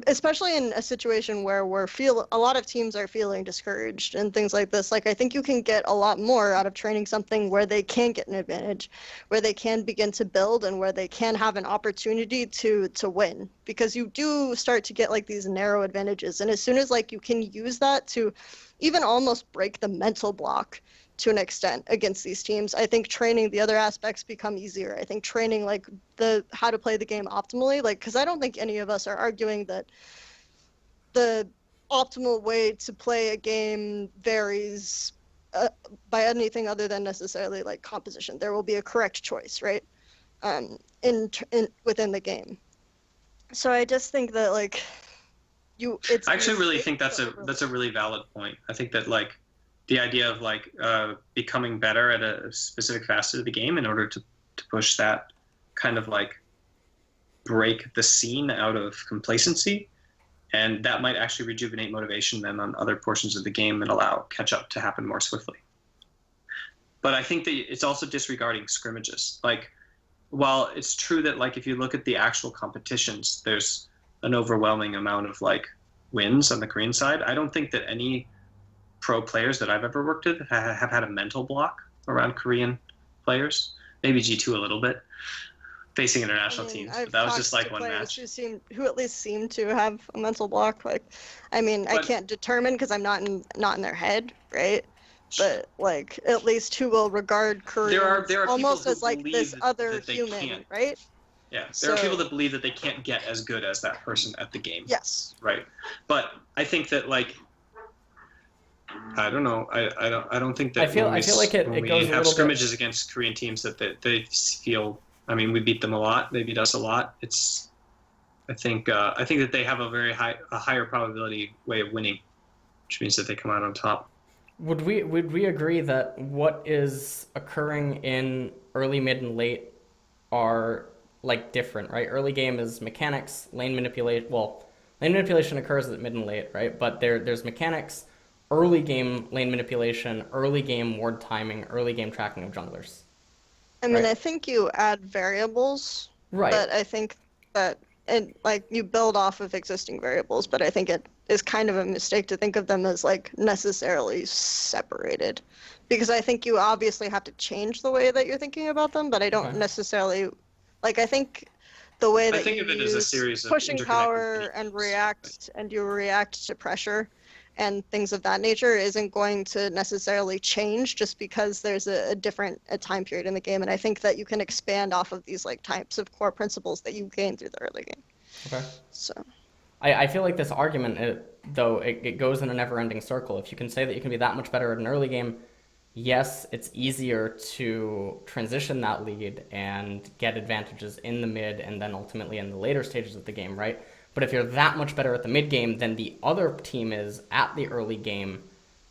especially in a situation where a lot of teams are feeling discouraged and things like this, like I think you can get a lot more out of training something where they can get an advantage, where they can begin to build, and where they can have an opportunity to win, because you do start to get like these narrow advantages. And as soon as like you can use that to even almost break the mental block to an extent against these teams, I think training the other aspects become easier. I think training like the how to play the game optimally, like, because I don't think any of us are arguing that the optimal way to play a game varies by anything other than necessarily like composition. There will be a correct choice, right? In within the game. So I just think that like I actually really think that's a really valid point. I think that like the idea of like becoming better at a specific facet of the game in order to push that kind of like break the scene out of complacency, and that might actually rejuvenate motivation then on other portions of the game and allow catch up to happen more swiftly. But I think that it's also disregarding scrimmages. Like, while it's true that like if you look at the actual competitions, there's an overwhelming amount of like wins on the Korean side. I don't think that any pro players that I've ever worked with have had a mental block around Korean players. Maybe G2 a little bit, facing international teams, but that was just like one match. Who at least seem to have a mental block. Like, I mean, I can't determine because I'm not in their head, right? But like, at least who will regard Koreans there are almost as like this other human, can't. right? Yeah, there are people that believe that they can't get as good as that person at the game. Yes. Right. But I think that like, I don't know. I don't think that I feel like it goes a have little scrimmages bit... against Korean teams that they feel. I mean, we beat them a lot. They beat us a lot. I think that they have a higher probability way of winning, which means that they come out on top. Would we agree that what is occurring in early, mid, and late are like different, right? Early game is mechanics, lane manipulate. Well, lane manipulation occurs at mid and late, right? But there's mechanics, early game lane manipulation, early game ward timing, early game tracking of junglers. I mean, right? I think you add variables, right? But I think that you build off of existing variables, but I think it is kind of a mistake to think of them as like necessarily separated, because I think you obviously have to change the way that you're thinking about them, but I don't necessarily like. I think the way that you use as a series of pushing power and you react to pressure and things of that nature isn't going to necessarily change just because there's a different time period in the game. And I think that you can expand off of these like types of core principles that you gain through the early game. Okay. So I feel like this argument, it goes in a never-ending circle. If you can say that you can be that much better at an early game, yes, it's easier to transition that lead and get advantages in the mid and then ultimately in the later stages of the game, right? But if you're that much better at the mid game than the other team is at the early game,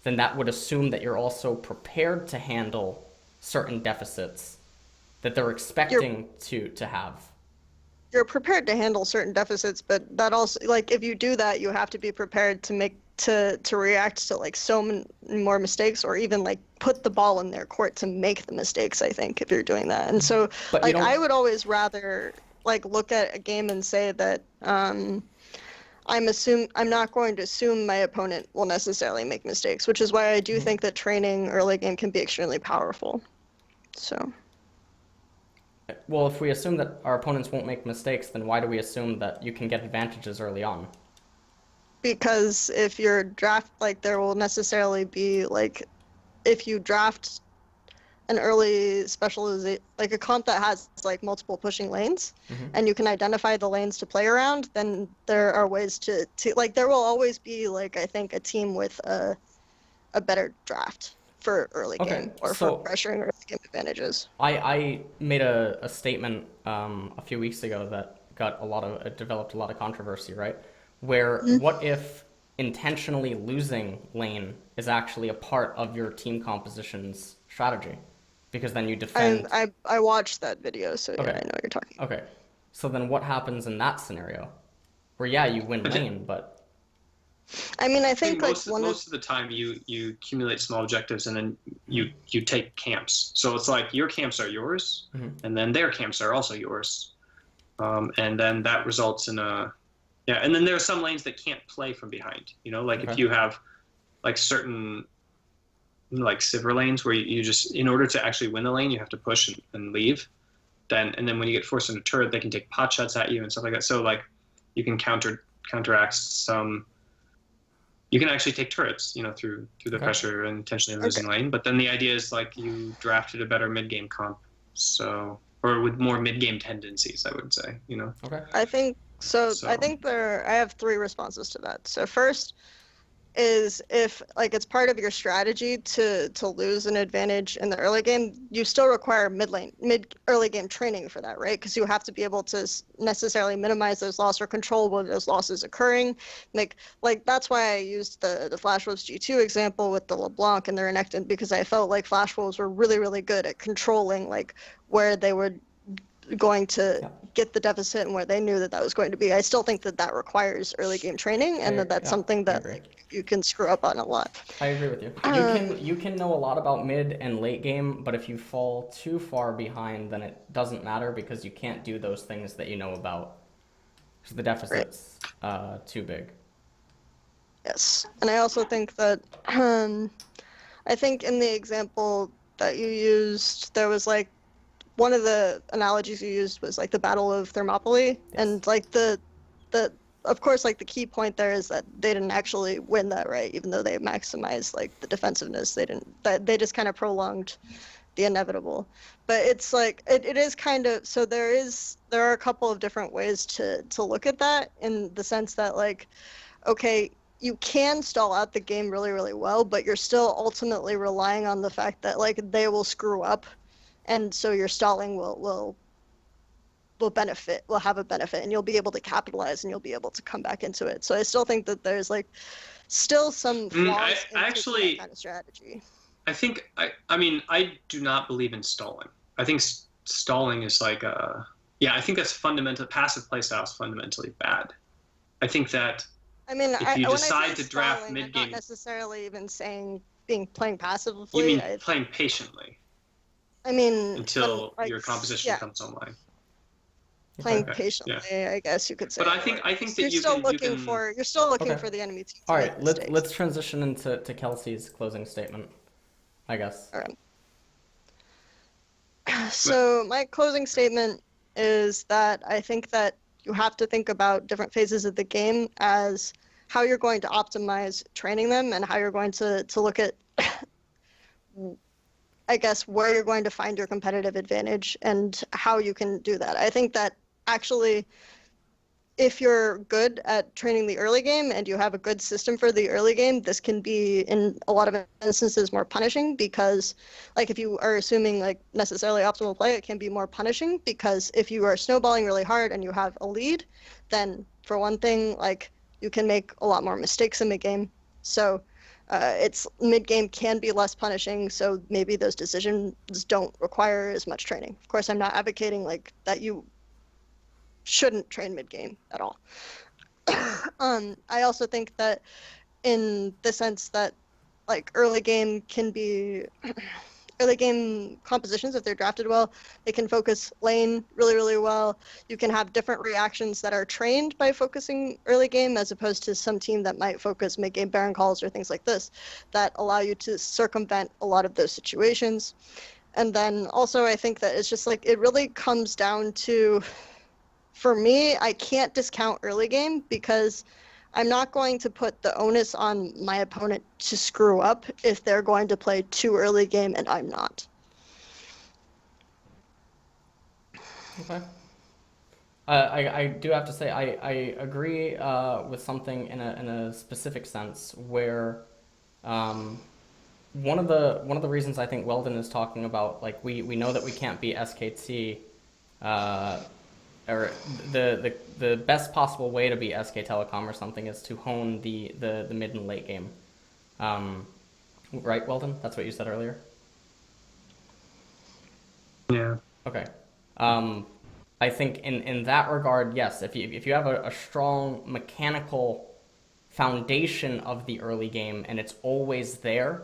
then that would assume that you're also prepared to handle certain deficits that they're expecting to have. You're prepared to handle certain deficits, but that also, like, if you do that, you have to be prepared to react to like so many more mistakes, or even like put the ball in their court to make the mistakes, I think, if you're doing that. And so like I would always rather like look at a game and say that I'm not going to assume my opponent will necessarily make mistakes, which is why I do think that training early game can be extremely powerful. So well, if we assume that our opponents won't make mistakes, then why do we assume that you can get advantages early on? Because if you're draft, like, there will necessarily be like, if you draft an early specialization, like a comp that has like multiple pushing lanes, and you can identify the lanes to play around, then there are ways to like, there will always be like, I think, a team with a better draft for early game, or for pressuring early game advantages. I made a statement a few weeks ago that developed a lot of controversy, right? Where what if intentionally losing lane is actually a part of your team composition's strategy? Because then you defend... I watched that video, so yeah, okay. I know what you're talking about. Okay. So then what happens in that scenario? Where, yeah, you win lane, but... I mean, I think like most of the time you accumulate small objectives and then you take camps. So it's like your camps are yours, and then their camps are also yours. And then that results in a... Yeah, and then there are some lanes that can't play from behind. You know, like if you have like certain... like Sivir lanes where you just, in order to actually win the lane, you have to push and leave. And then when you get forced into turret, they can take pot shots at you and stuff like that. So like you can counteract some. You can actually take turrets, you know, through the pressure and intentionally losing lane. But then the idea is like you drafted a better mid game comp, so, or with more mid game tendencies, I would say, you know. Okay. I think so. I think I have 3 responses to that. So first is, if like it's part of your strategy to lose an advantage in the early game, you still require mid early game training for that, right? Because you have to be able to necessarily minimize those losses or control when those losses occurring. Like that's why I used the Flash Wolves G2 example with the LeBlanc and the Renekton, because I felt like Flash Wolves were really, really good at controlling like where they were going to get the deficit and where they knew that was going to be. I still think that requires early game training, and that's something that you can screw up on a lot. I agree with you. You can know a lot about mid and late game, but if you fall too far behind, then it doesn't matter because you can't do those things that you know about. The deficits. too big. Yes, and I also think that I think in the example that you used, there was like one of the analogies you used was like the Battle of Thermopylae, and like the of course like the key point there is that they didn't actually win that, right? Even though they maximized like the defensiveness, they didn't. That they just kind of prolonged the inevitable. But it's like it is kind of so there are a couple of different ways to look at that, in the sense that like, okay, you can stall out the game really, really well, but you're still ultimately relying on the fact that like they will screw up, and so your stalling will have a benefit, and you'll be able to capitalize, and you'll be able to come back into it. So I still think that there's like still some flaws in actually, that kind of strategy. I mean, I do not believe in stalling. I think stalling is like I think that's passive playstyle is fundamentally bad. I think that I mean, if you decide to draft stalling, mid-game, I'm not necessarily even saying playing passively. You mean playing patiently? I mean, until your composition comes online. Playing patiently, I guess you could say. But I think that you're still looking for the enemy team. All right, let's transition into Kelsey's closing statement, I guess. All right. So my closing statement is that I think that you have to think about different phases of the game as how you're going to optimize training them, and how you're going to look at, I guess, where you're going to find your competitive advantage and how you can do that. I think that actually, if you're good at training the early game and you have a good system for the early game, this can be, in a lot of instances, more punishing, because like if you are assuming like necessarily optimal play, it can be more punishing, because if you are snowballing really hard and you have a lead, then for one thing, like you can make a lot more mistakes in mid-game. So it's mid-game can be less punishing, so maybe those decisions don't require as much training. Of course, I'm not advocating like that you shouldn't train mid-game at all. I also think that in the sense that like early game compositions, if they're drafted well, they can focus lane really, really well. You can have different reactions that are trained by focusing early game, as opposed to some team that might focus mid-game Baron calls or things like this, that allow you to circumvent a lot of those situations. And then also I think that it's just like, it really comes down to, for me, I can't discount early game, because I'm not going to put the onus on my opponent to screw up if they're going to play too early game and I'm not. Okay. I do have to say I agree with something in a specific sense, where one of the reasons I think Weldon is talking about, like we know that we can't beat SKT, or the best possible way to beat SK Telecom or something is to hone the mid and late game. Right, Weldon? That's what you said earlier? Yeah. Okay. I think in that regard, yes, if you have a strong mechanical foundation of the early game and it's always there,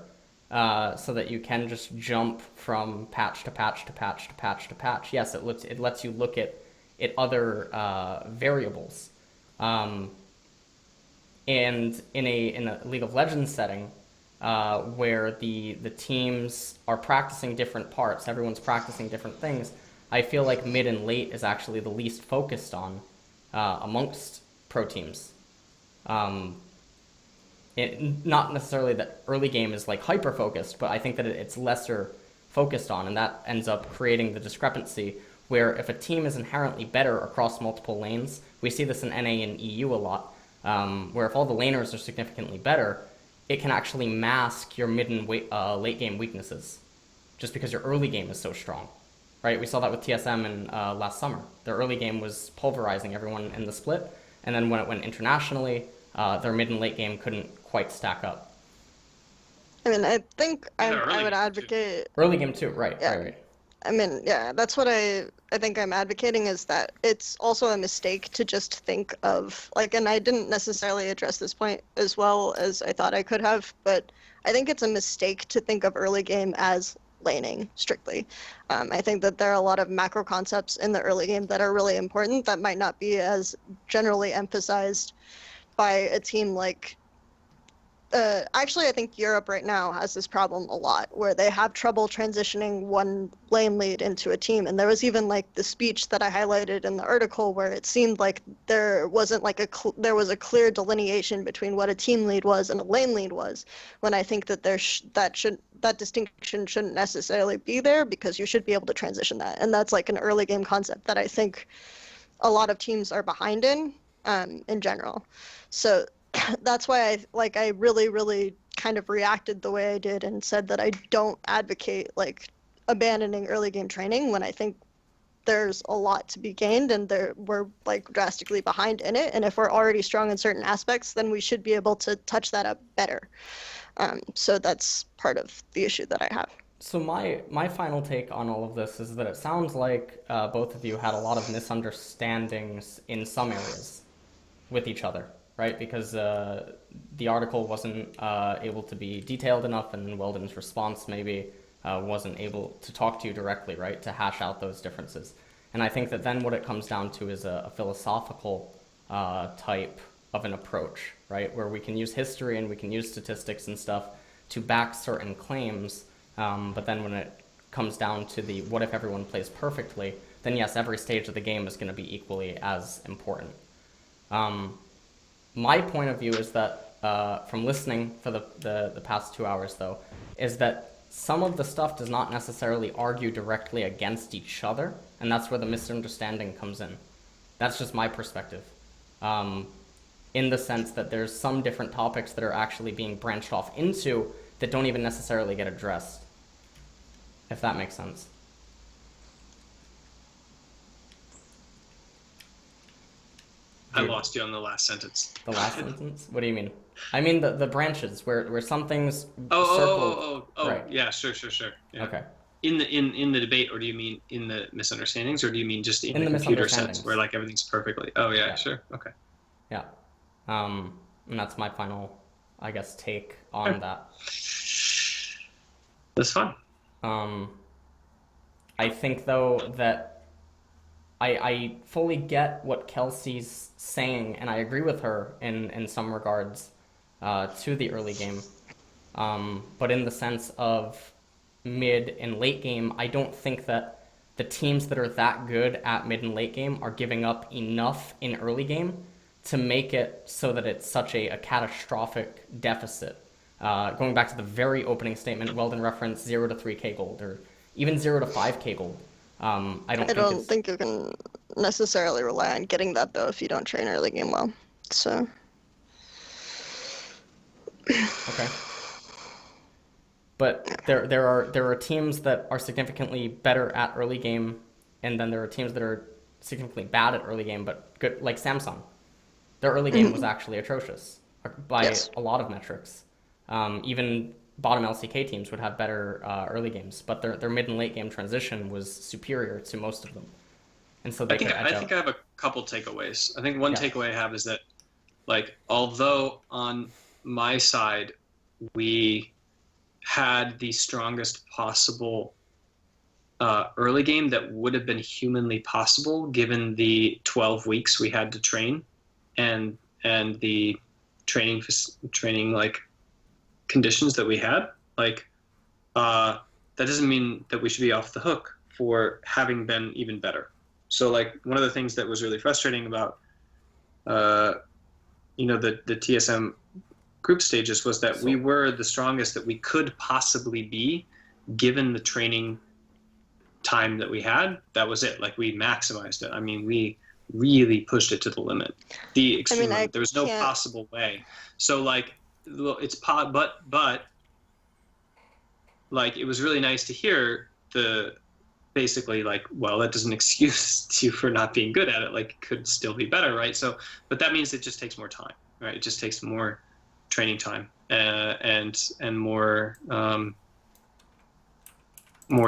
so that you can just jump from patch to patch to patch to patch to patch, yes, it lets you look at other variables. And in a League of Legends setting, where the teams are practicing different parts, everyone's practicing different things, I feel like mid and late is actually the least focused on amongst pro teams. Not necessarily that early game is like hyper focused, but I think that it's lesser focused on, and that ends up creating the discrepancy where if a team is inherently better across multiple lanes, we see this in NA and EU a lot, where if all the laners are significantly better, it can actually mask your mid and late game weaknesses, just because your early game is so strong. Right? We saw that with TSM in last summer. Their early game was pulverizing everyone in the split, and then when it went internationally, their mid and late game couldn't quite stack up. I mean, I think I would advocate... Early game too, right, yeah. right. I mean, yeah, that's what I think I'm advocating, is that it's also a mistake to just think of, like, and I didn't necessarily address this point as well as I thought I could have, but I think it's a mistake to think of early game as laning strictly. I think that there are a lot of macro concepts in the early game that are really important that might not be as generally emphasized by a team like actually, I think Europe right now has this problem a lot where they have trouble transitioning one lane lead into a team. And there was even like the speech that I highlighted in the article where it seemed like there wasn't like there was a clear delineation between what a team lead was and a lane lead was. When I think that that distinction shouldn't necessarily be there because you should be able to transition that. And that's like an early game concept that I think a lot of teams are behind in general. So that's why I really kind of reacted the way I did and said that I don't advocate like abandoning early game training when I think there's a lot to be gained and we're like drastically behind in it. And if we're already strong in certain aspects, then we should be able to touch that up better. So that's part of the issue that I have. So my final take on all of this is that it sounds like both of you had a lot of misunderstandings in some areas with each other. Right, because the article wasn't able to be detailed enough, and Weldon's response maybe wasn't able to talk to you directly, right, to hash out those differences. And I think that then what it comes down to is a philosophical type of an approach, right, where we can use history and we can use statistics and stuff to back certain claims, but then when it comes down to the what if everyone plays perfectly, then yes, every stage of the game is going to be equally as important. My point of view is that, from listening for the past 2 hours, though, is that some of the stuff does not necessarily argue directly against each other, and that's where the misunderstanding comes in. That's just my perspective, in the sense that there's some different topics that are actually being branched off into that don't even necessarily get addressed, if that makes sense. I lost you on the last sentence. The last sentence? What do you mean? I mean the branches where some things circle. Right. Yeah, sure. Yeah. Okay. In the debate, or do you mean in the misunderstandings, or do you mean just in the computer sense where like everything's perfectly? Oh yeah. Sure. Okay. Yeah. And that's my final, I guess, take on that. That's fun. I think though that I fully get what Kelsey's saying, and I agree with her in some regards to the early game. But in the sense of mid and late game, I don't think that the teams that are that good at mid and late game are giving up enough in early game to make it so that it's such a catastrophic deficit. Going back to the very opening statement, Weldon referenced 0 to 3k gold, or even 0 to 5k gold. I don't think you can necessarily rely on getting that though if you don't train early game well. So. Okay. But there are teams that are significantly better at early game, and then there are teams that are significantly bad at early game but good, like Samsung. Their early game was actually atrocious by a lot of metrics. Even bottom LCK teams would have better early games, but their mid and late game transition was superior to most of them, and so I think I have a couple takeaways. I think one takeaway I have is that, like, although on my side we had the strongest possible early game that would have been humanly possible given the 12 weeks we had to train, and the training like conditions that we had, like that doesn't mean that we should be off the hook for having been even better. So like one of the things that was really frustrating about the TSM group stages was that we were the strongest that we could possibly be given the training time that we had. That was it. Like we maximized it. I mean, we really pushed it to the limit, the extreme limit. There was no possible way. So like it's but like it was really nice to hear the basically like, well, that doesn't excuse you for not being good at it, like it could still be better, right? So but that means it just takes more time, right? It just takes more training time and more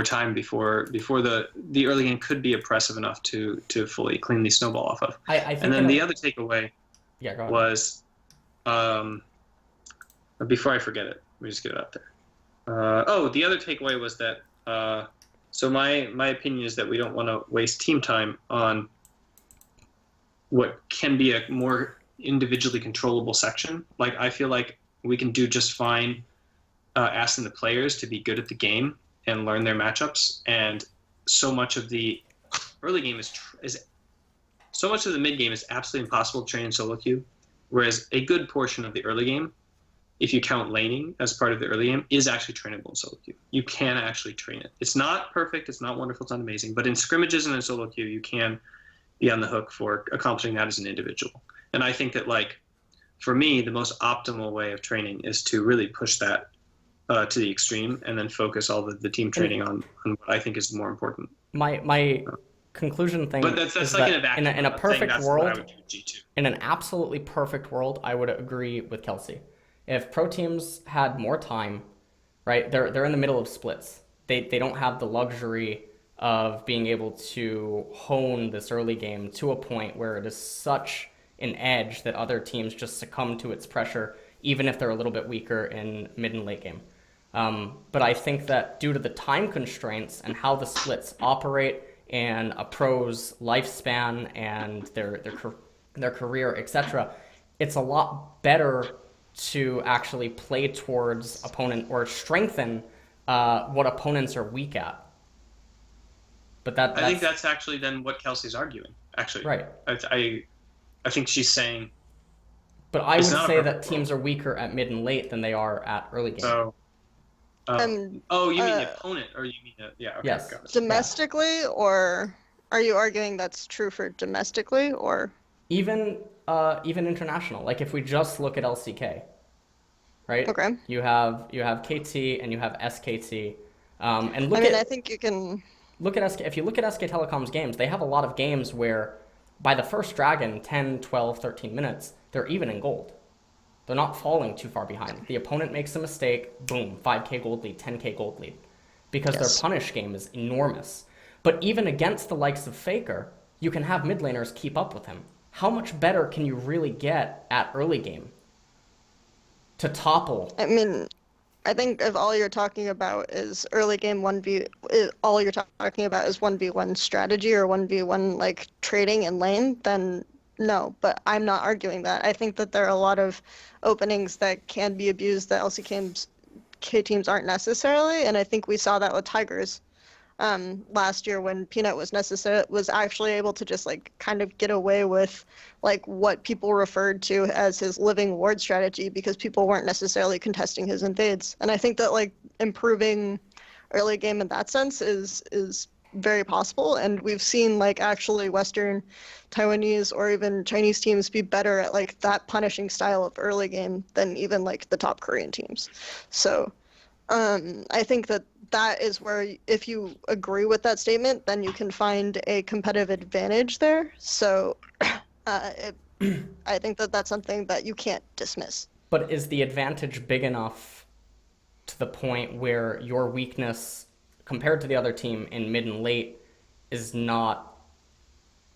time before the early game could be oppressive enough to fully clean the snowball off of. I think and then the other takeaway was before I forget it, let me just get it out there. The other takeaway was that So my opinion is that we don't want to waste team time on what can be a more individually controllable section. Like, I feel like we can do just fine asking the players to be good at the game and learn their matchups. And so much of the early game is so much of the mid game is absolutely impossible to train in solo queue. Whereas a good portion of the early game, if you count laning as part of the early game, is actually trainable in solo queue. You can actually train it. It's not perfect, it's not wonderful, it's not amazing, but in scrimmages and in solo queue, you can be on the hook for accomplishing that as an individual. And I think that, like, for me, the most optimal way of training is to really push that to the extreme and then focus all the team training on what I think is more important. My conclusion thing But that's is like that in in a perfect world, G2. in an absolutely perfect world, I would agree with Kelsey. If pro teams had more time, right? They're in the middle of splits. They don't have the luxury of being able to hone this early game to a point where it is such an edge that other teams just succumb to its pressure, even if they're a little bit weaker in mid and late game. But I think that due to the time constraints and how the splits operate and a pro's lifespan and their career, etc., it's a lot better to actually play towards opponent or strengthen what opponents are weak at. But I think that's actually then what Kelsey's arguing. Actually, right. I think she's saying. But I would say that teams are weaker at mid and late than they are at early game. So. You mean the opponent, or you mean yeah? Okay, yes. got it. Domestically, or are you arguing that's true for domestically, or even international? Like, if we just look at LCK, right? Okay. You have KT and you have SKT, and I think you can look at SK. If you look at SK Telecom's games, they have a lot of games where by the first dragon, 10, 12, 13 minutes, they're even in gold. They're not falling too far behind. The opponent makes a mistake, boom, 5k gold lead, 10k gold lead. Because their punish game is enormous. But even against the likes of Faker, you can have mid laners keep up with him. How much better can you really get at early game to topple? I mean, I think if all you're talking about is early game 1v, all you're talking about is 1v1 strategy or 1v1 like trading in lane, then no, but I'm not arguing that. I think that there are a lot of openings that can be abused that LCK teams aren't necessarily, and I think we saw that with Tigers last year when Peanut was actually able to just like kind of get away with like what people referred to as his living ward strategy because people weren't necessarily contesting his invades. And I think that like improving early game in that sense is very possible, and we've seen like actually Western Taiwanese or even Chinese teams be better at like that punishing style of early game than even like the top Korean teams. So I think that is where, if you agree with that statement, then you can find a competitive advantage there. So I think that that's something that you can't dismiss. But is the advantage big enough to the point where your weakness compared to the other team in mid and late is not?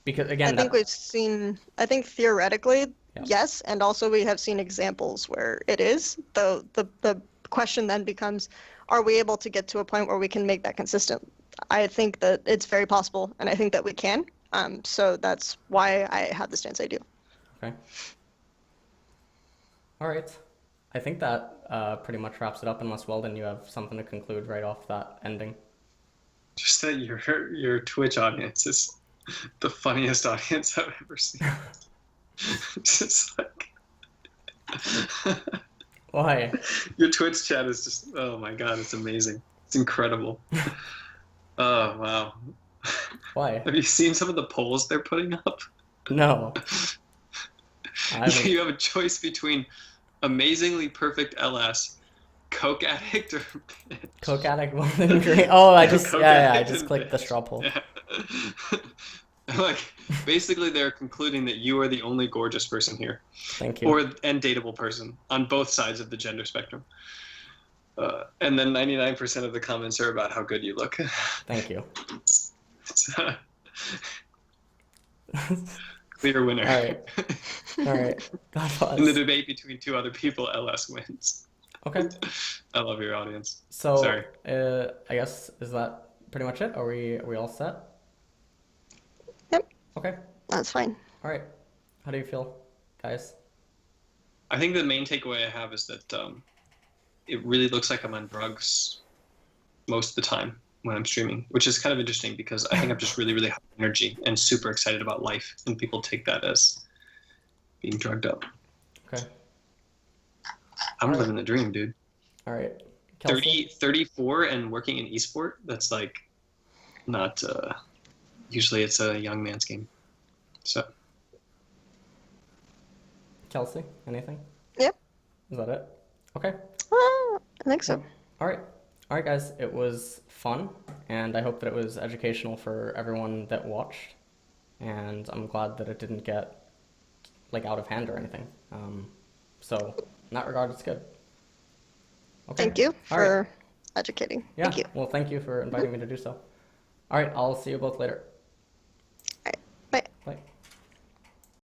Because again, I think theoretically, yes, and also we have seen examples where it is. Though the question then becomes, are we able to get to a point where we can make that consistent? I think that it's very possible, and I think that we can. So that's why I have the stance I do. Okay. All right. I think that pretty much wraps it up, unless, Weldon, you have something to conclude right off that ending. Just that your Twitch audience is the funniest audience I've ever seen. Just like... Why? Your Twitch chat is just, oh my god, it's amazing. It's incredible. Oh, wow. Why? Have you seen some of the polls they're putting up? No. You have a choice between amazingly perfect LS, Coke Addict, or Coke Addict, Weldon Green. Oh, I just clicked the straw poll. Yeah. Like, basically they're concluding that you are the only gorgeous person here. Thank you. And dateable person on both sides of the gender spectrum. And then 99% of the comments are about how good you look. Thank you. Clear winner. All right. God bless. In the debate between two other people, LS wins. Okay. I love your audience. So, Sorry. I guess is that pretty much it? Are we all set? Yep, Okay. that's fine. All right. How do you feel, guys? I think the main takeaway I have is that it really looks like I'm on drugs most of the time when I'm streaming, which is kind of interesting because I think I'm just really, really high energy and super excited about life, and people take that as being drugged up. Okay. I'm All right. living the dream, dude. All right. Kelsey? 34 and working in esport, that's like not, usually it's a young man's game. So, Kelsey, anything? Yep. Is that it? Okay. I think so. All right. All right, guys. It was fun, and I hope that it was educational for everyone that watched. And I'm glad that it didn't get like out of hand or anything. So in that regard, it's good. Okay. Thank you All right. for educating. Yeah. Thank you. Well, thank you for inviting me to do so. All right. I'll see you both later.